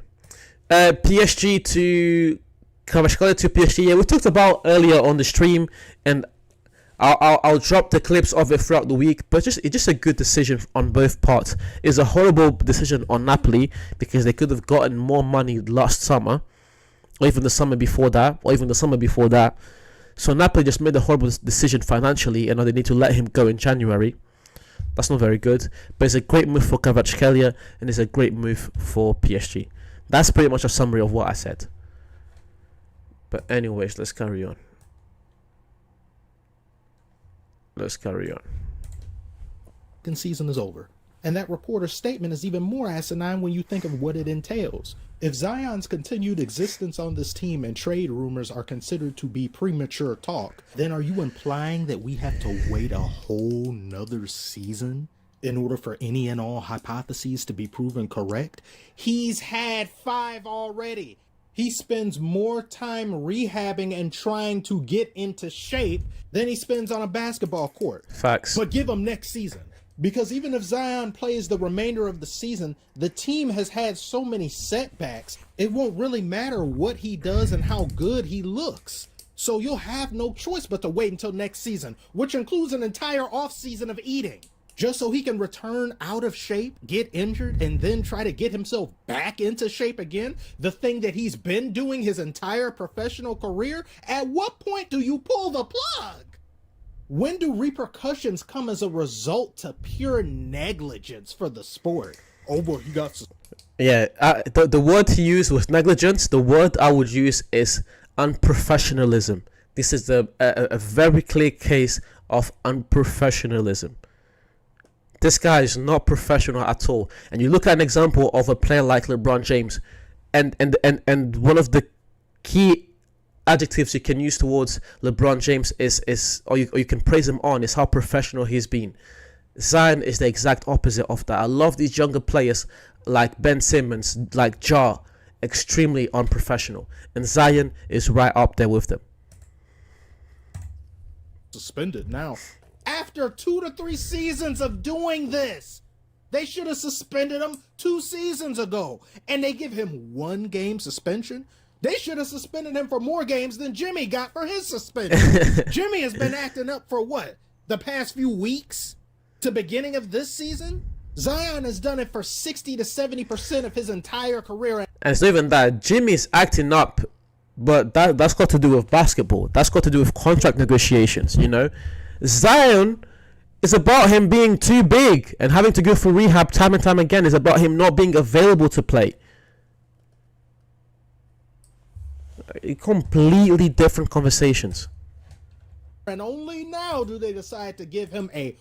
PSG to Kvaratskhelia to PSG. Yeah, we talked about earlier on the stream, and I'll drop the clips of it throughout the week, but it's just a good decision on both parts. It's a horrible decision on Napoli because they could have gotten more money last summer, or even the summer before that, So Napoli just made a horrible decision financially, and now they need to let him go in January. That's not very good, but it's a great move for Kvaratskhelia, and it's a great move for PSG. That's pretty much a summary of what I said. But anyways, let's carry on. Season is over, And that reporter's statement is even more asinine when you think of what it entails. If Zion's continued existence on this team and trade rumors are considered to be premature talk, then are you implying that we have to wait a whole nother season in order for any and all hypotheses to be proven correct? He's had 5 already. He spends more time rehabbing and trying to get into shape than he spends on a basketball court. Facts. But give him next season. Because even if Zion plays the remainder of the season, the team has had so many setbacks, it won't really matter what he does and how good he looks. So you'll have no choice but to wait until next season, which includes an entire offseason of eating, just so he can return out of shape, get injured, and then try to get himself back into shape again, the thing that he's been doing his entire professional career. At what point do you pull the plug? When do repercussions come as a result to pure negligence for the sport? Oh boy, you got... Yeah, the word he used was negligence. The word I would use is unprofessionalism. This is a very clear case of unprofessionalism. This guy is not professional at all. And you look at an example of a player like LeBron James, and one of the key adjectives you can use towards LeBron James is or you can praise him on, is how professional he's been. Zion is the exact opposite of that. I love these younger players like Ben Simmons, like Ja, extremely unprofessional, and Zion is right up there with them. Suspended now. After 2 to 3 seasons of doing this, they should have suspended him 2 seasons ago, and they give him 1 game suspension. They should have suspended him for more games than Jimmy got for his suspension. Jimmy has been acting up for what? The past few weeks? To beginning of this season? Zion has done it for 60 to 70% of his entire career. And it's not even that. Jimmy's acting up, but that's got to do with basketball. That's got to do with contract negotiations, you know? Zion is about him being too big and having to go through rehab time and time again. It's about him not being available to play. Completely different conversations. And only now do they decide to give him a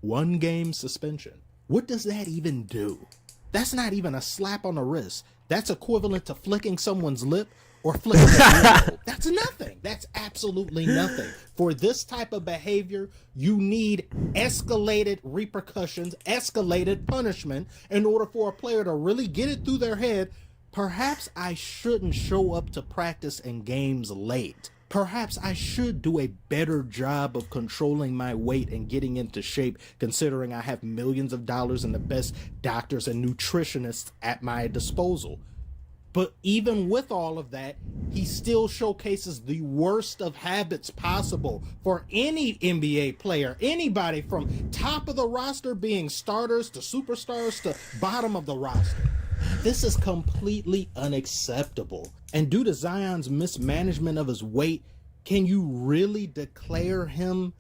1 game suspension. What does that even do? That's not even a slap on the wrist. That's equivalent to flicking someone's lip or flicking their lip. That's nothing. That's absolutely nothing. For this type of behavior, you need escalated repercussions, escalated punishment in order for a player to really get it through their head. Perhaps I shouldn't show up to practice and games late. Perhaps I should do a better job of controlling my weight and getting into shape, considering I have millions of dollars and the best doctors and nutritionists at my disposal. But even with all of that, he still showcases the worst of habits possible for any NBA player, anybody from top of the roster being starters to superstars to bottom of the roster. This is completely unacceptable. And due to Zion's mismanagement of his weight, can you really declare him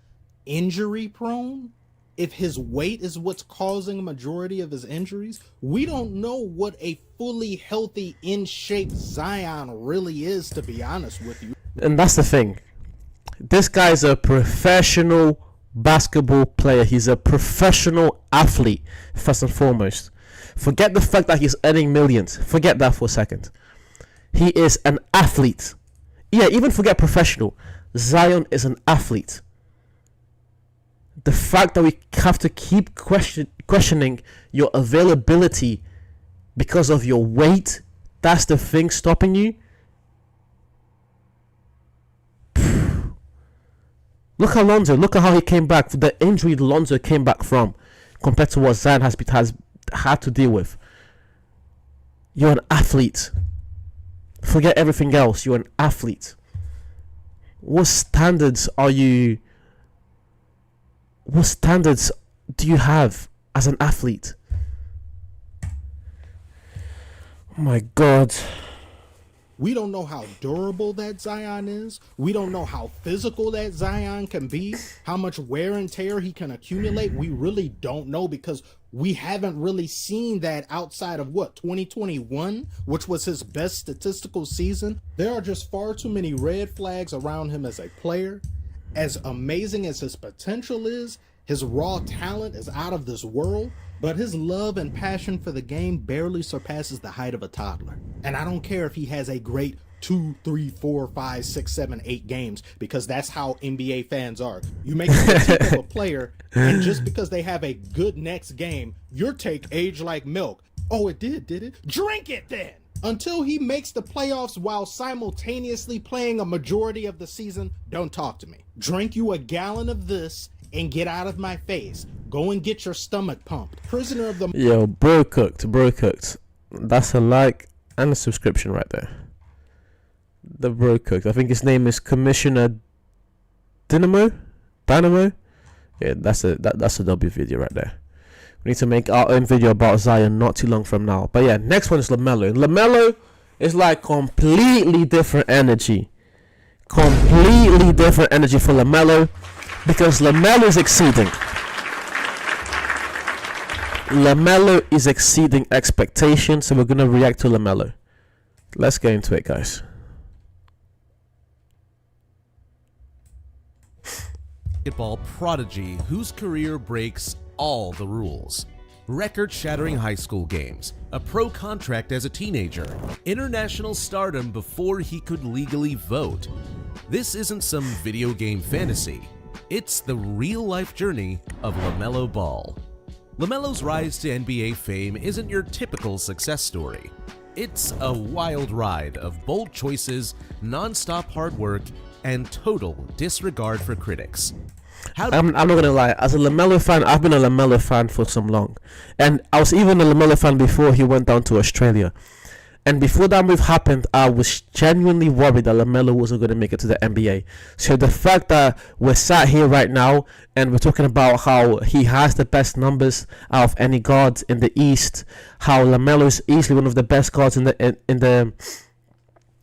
injury prone? If his weight is what's causing a majority of his injuries, we don't know what a fully healthy, in shape Zion really is, to be honest with you. And that's the thing. This guy's a professional basketball player. He's a professional athlete, first and foremost. Forget the fact that he's earning millions. Forget that for a second. He is an athlete. Yeah, even forget professional. Zion is an athlete. The fact that we have to keep questioning your availability because of your weight, that's the thing stopping you. Look at Lonzo. Look at how he came back. The injury Lonzo came back from compared to what Zion has had to deal with. You're an athlete. Forget everything else. You're an athlete. What standards are you? What standards do you have as an athlete? Oh my God. We don't know how durable that Zion is. We don't know how physical that Zion can be, how much wear and tear he can accumulate. We really don't know because we haven't really seen that outside of 2021, which was his best statistical season. There are just far too many red flags around him as a player. As amazing as his potential is, his raw talent is out of this world. but his love and passion for the game barely surpasses the height of a toddler. And I don't care if he has a great 2, 3, 4, 5, 6, 7, 8 games, because that's how NBA fans are. You make a critique of a player, and just because they have a good next game, your take age like milk. Oh, it did it? Drink it then! Until he makes the playoffs while simultaneously playing a majority of the season, don't talk to me. Drink you a gallon of this and get out of my face. Go and get your stomach pumped. Prisoner of the... Yo, bro cooked. That's a like and a subscription right there. The bro cooked. I think his name is Commissioner Dynamo. Yeah, that's a W video right there. We need to make our own video about Zion not too long from now. But yeah, next one is LaMelo. LaMelo is like completely different energy. Completely different energy for LaMelo, because LaMelo is exceeding. LaMelo is exceeding expectations, so we're going to react to LaMelo. Let's get into it, guys. Basketball prodigy whose career breaks all the rules. Record-shattering high school games, a pro contract as a teenager, international stardom before he could legally vote. This isn't some video game fantasy. It's the real-life journey of LaMelo Ball. LaMelo's rise to NBA fame isn't your typical success story. It's a wild ride of bold choices, non-stop hard work, and total disregard for critics. I'm not gonna lie, as a LaMelo fan, I've been a LaMelo fan for some long, and I was even a LaMelo fan before he went down to Australia. And before that move happened, I was genuinely worried that LaMelo wasn't going to make it to the NBA. So the fact that we're sat here right now and we're talking about how he has the best numbers out of any guard in the East, how LaMelo is easily one of the best guards in the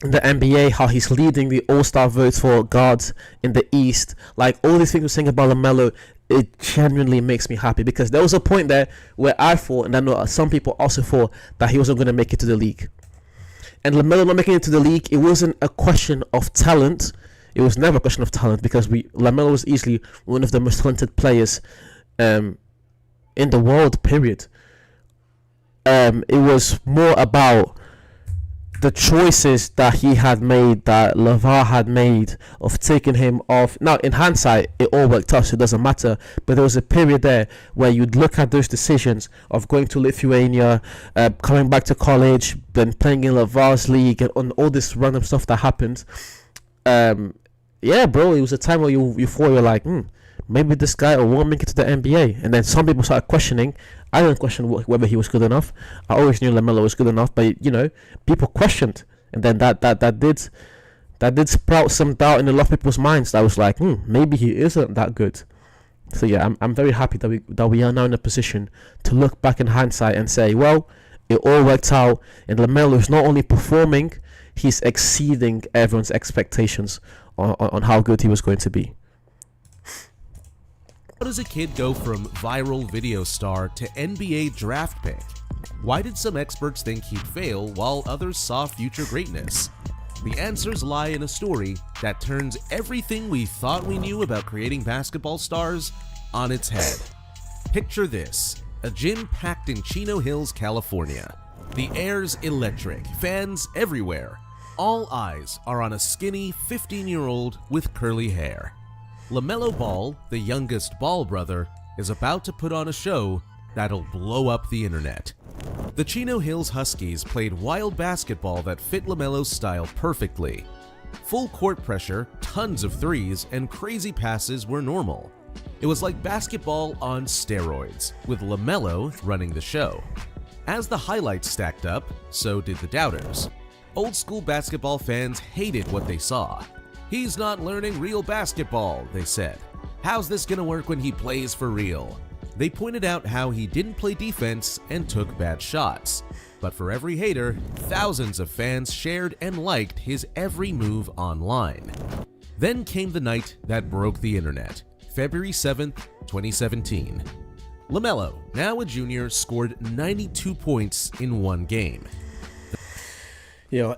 NBA, how he's leading the All-Star votes for guards in the East, like all these things we're saying about LaMelo, it genuinely makes me happy, because there was a point there where I thought, and I know some people also thought, that he wasn't going to make it to the league. And LaMelo not making it to the league, it wasn't a question of talent. It was never a question of talent, because LaMelo was easily one of the most talented players in the world, period. It was more about the choices that he had made, that LeVar had made, of taking him off. Now, in hindsight, it all worked out, so it doesn't matter. But there was a period there where you'd look at those decisions of going to Lithuania, coming back to college, then playing in LeVar's league, and on all this random stuff that happened. Yeah, bro, it was a time where you thought, you're like, maybe this guy won't make it to the NBA. And then some people started questioning. I didn't question whether he was good enough. I always knew LaMelo was good enough, but people questioned, and then that did sprout some doubt in a lot of people's minds. That was like, maybe he isn't that good. So yeah, I'm very happy that we are now in a position to look back in hindsight and say, well, it all worked out, and LaMelo is not only performing, he's exceeding everyone's expectations on how good he was going to be. How does a kid go from viral video star to NBA draft pick? Why did some experts think he'd fail while others saw future greatness? The answers lie in a story that turns everything we thought we knew about creating basketball stars on its head. Picture this: a gym packed in Chino Hills, California. The air's electric, fans everywhere. All eyes are on a skinny 15-year-old with curly hair. LaMelo Ball, the youngest Ball brother, is about to put on a show that'll blow up the internet. The Chino Hills Huskies played wild basketball that fit LaMelo's style perfectly. Full court pressure, tons of threes, and crazy passes were normal. It was like basketball on steroids, with LaMelo running the show. As the highlights stacked up, so did the doubters. Old school basketball fans hated what they saw. "He's not learning real basketball," they said. "How's this gonna work when he plays for real?" They pointed out how he didn't play defense and took bad shots. But for every hater, thousands of fans shared and liked his every move online. Then came the night that broke the internet, February 7th, 2017. LaMelo, now a junior, scored 92 points in one game.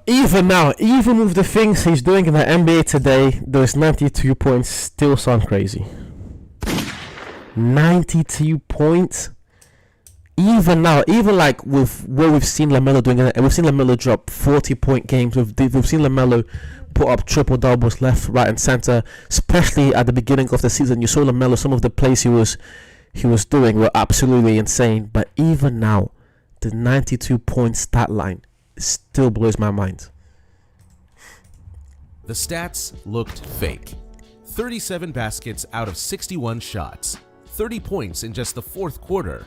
Even now, even with the things he's doing in the NBA today, those 92 points still sound crazy. 92 points? even now, even like with what we've seen LaMelo doing, and we've seen LaMelo drop 40-point games. We've seen LaMelo put up triple doubles left, right, and center. Especially at the beginning of the season, you saw LaMelo. Some of the plays he was doing were absolutely insane. But even now, the 92-point stat line still blows my mind. The stats looked fake. 37 baskets out of 61 shots, 30 points in just the fourth quarter.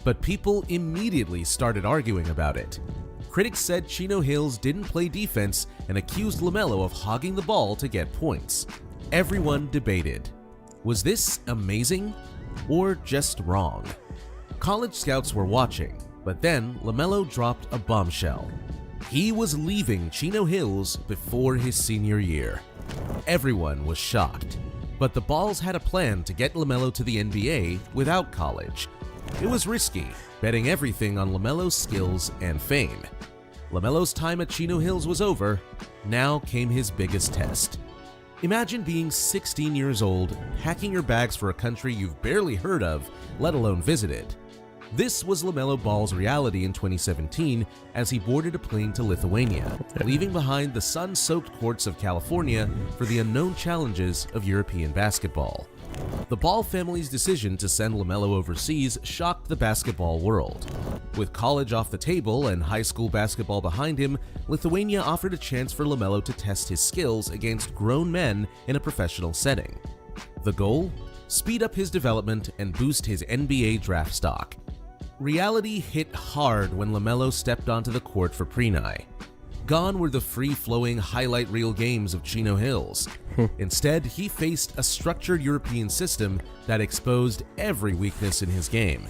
But people immediately started arguing about it. Critics said Chino Hills didn't play defense and accused LaMelo of hogging the ball to get points. Everyone debated. Was this amazing or just wrong? College scouts were watching, but then LaMelo dropped a bombshell. He was leaving Chino Hills before his senior year. Everyone was shocked, but the Balls had a plan to get LaMelo to the NBA without college. It was risky, betting everything on LaMelo's skills and fame. LaMelo's time at Chino Hills was over. Now came his biggest test. Imagine being 16 years old, packing your bags for a country you've barely heard of, let alone visited. This was LaMelo Ball's reality in 2017 as he boarded a plane to Lithuania, leaving behind the sun-soaked courts of California for the unknown challenges of European basketball. The Ball family's decision to send LaMelo overseas shocked the basketball world. With college off the table and high school basketball behind him, Lithuania offered a chance for LaMelo to test his skills against grown men in a professional setting. The goal? Speed up his development and boost his NBA draft stock. Reality hit hard when LaMelo stepped onto the court for Prenai. Gone were the free-flowing highlight reel games of Chino Hills. Instead, he faced a structured European system that exposed every weakness in his game.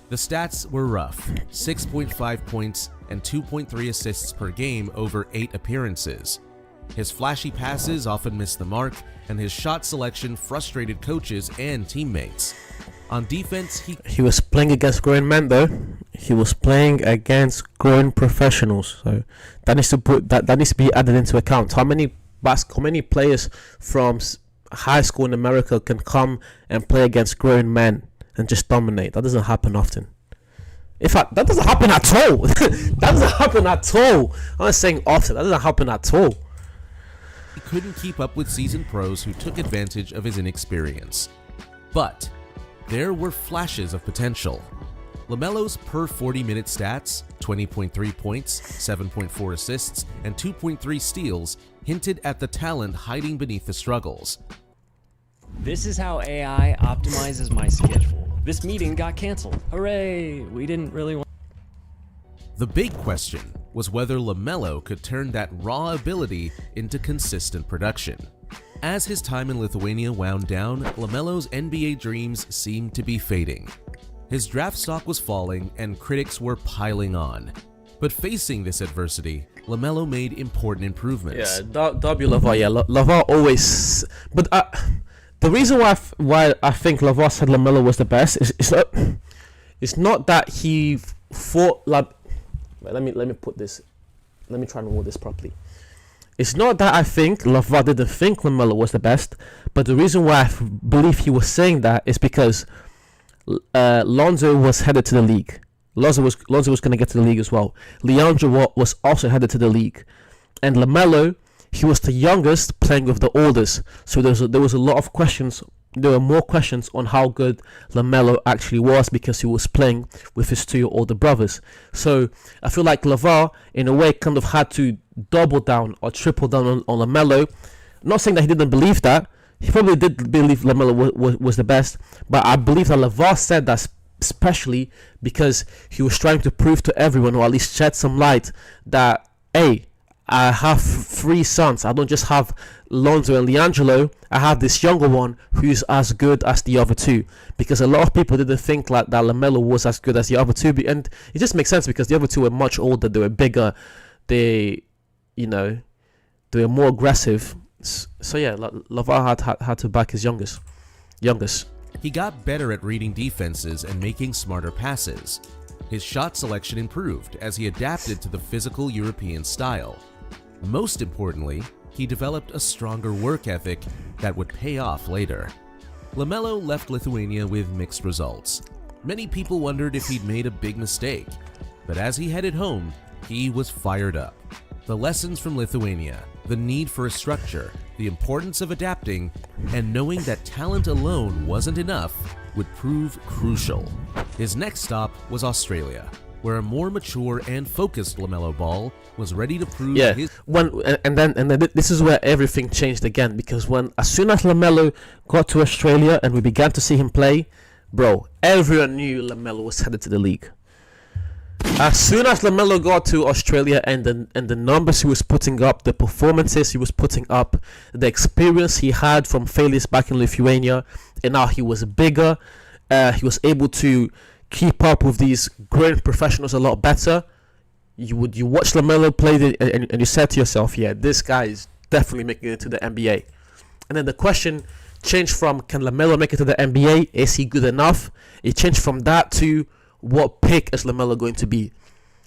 The stats were rough: 6.5 points and 2.3 assists per game over 8 appearances. His flashy passes often missed the mark, and his shot selection frustrated coaches and teammates. On defense, he was playing against grown men, though. He was playing against grown professionals, so that needs to be added into account. How many players from high school in America can come and play against grown men and just dominate? That doesn't happen often. In fact, that doesn't happen at all. That doesn't happen at all. I'm not saying often. That doesn't happen at all. He couldn't keep up with seasoned pros who took advantage of his inexperience. But there were flashes of potential. LaMelo's per 40-minute stats, 20.3 points, 7.4 assists, and 2.3 steals, hinted at the talent hiding beneath the struggles. This is how AI optimizes my schedule. This meeting got canceled. Hooray! We didn't really want... The big question was whether LaMelo could turn that raw ability into consistent production. As his time in Lithuania wound down, LaMelo's NBA dreams seemed to be fading. His draft stock was falling and critics were piling on. But facing this adversity, LaMelo made important improvements. Yeah, W LaVar, yeah, LaVar always... But the reason why I think LaVar said LaMelo was the best is it's not that he thought... Let me put this... Let me try and word this properly. It's not that I think LaVar didn't think LaMelo was the best, but the reason why I believe he was saying that is because Lonzo was headed to the league. Lonzo was going to get to the league as well. Leandro was also headed to the league. And LaMelo, he was the youngest playing with the oldest. So there was a lot of questions. There were more questions on how good LaMelo actually was because he was playing with his 2 older brothers. So I feel like LaVar, in a way, kind of had to double down or triple down on LaMelo. I'm not saying that he didn't believe that. He probably did believe LaMelo was the best. But I believe that LaVar said that especially because he was trying to prove to everyone, or at least shed some light, that, hey, I have 3 sons. I don't just have Lonzo and Leangelo. I have this younger one who's as good as the other 2. Because a lot of people didn't think like that LaMelo was as good as the other 2. And it just makes sense because the other 2 were much older. They were bigger. They were more aggressive. So yeah, LaVar had to back his youngest. He got better at reading defenses and making smarter passes. His shot selection improved as he adapted to the physical European style. Most importantly, he developed a stronger work ethic that would pay off later. LaMelo left Lithuania with mixed results. Many people wondered if he'd made a big mistake, but as he headed home, he was fired up. The lessons from Lithuania, the need for a structure, the importance of adapting, and knowing that talent alone wasn't enough would prove crucial. His next stop was Australia, where a more mature and focused LaMelo Ball was ready to prove his... And then this is where everything changed again, because as soon as LaMelo got to Australia and we began to see him play, bro, everyone knew LaMelo was headed to the league. As soon as LaMelo got to Australia and the numbers he was putting up, the performances he was putting up, the experience he had from failures back in Lithuania, and now he was bigger, he was able to keep up with these great professionals a lot better. You watch LaMelo play and you said to yourself, yeah, this guy is definitely making it to the NBA. And then the question changed from, can LaMelo make it to the NBA? Is he good enough? It changed from that to, what pick is LaMelo going to be?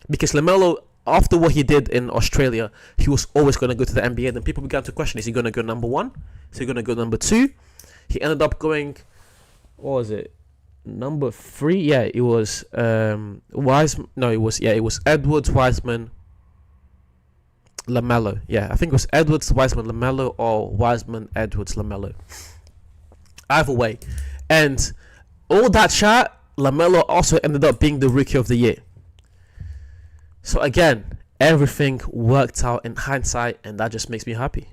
Because LaMelo, after what he did in Australia, he was always going to go to the NBA. Then people began to question, is he going to go number 1? Is he going to go number 2? He ended up going, what was it? Number 3? Yeah, it was Wiseman. No, it was Edwards, Wiseman, LaMelo. Yeah, I think it was Edwards, Wiseman, LaMelo, or Wiseman, Edwards, LaMelo. Either way. And all that chat, LaMelo also ended up being the Rookie of the Year. So again, everything worked out in hindsight, and that just makes me happy.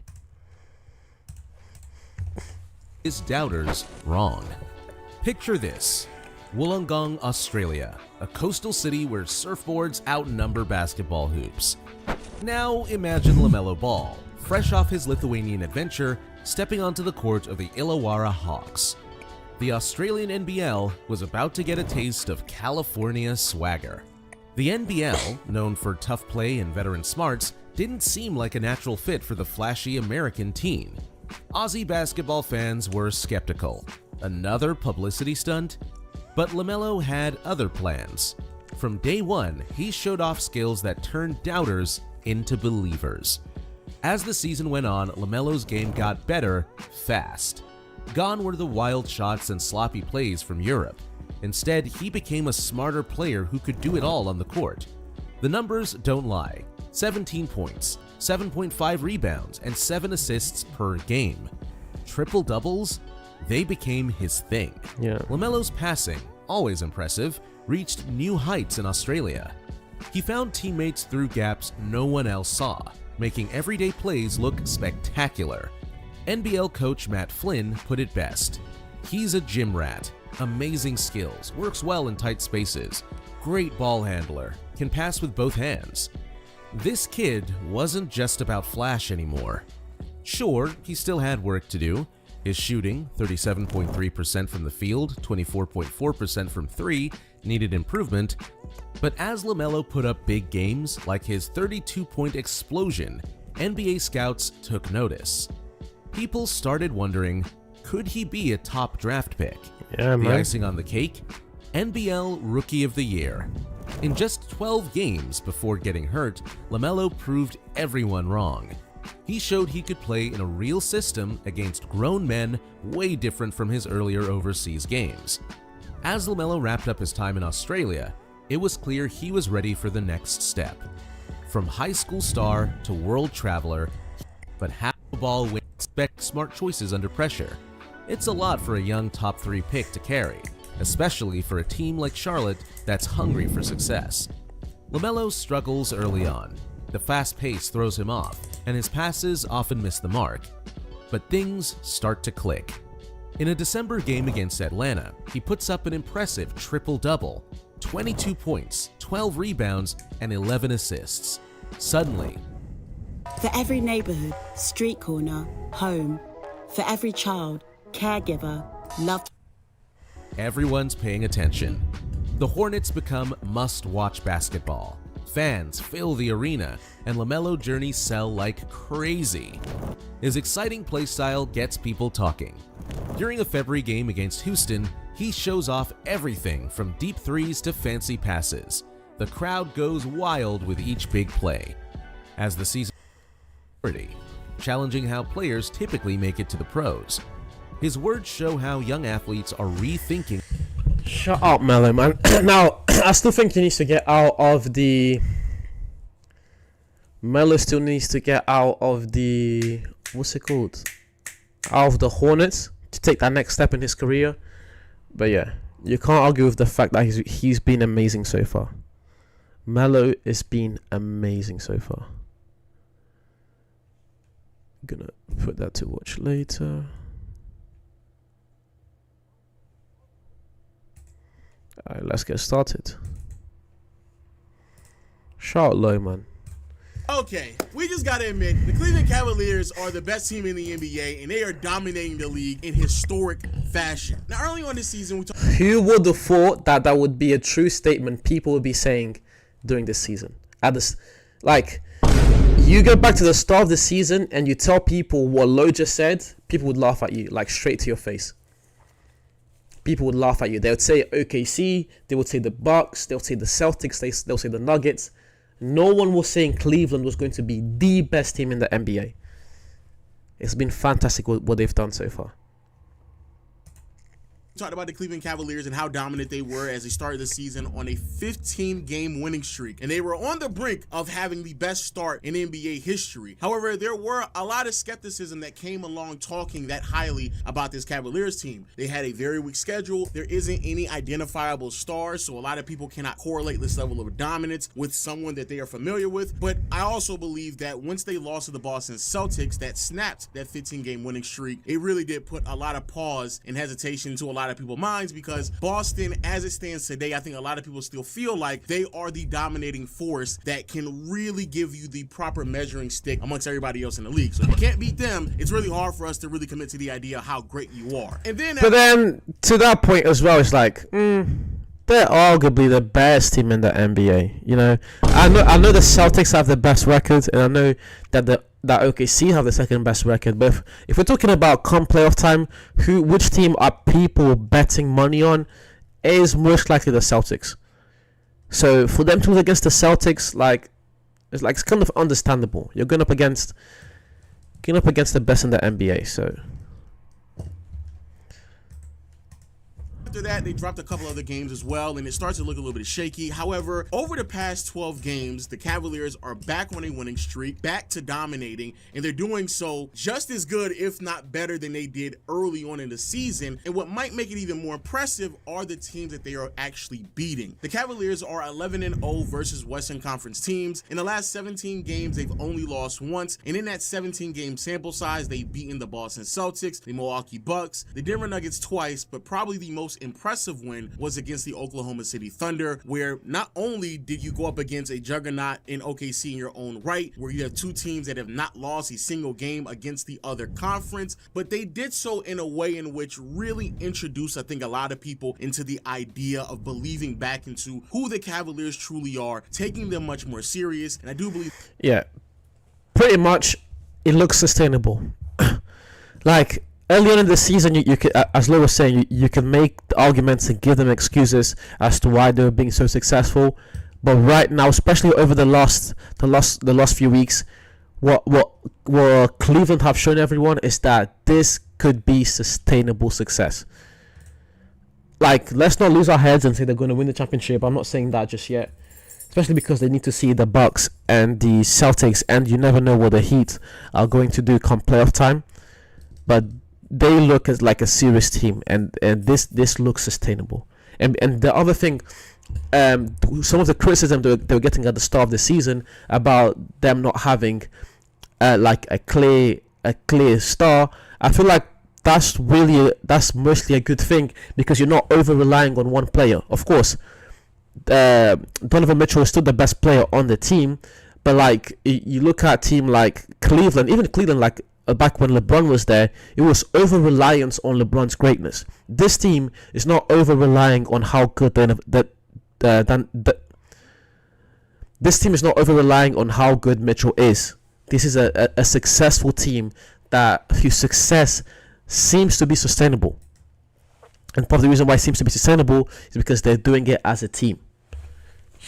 His doubters wrong. Picture this: Wollongong, Australia, a coastal city where surfboards outnumber basketball hoops. Now imagine LaMelo Ball, fresh off his Lithuanian adventure, stepping onto the court of the Illawarra Hawks. The Australian NBL was about to get a taste of California swagger. The NBL, known for tough play and veteran smarts, didn't seem like a natural fit for the flashy American teen. Aussie basketball fans were skeptical. Another publicity stunt? But LaMelo had other plans. From day one, he showed off skills that turned doubters into believers. As the season went on, LaMelo's game got better fast. Gone were the wild shots and sloppy plays from Europe. Instead, he became a smarter player who could do it all on the court. The numbers don't lie: 17 points, 7.5 rebounds, and 7 assists per game. Triple doubles? They became his thing. Yeah. LaMelo's passing, always impressive, reached new heights in Australia. He found teammates through gaps no one else saw, making everyday plays look spectacular. NBL coach Matt Flynn put it best: he's a gym rat, amazing skills, works well in tight spaces, great ball handler, can pass with both hands. This kid wasn't just about flash anymore. Sure, he still had work to do. His shooting, 37.3% from the field, 24.4% from 3, needed improvement. But as LaMelo put up big games, like his 32-point explosion, NBA scouts took notice. People started wondering, could he be a top draft pick? Yeah, the man. icing on the cake? NBL Rookie of the Year. In just 12 games before getting hurt, LaMelo proved everyone wrong. He showed he could play in a real system against grown men, way different from his earlier overseas games. As LaMelo wrapped up his time in Australia, it was clear he was ready for the next step. From high school star to world traveler, but half the ball when expect smart choices under pressure. It's a lot for a young top 3 pick to carry, especially for a team like Charlotte that's hungry for success. LaMelo struggles early on. The fast pace throws him off, and his passes often miss the mark. But things start to click. In a December game against Atlanta, he puts up an impressive triple-double: 22 points, 12 rebounds, and 11 assists. Suddenly, for every neighborhood, street corner, home, for every child, caregiver, loved, everyone's paying attention. The Hornets become must-watch basketball. Fans fill the arena, and LaMelo journeys sell like crazy. His exciting playstyle gets people talking. During a February game against Houston, he shows off everything from deep threes to fancy passes. The crowd goes wild with each big play. As the season challenging how players typically make it to the pros. His words show how young athletes are rethinking Shut up, Melo, man. Now, I still think he needs to get out of the... Melo still needs to get out of the... What's it called? Out of the Hornets to take that next step in his career. But yeah, you can't argue with the fact that he's been amazing so far. Melo has been amazing so far. I'm gonna put that to watch later. Alright, let's get started. Shout out low, man. Okay, we just gotta admit, the Cleveland Cavaliers are the best team in the NBA, and they are dominating the league in historic fashion. Now, early on this season, we talked... Who would have thought that that would be a true statement people would be saying during this season? At this, like, you go back to the start of the season and you tell people what Lowe just said, people would laugh at you, like, straight to your face. People would laugh at you. They would say OKC, they would say the Bucks, they would say the Celtics, they'll say the Nuggets. No one was saying Cleveland was going to be the best team in the NBA. It's been fantastic what they've done so far. We talked about the Cleveland Cavaliers and how dominant they were as they started the season on a 15-game winning streak. And they were on the brink of having the best start in NBA history. However, there were a lot of skepticism that came along talking that highly about this Cavaliers team. They had a very weak schedule. There isn't any identifiable stars, so a lot of people cannot correlate this level of dominance with someone that they are familiar with. But I also believe that once they lost to the Boston Celtics, that snapped that 15-game winning streak, it really did put a lot of pause and hesitation to a lot of people's minds, because Boston, as it stands today, I think a lot of people still feel like they are the dominating force that can really give you the proper measuring stick amongst everybody else in the league. So if you can't beat them, it's really hard for us to really commit to the idea of how great you are. And then, but then to that point as well, it's like, they're arguably the best team in the NBA. You know, I know the Celtics have the best record, and I know that that OKC have the second best record. But if we're talking about come playoff time, which team are people betting money on, is most likely the Celtics. So for them to lose against the Celtics, it's kind of understandable. You're going up against the best in the NBA. So after that, they dropped a couple other games as well, and it starts to look a little bit shaky. However, over the past 12 games, the Cavaliers are back on a winning streak, back to dominating, and they're doing so just as good, if not better, than they did early on in the season. And what might make it even more impressive are the teams that they are actually beating. The Cavaliers are 11-0 versus Western Conference teams. In the last 17 games, they've only lost once, and in that 17-game sample size, they've beaten the Boston Celtics, the Milwaukee Bucks, the Denver Nuggets twice, but probably the most impressive win was against the Oklahoma City Thunder, where not only did you go up against a juggernaut in OKC in your own right, where you have two teams that have not lost a single game against the other conference, but they did so in a way in which really introduced, I think, a lot of people into the idea of believing back into who the Cavaliers truly are, taking them much more serious. And I do believe, yeah, pretty much it looks sustainable. Like, early on in the season, you could, as Lowe was saying, you can make the arguments and give them excuses as to why they were being so successful. But right now, especially over the last few weeks, what Cleveland have shown everyone is that this could be sustainable success. Like, let's not lose our heads and say they're going to win the championship. I'm not saying that just yet, especially because they need to see the Bucks and the Celtics, and you never know what the Heat are going to do come playoff time. But they look as like a serious team, and this looks sustainable. And the other thing, some of the criticism they were getting at the start of the season about them not having like a clear star, I feel like that's mostly a good thing, because you're not over relying on one player. Of course, Donovan Mitchell is still the best player on the team, but like you look at a team like Cleveland, even Cleveland, like back when LeBron was there, it was over reliance on LeBron's greatness. This team is not over relying on how good this team is not over relying on how good Mitchell is. This is a successful team whose success seems to be sustainable. And part of the reason why it seems to be sustainable is because they're doing it as a team.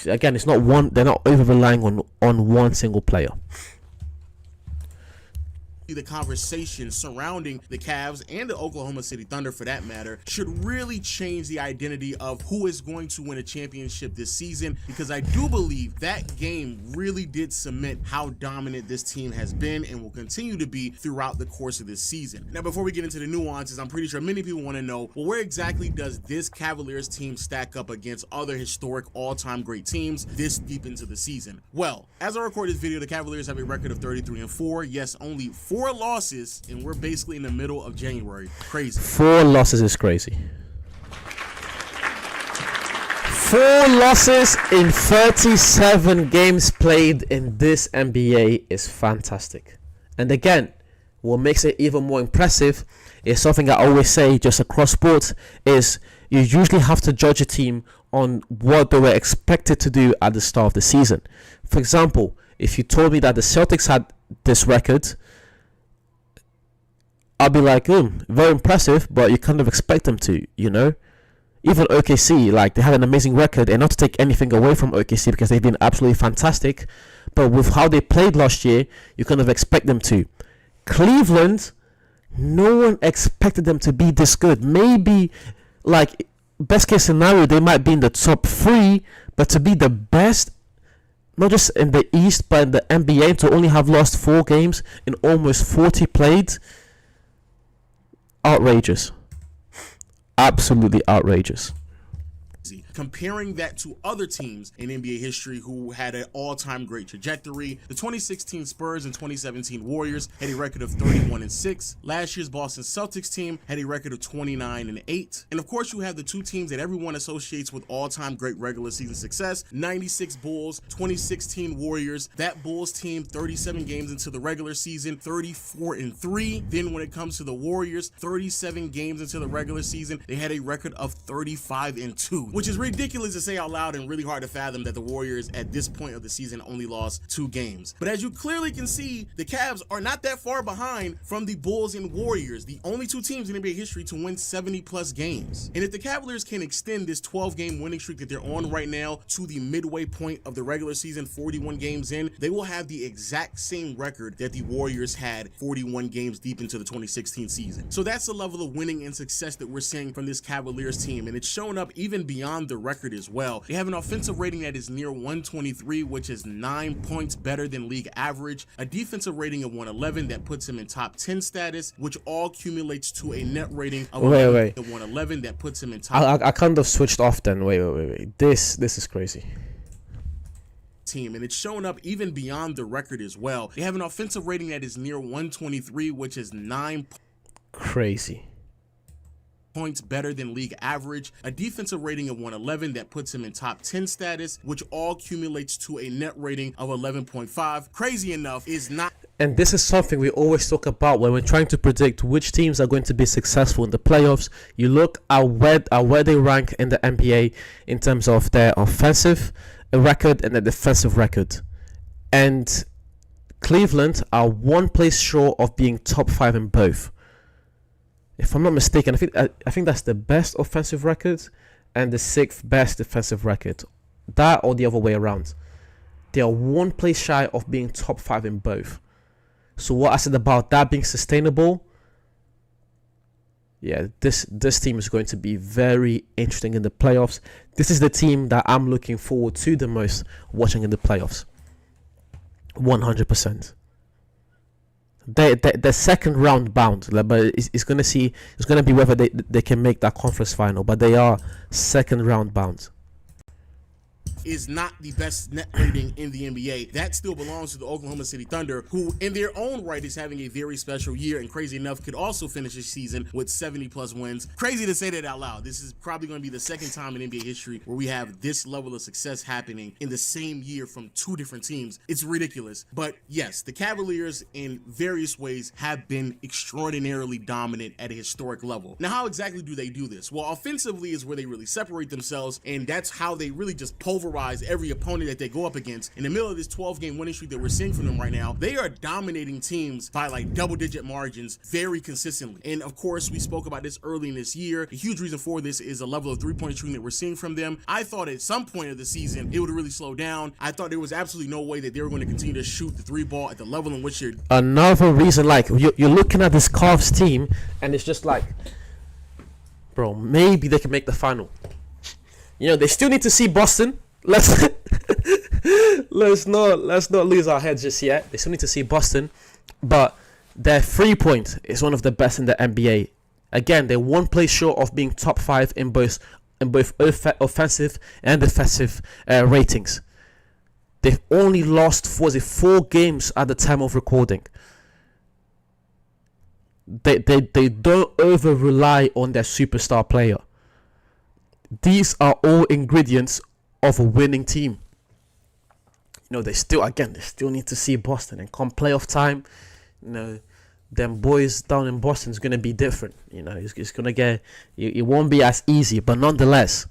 Again, it's not one. They're not over relying on one single player. the conversation surrounding the Cavs and the Oklahoma City Thunder, for that matter, should really change the identity of who is going to win a championship this season, because I do believe that game really did cement how dominant this team has been and will continue to be throughout the course of this season. Now, before we get into the nuances, I'm pretty sure many people want to know, well, where exactly does this Cavaliers team stack up against other historic all-time great teams this deep into the season? Well, as I record this video, the Cavaliers have a record of 33-4. Yes, only 4 losses, and we're basically in the middle of January. Crazy. 4 losses is crazy. 4 losses in 37 games played in this NBA is fantastic. And again, what makes it even more impressive is something I always say just across sports, is you usually have to judge a team on what they were expected to do at the start of the season. For example, if you told me that the Celtics had this record, I'll be like, very impressive, but you kind of expect them to, you know? Even OKC, like, they had an amazing record, and not to take anything away from OKC because they've been absolutely fantastic, but with how they played last year, you kind of expect them to. Cleveland, no one expected them to be this good. Maybe, like, best case scenario, they might be in the top 3, but to be the best, not just in the East, but in the NBA, to only have lost 4 games in almost 40 played, outrageous. Absolutely outrageous. Comparing that to other teams in NBA history who had an all-time great trajectory, the 2016 Spurs and 2017 Warriors had a record of 31-6. Last year's Boston Celtics team had a record of 29-8. And of course, you have the 2 teams that everyone associates with all-time great regular season success: 96 Bulls, 2016 Warriors. That Bulls team, 37 games into the regular season, 34-3. Then when it comes to the Warriors, 37 games into the regular season, they had a record of 35-2, which is ridiculous to say out loud and really hard to fathom that the Warriors at this point of the season only lost 2 games. But as you clearly can see, the Cavs are not that far behind from the Bulls and Warriors, the only 2 teams in NBA history to win 70+ games. And if the Cavaliers can extend this 12-game winning streak that they're on right now to the midway point of the regular season, 41 games in, they will have the exact same record that the Warriors had 41 games deep into the 2016 season. So that's the level of winning and success that we're seeing from this Cavaliers team, and it's shown up even beyond the record as well. They have an offensive rating that is near 123, which is 9 points better than league average, a defensive rating of 111 that puts him in top 10 status, which all accumulates to a net rating of 111 that puts him in top. I kind of switched off then. Wait. This is crazy. Team, and it's shown up even beyond the record as well. They have an offensive rating that is near 123, which is 9 crazy points better than league average, a defensive rating of 111 that puts him in top 10 status, which all accumulates to a net rating of 11.5. Crazy enough is not. And this is something we always talk about when we're trying to predict which teams are going to be successful in the playoffs. You look at where they rank in the NBA in terms of their offensive record and their defensive record. And Cleveland are 1 place short of being top 5 in both. If I'm not mistaken, I think that's the best offensive record and the 6th best defensive record. That or the other way around. They are 1 place shy of being top 5 in both. So what I said about that being sustainable, yeah, this team is going to be very interesting in the playoffs. This is the team that I'm looking forward to the most watching in the playoffs. 100%. The second round bound, but it's going to be whether they can make that conference final, but they are second round bound. Is not the best net rating in the NBA. That still belongs to the Oklahoma City Thunder, who in their own right is having a very special year, and crazy enough could also finish the season with 70+ wins. Crazy to say that out loud. This is probably going to be the second time in NBA history where we have this level of success happening in the same year from 2 different teams. It's ridiculous. But yes, the Cavaliers in various ways have been extraordinarily dominant at a historic level. Now, how exactly do they do this? Well, offensively is where they really separate themselves, and that's how they really just pull pulverize every opponent that they go up against. In the middle of this 12-game winning streak that we're seeing from them right now, they are dominating teams by like double-digit margins very consistently. And of course, we spoke about this early in this year. A huge reason for this is a level of three-point shooting that we're seeing from them. I thought at some point of the season it would really slow down. I thought there was absolutely no way that they were going to continue to shoot the three ball at the level in which they're. Another reason, like you're looking at this Cavs team, and it's just like, bro, maybe they can make the final. You know, they still need to see Boston. Let's not lose our heads just yet. They still need to see Boston, but their 3-point is one of the best in the NBA. Again, they're one play short of being top 5 in both offensive and defensive ratings. They've only lost 4 games at the time of recording. They don't over rely on their superstar player. These are all ingredients of a winning team. You know, they still need to see Boston, and come playoff time, you know, them boys down in Boston is gonna be different. You know, it's gonna get, it won't be as easy, but nonetheless,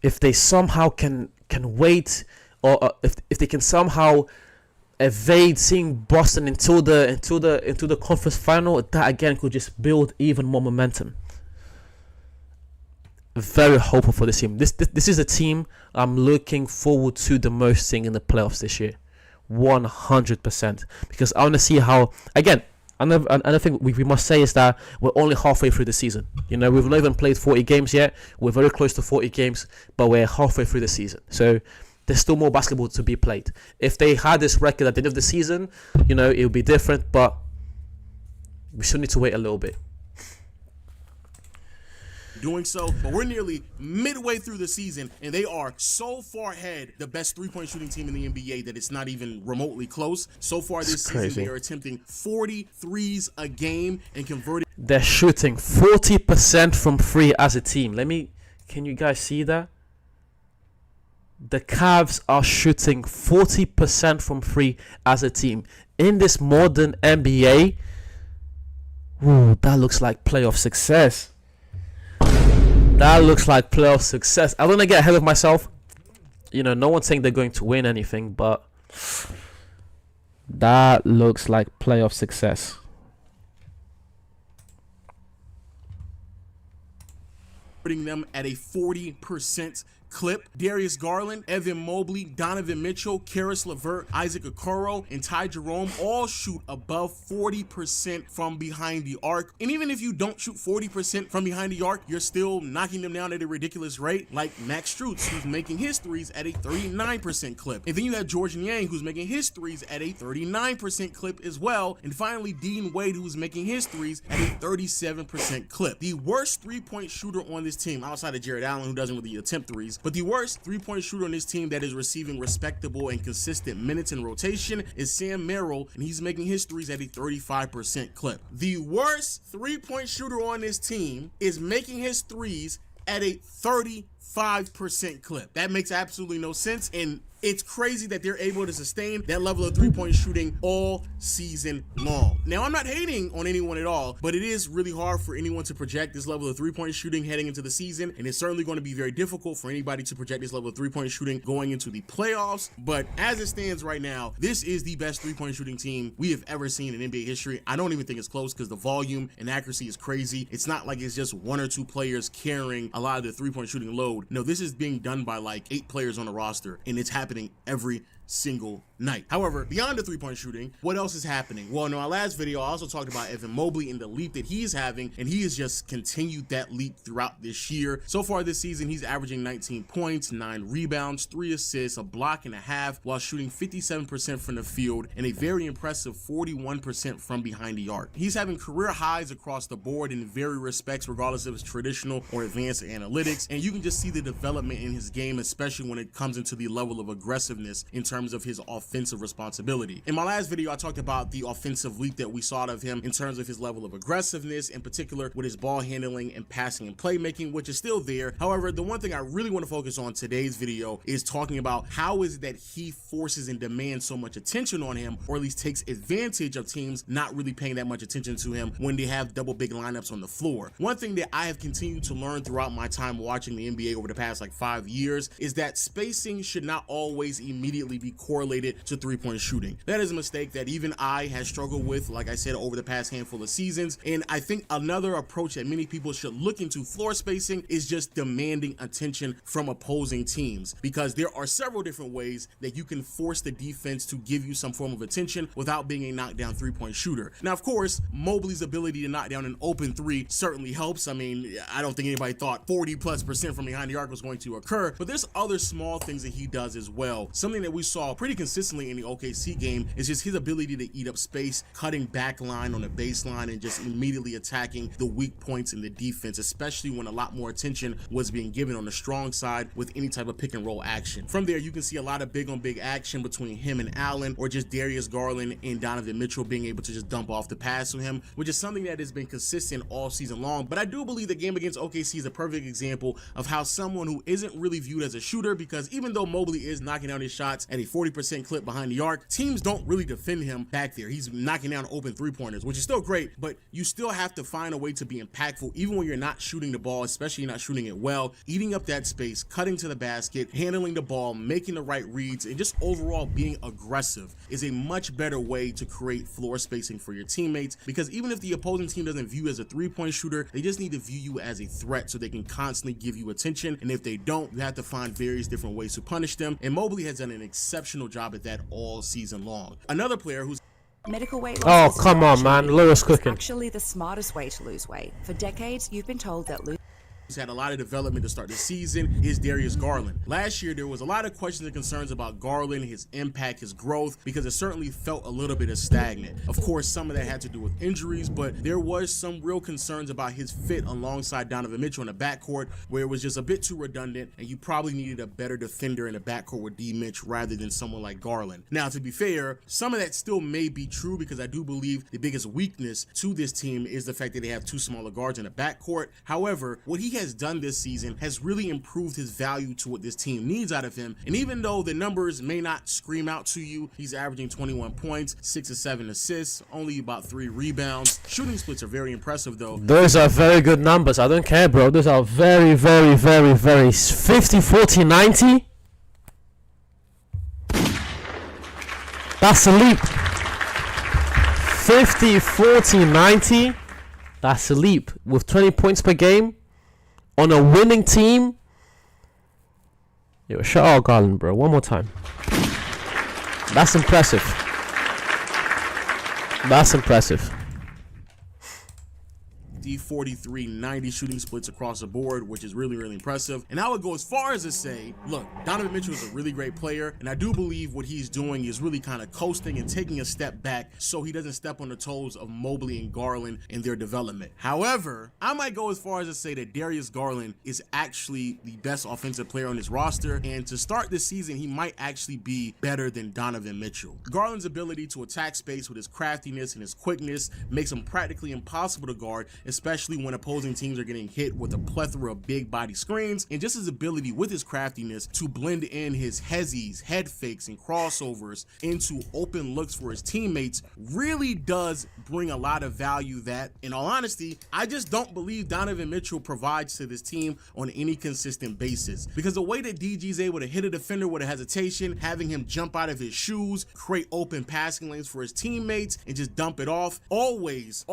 if they somehow can wait, or if they can somehow evade seeing Boston into the conference final, that again could just build even more momentum. Very hopeful for this team. This is a team I'm looking forward to the most seeing in the playoffs this year, 100%. Because I want to see how. Again, another thing we must say is that we're only halfway through the season. You know, we've not even played 40 games yet. We're very close to 40 games, but we're halfway through the season. So there's still more basketball to be played. If they had this record at the end of the season, you know, it would be different. But we still need to wait a little bit. Doing so, but we're nearly midway through the season, and they are so far ahead, the best three-point shooting team in the NBA, that it's not even remotely close. So far this season, they are attempting 43s a game and converting. They're shooting 40% from free as a team. Can you guys see that? The Cavs are shooting 40% from free as a team. In this modern NBA, ooh, that looks like playoff success. That looks like playoff success. I don't want to get ahead of myself. You know, no one's saying they're going to win anything, but that looks like playoff success. Putting them at a 40% clip. Darius Garland, Evan Mobley, Donovan Mitchell, Karis LeVert, Isaac Okoro, and Ty Jerome all shoot above 40% from behind the arc. And even if you don't shoot 40% from behind the arc, you're still knocking them down at a ridiculous rate, like Max Strus, who's making his threes at a 39% clip. And then you have George Niang, who's making his threes at a 39% clip as well. And finally, Dean Wade, who's making his threes at a 37% clip. The worst three-point shooter on this team, outside of Jared Allen, who doesn't really attempt threes, but the worst three-point shooter on this team that is receiving respectable and consistent minutes in rotation is Sam Merrill, and he's making his threes at a 35% clip. The worst three-point shooter on this team is making his threes at a 35% clip. That makes absolutely no sense, and it's crazy that they're able to sustain that level of three-point shooting all season long. Now, I'm not hating on anyone at all, but it is really hard for anyone to project this level of three-point shooting heading into the season, and it's certainly going to be very difficult for anybody to project this level of three-point shooting going into the playoffs. But as it stands right now, this is the best three-point shooting team we have ever seen in NBA history. I don't even think it's close because the volume and accuracy is crazy. It's not like it's just one or two players carrying a lot of the three-point shooting load. No, this is being done by like 8 players on the roster, and it's happening every single night. However, beyond the three-point shooting, what else is happening? Well, in our last video, I also talked about Evan Mobley and the leap that he is having, and he has just continued that leap throughout this year. So far this season, he's averaging 19 points, 9 rebounds, 3 assists, a block and a half, while shooting 57% from the field and a very impressive 41% from behind the arc. He's having career highs across the board in various respects, regardless of his traditional or advanced analytics, and you can just see the development in his game, especially when it comes into the level of aggressiveness in terms terms of his offensive responsibility. In my last video, I talked about the offensive leap that we saw of him in terms of his level of aggressiveness, in particular with his ball handling and passing and playmaking, which is still there. However, the one thing I really want to focus on today's video is talking about how is it that he forces and demands so much attention on him, or at least takes advantage of teams not really paying that much attention to him when they have double big lineups on the floor. One thing that I have continued to learn throughout my time watching the NBA over the past like 5 years is that spacing should not always immediately be correlated to three-point shooting. That is a mistake that even I have struggled with, like I said, over the past handful of seasons. And I think another approach that many people should look into floor spacing is just demanding attention from opposing teams, because there are several different ways that you can force the defense to give you some form of attention without being a knockdown three-point shooter. Now, of course, Mobley's ability to knock down an open three certainly helps. I mean, I don't think anybody thought 40+% from behind the arc was going to occur, but there's other small things that he does as well. Something that we saw pretty consistently in the OKC game is just his ability to eat up space, cutting back line on the baseline and just immediately attacking the weak points in the defense, especially when a lot more attention was being given on the strong side with any type of pick and roll action. From there, you can see a lot of big on big action between him and Allen, or just Darius Garland and Donovan Mitchell being able to just dump off the pass to him, which is something that has been consistent all season long. But I do believe the game against OKC is a perfect example of how someone who isn't really viewed as a shooter, because even though Mobley is knocking down his shots at a 40% clip behind the arc, teams don't really defend him back there. He's knocking down open three-pointers, which is still great, but you still have to find a way to be impactful even when you're not shooting the ball, especially not shooting it well, eating up that space, cutting to the basket, handling the ball, making the right reads, and just overall being aggressive is a much better way to create floor spacing for your teammates, because even if the opposing team doesn't view you as a three-point shooter, they just need to view you as a threat so they can constantly give you attention, and if they don't, you have to find various different ways to punish them, and Mobley has done an exceptional job at that all season long. Another player who's Medical weight loss. Oh, come on, man. Lewis cooking. Actually, the smartest way to lose weight. For decades, you've been told that had a lot of development to start the season is Darius Garland. Last year, there was a lot of questions and concerns about Garland, his impact, his growth, because it certainly felt a little bit stagnant. Of course, some of that had to do with injuries, but there was some real concerns about his fit alongside Donovan Mitchell in the backcourt, where it was just a bit too redundant, and you probably needed a better defender in the backcourt with D. Mitch rather than someone like Garland. Now, to be fair, some of that still may be true, because I do believe the biggest weakness to this team is the fact that they have two smaller guards in the backcourt. However, what he has done this season has really improved his value to what this team needs out of him, and even though the numbers may not scream out to you, he's averaging 21 points, 6 or 7 assists, only about 3 rebounds. Shooting splits are very impressive though. Those are very good numbers. I don't care, bro. Those are very, very, very, very 50, 40, 90. That's a leap. 50, 40, 90. That's a leap with 20 points per game. On a winning team. Yo, shout out Garland, bro. One more time. That's impressive. That's impressive. 43, 90 shooting splits across the board, which is really, really impressive. And I would go as far as to say, look, Donovan Mitchell is a really great player, and I do believe what he's doing is really kind of coasting and taking a step back so he doesn't step on the toes of Mobley and Garland in their development. However, I might go as far as to say that Darius Garland is actually the best offensive player on his roster, and to start this season, he might actually be better than Donovan Mitchell. Garland's ability to attack space with his craftiness and his quickness makes him practically impossible to guard, especially when opposing teams are getting hit with a plethora of big body screens, and just his ability with his craftiness to blend in his hezzies, head fakes, and crossovers into open looks for his teammates really does bring a lot of value that, in all honesty, I just don't believe Donovan Mitchell provides to this team on any consistent basis. Because the way that DG is able to hit a defender with a hesitation, having him jump out of his shoes, create open passing lanes for his teammates, and just dump it off, always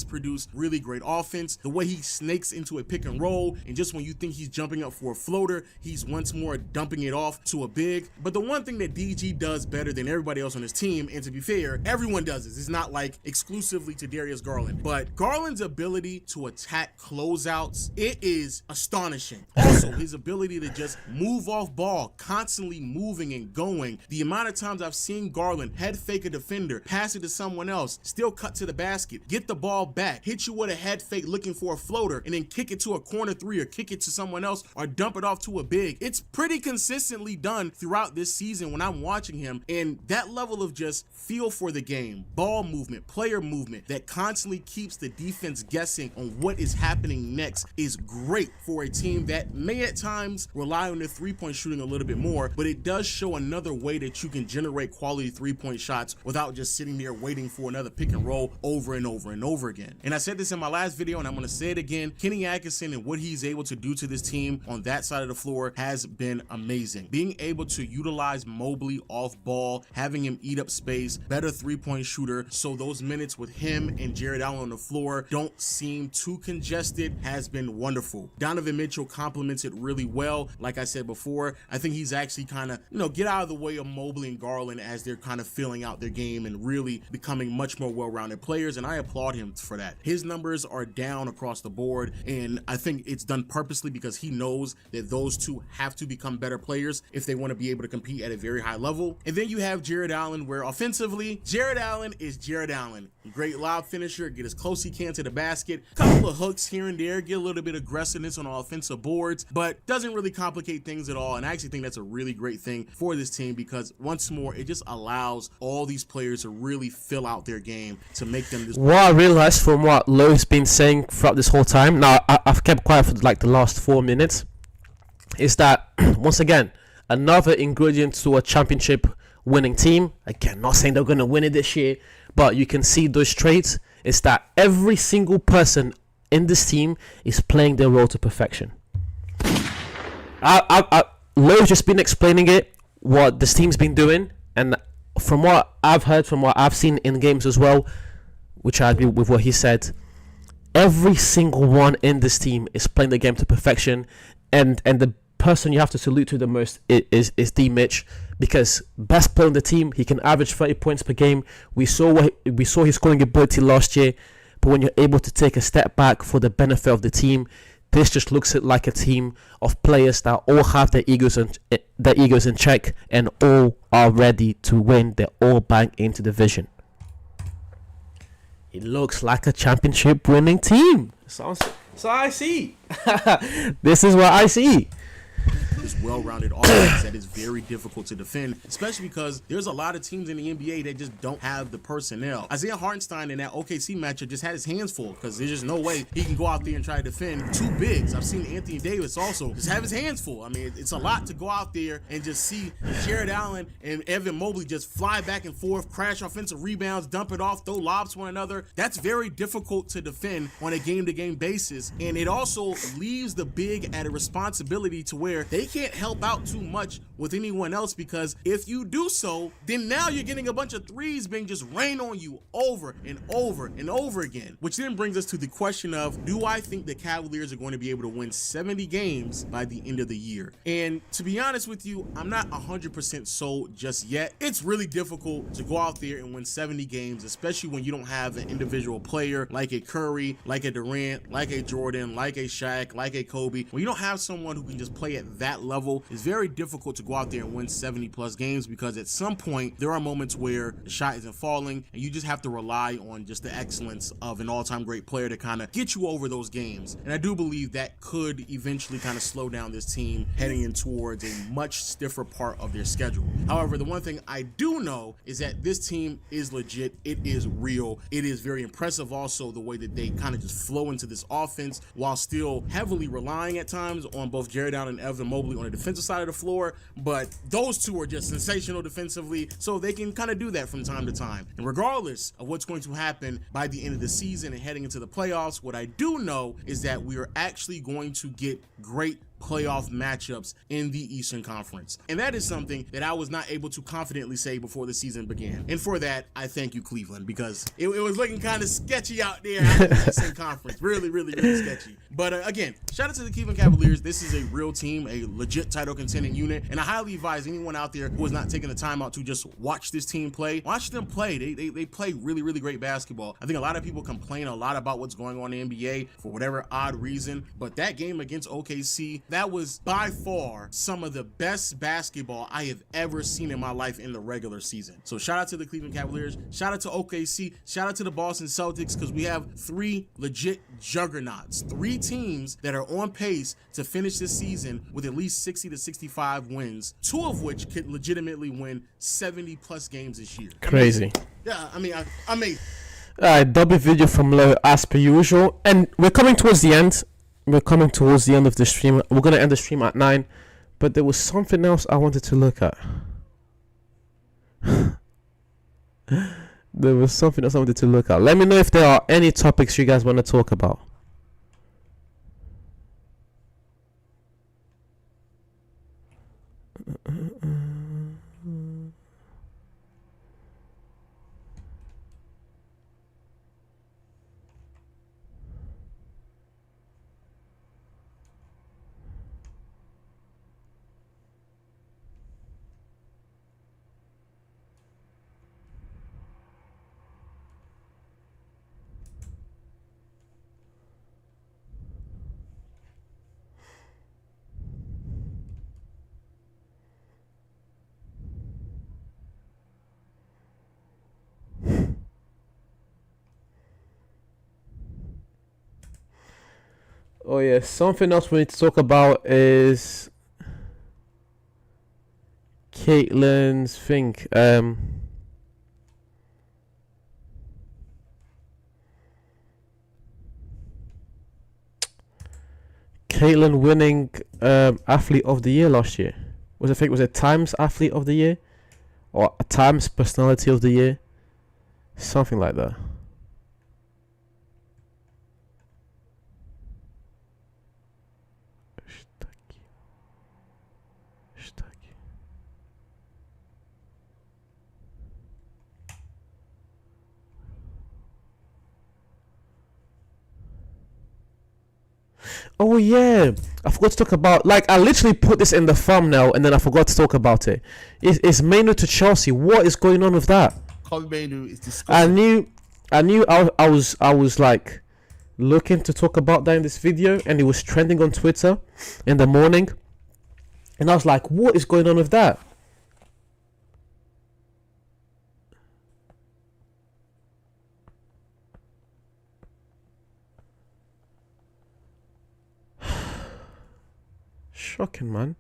produce really great offense. The way he snakes into a pick and roll, and just when you think he's jumping up for a floater, he's once more dumping it off to a big. But the one thing that DG does better than everybody else on his team, and to be fair, everyone does this, it's not like exclusively to Darius Garland, but Garland's ability to attack closeouts, it is astonishing. Also, his ability to just move off ball, constantly moving and going. The amount of times I've seen Garland head fake a defender, pass it to someone else, still cut to the basket, get the ball back, hit you with a head fake looking for a floater, and then kick it to a corner three or kick it to someone else or dump it off to a big. It's pretty consistently done throughout this season when I'm watching him, and that level of just feel for the game, ball movement, player movement that constantly keeps the defense guessing on what is happening next is great for a team that may at times rely on their three-point shooting a little bit more, but it does show another way that you can generate quality three-point shots without just sitting there waiting for another pick and roll over and over and over again. And I said this in my last video, and I'm going to say it again, Kenny Atkinson and what he's able to do to this team on that side of the floor has been amazing. Being able to utilize Mobley off ball, having him eat up space, better three-point shooter, so those minutes with him and Jared Allen on the floor don't seem too congested has been wonderful. Donovan Mitchell complements it really well. Like I said before, I think he's actually kind of, get out of the way of Mobley and Garland as they're kind of filling out their game and really becoming much more well-rounded players, and I applaud him for that. His numbers are down across the board, and I think it's done purposely because he knows that those two have to become better players if they want to be able to compete at a very high level. And then you have Jared Allen, where offensively, Jared Allen is Jared Allen. Great lob finisher, get as close he can to the basket, couple of hooks here and there, get a little bit of aggressiveness on offensive boards, but doesn't really complicate things at all. And I actually think that's a really great thing for this team because once more, it just allows all these players to really fill out their game to make them this. What I realized from what Lowe's been saying throughout this whole time, now I've kept quiet for like the last 4 minutes, is that once again, another ingredient to a championship winning team. Again, not saying they're going to win it this year, but you can see those traits, is that every single person in this team is playing their role to perfection. Lowe's just been explaining it, what this team's been doing, and from what I've heard, from what I've seen in games as well, which I agree with what he said, every single one in this team is playing the game to perfection, and the person you have to salute to the most is D Mitch, because best player on the team, he can average 30 points per game. We saw his scoring ability last year, but when you're able to take a step back for the benefit of the team, this just looks like a team of players that all have their egos in check and all are ready to win. They're all bang into the vision. It looks like a championship winning team. So I see. This is what I see. This well-rounded offense that is very difficult to defend, especially because there's a lot of teams in the NBA that just don't have the personnel. Isaiah Hartenstein in that OKC matchup just had his hands full because there's just no way he can go out there and try to defend two bigs. I've seen Anthony Davis also just have his hands full. I mean, it's a lot to go out there and just see Jared Allen and Evan Mobley just fly back and forth, crash offensive rebounds, dump it off, throw lobs to one another. That's very difficult to defend on a game-to-game basis, and it also leaves the big at a responsibility to where they can't help out too much with anyone else, because if you do so, then now you're getting a bunch of threes being just rained on you over and over and over again, which then brings us to the question of, do I think the Cavaliers are going to be able to win 70 games by the end of the year? And to be honest with you, I'm not 100% sold just yet. It's really difficult to go out there and win 70 games, especially when you don't have an individual player like a Curry, like a Durant, like a Jordan, like a Shaq, like a Kobe. When you don't have someone who can just play at that level, it's very difficult to go out there and win 70 plus games, because at some point there are moments where the shot isn't falling and you just have to rely on just the excellence of an all-time great player to kind of get you over those games. And I do believe that could eventually kind of slow down this team heading in towards a much stiffer part of their schedule. However, the one thing I do know is that this team is legit. It is real. It is very impressive also the way that they kind of just flow into this offense while still heavily relying at times on both Jared Allen and Evan Mobley on the defensive side of the floor, but those two are just sensational defensively, so they can kind of do that from time to time. And regardless of what's going to happen by the end of the season and heading into the playoffs, what I do know is that we are actually going to get great playoff matchups in the Eastern Conference. And that is something that I was not able to confidently say before the season began. And for that, I thank you, Cleveland, because it was looking kind of sketchy out there in the Eastern Conference. Really, really, really sketchy. But again, shout out to the Cleveland Cavaliers. This is a real team, a legit title contending unit. And I highly advise anyone out there who is not taking the time out to just watch this team play. Watch them play. They play really, really great basketball. I think a lot of people complain a lot about what's going on in the NBA for whatever odd reason. But that game against OKC That was by far some of the best basketball I have ever seen in my life in the regular season. So shout out to the Cleveland Cavaliers, shout out to OKC, shout out to the Boston Celtics, because we have 3 legit juggernauts, 3 teams that are on pace to finish this season with at least 60 to 65 wins, 2 of which could legitimately win 70 plus games this year. Crazy. Yeah, I mean, amazing. Alright, double video from Lo as per usual, and we're coming towards the end. We're coming towards the end of the stream. We're gonna end the stream at 9, but there was something else I wanted to look at. There was something else I wanted to look at. Let me know if there are any topics you guys want to talk about. Oh yeah, something else we need to talk about is Caitlin's thing. Caitlin winning Athlete of the Year last year. Was it Times Athlete of the Year? Or Times Personality of the Year? Something like that. Oh yeah, I forgot to talk about, like, I literally put this in the thumbnail and then I forgot to talk about it. It's Mainu to Chelsea. What is going on with that? Kobe Mainu is disgusting. I knew I was like looking to talk about that in this video, and it was trending on Twitter in the morning, and I was like, what is going on with that? Shocking, man.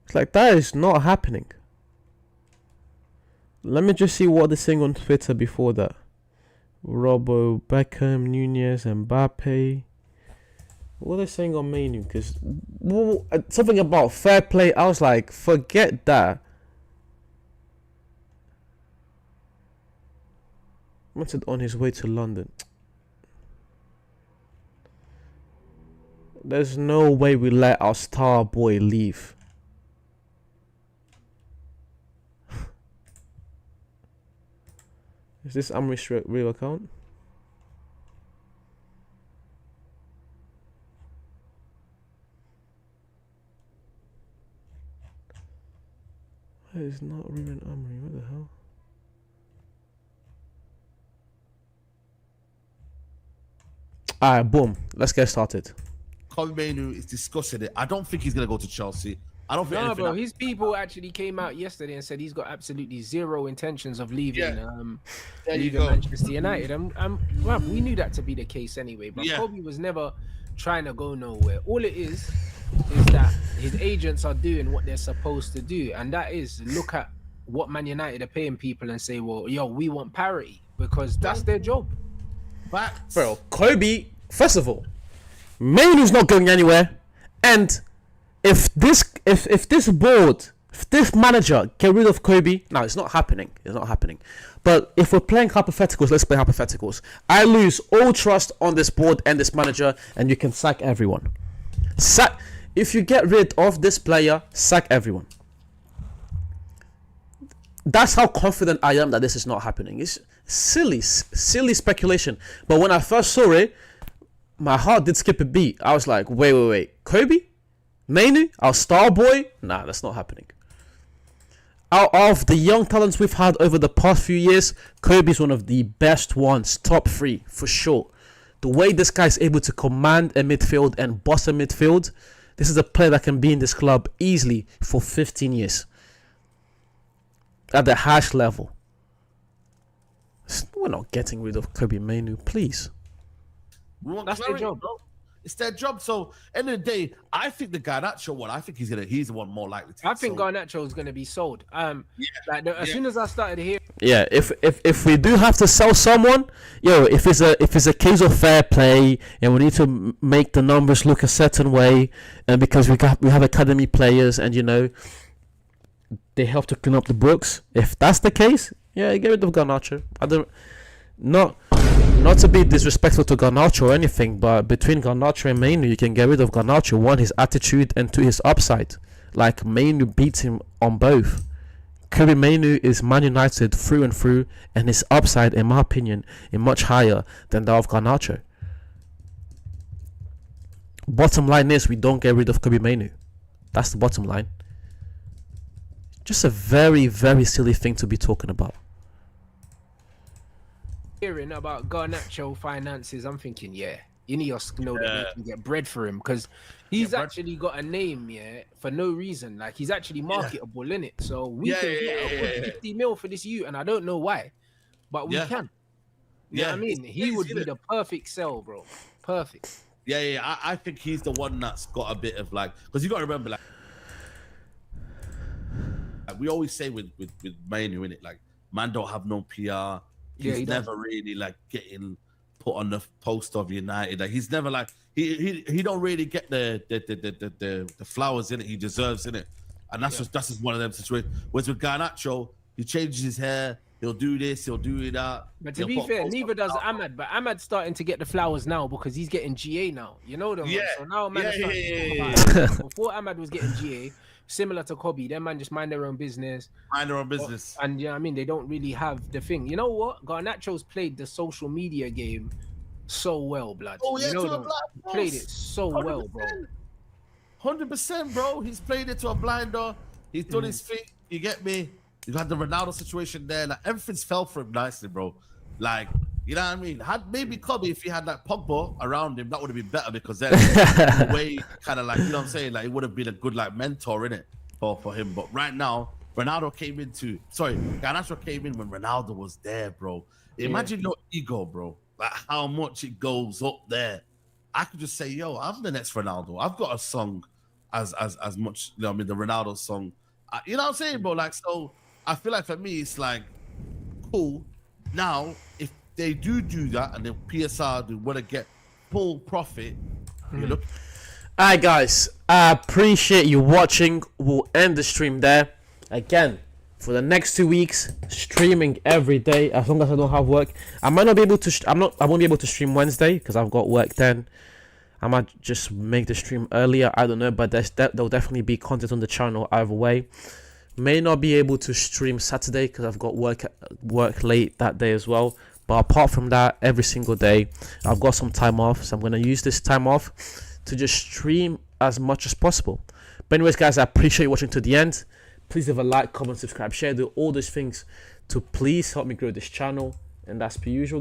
It's like, that is not happening. Let me just see what they're saying on Twitter before that. Robbo, Beckham, Nunez, Mbappe. What are they saying on Mainu? Because something about fair play, I was like, forget that. Mentioned on his way to London. There's no way we let our star boy leave. Is this Amri's real account? That is not Ruben Amri. What the hell? Alright, boom. Let's get started. Kobe Mainu is discussing it. I don't think he's gonna go to Chelsea. I don't think. No, bro. His people actually came out yesterday and said he's got absolutely zero intentions of leaving. Leaving Manchester United. Well, we knew that to be the case anyway. But Kobe was never trying to go nowhere. All it is that his agents are doing what they're supposed to do, and that is look at what Man United are paying people and say, well, yo, we want parity, because that's their job. But bro, Kobe, first of all, Mainu's not going anywhere, and if this board, if this manager get rid of Kobe, now it's not happening. It's not happening. But if we're playing hypotheticals, let's play hypotheticals. I lose all trust on this board and this manager, and you can sack everyone. If you get rid of this player, sack everyone. That's how confident I am that this is not happening. It's silly speculation. But when I first saw it, my heart did skip a beat. I was like, wait. Kobe? Mainu? Our star boy? Nah, that's not happening. Out of the young talents we've had over the past few years, Kobe's one of the best ones. Top 3, for sure. The way this guy is able to command a midfield and boss a midfield, this is a player that can be in this club easily for 15 years. At the highest level. We're not getting rid of Kobbie Mainoo, please. That's their job, bro. It's their job. So, end of the day, I think the Garnacho one. I think he's the one more likely to. I think Garnacho is gonna be sold. As soon as I started hearing. Yeah, if we do have to sell someone, if it's a case of fair play and we need to make the numbers look a certain way, and because we have academy players and they help to clean up the books. If that's the case, get rid of Garnacho. Not to be disrespectful to Garnacho or anything, but between Garnacho and Mainoo, you can get rid of Garnacho. One, his attitude, and two, his upside. Like, Mainoo beats him on both. Kobbie Mainoo is Man United through and through, and his upside, in my opinion, is much higher than that of Garnacho. Bottom line is, we don't get rid of Kobbie Mainoo. That's the bottom line. Just a very, very silly thing to be talking about. Hearing about Garnacho finances, I'm thinking, Ineos know that they can get bread for him because he's actually got a name, for no reason. Like, he's actually marketable, innit? So we can get 50 mil for this youth, and I don't know why, but we can. You know what I mean? He would be the perfect sell, bro. Perfect. I think he's the one that's got a bit of because you got to remember, we always say with Mainoo, innit? Like, man don't have no PR. He's never really getting put on the post of United. Like, he's never he don't really get the flowers in it he deserves in it, and that's just one of them situations. Whereas with Garnacho, he changes his hair, he'll do this, he'll do that. But to be fair, neither does Ahmad. But Ahmad's starting to get the flowers now because he's getting GA now. You know them. So now man is starting to talk about it. Before Ahmad was getting GA. Similar to Kobbie, them man just mind their own business. And I mean, they don't really have the thing. You know what? Garnacho's played the social media game so well, blood. Oh yeah, played it so 100%. Well, bro. 100%, bro. He's played it to a blinder. He's done his thing. You get me? You had the Ronaldo situation there. Like, everything's fell for him nicely, bro. Like, you know what I mean? Had maybe Kobbie, if he had Pogba around him, that would have been better because then the way kind of you know what I'm saying? It would have been a good mentor in it for him. But right now, Garnacho came in when Ronaldo was there, bro. Imagine your ego, bro. Like, how much it goes up there. I could just say, yo, I'm the next Ronaldo. I've got a song as much, the Ronaldo song. You know what I'm saying, bro? So I feel like for me, it's cool. Now, if they do that and the PSR do want to get full profit, you look. Alright, guys, I appreciate you watching. We'll end the stream there. Again, for the next 2 weeks, streaming every day as long as I don't have work. I might not be able to. I won't be able to stream Wednesday because I've got work then. I might just make the stream earlier. I don't know, but there'll definitely be content on the channel either way. May not be able to stream Saturday because I've got work late that day as well. But apart from that, every single day, I've got some time off. So I'm going to use this time off to just stream as much as possible. But anyways, guys, I appreciate you watching to the end. Please leave a like, comment, subscribe, share, do all those things to please help me grow this channel. And that's per usual.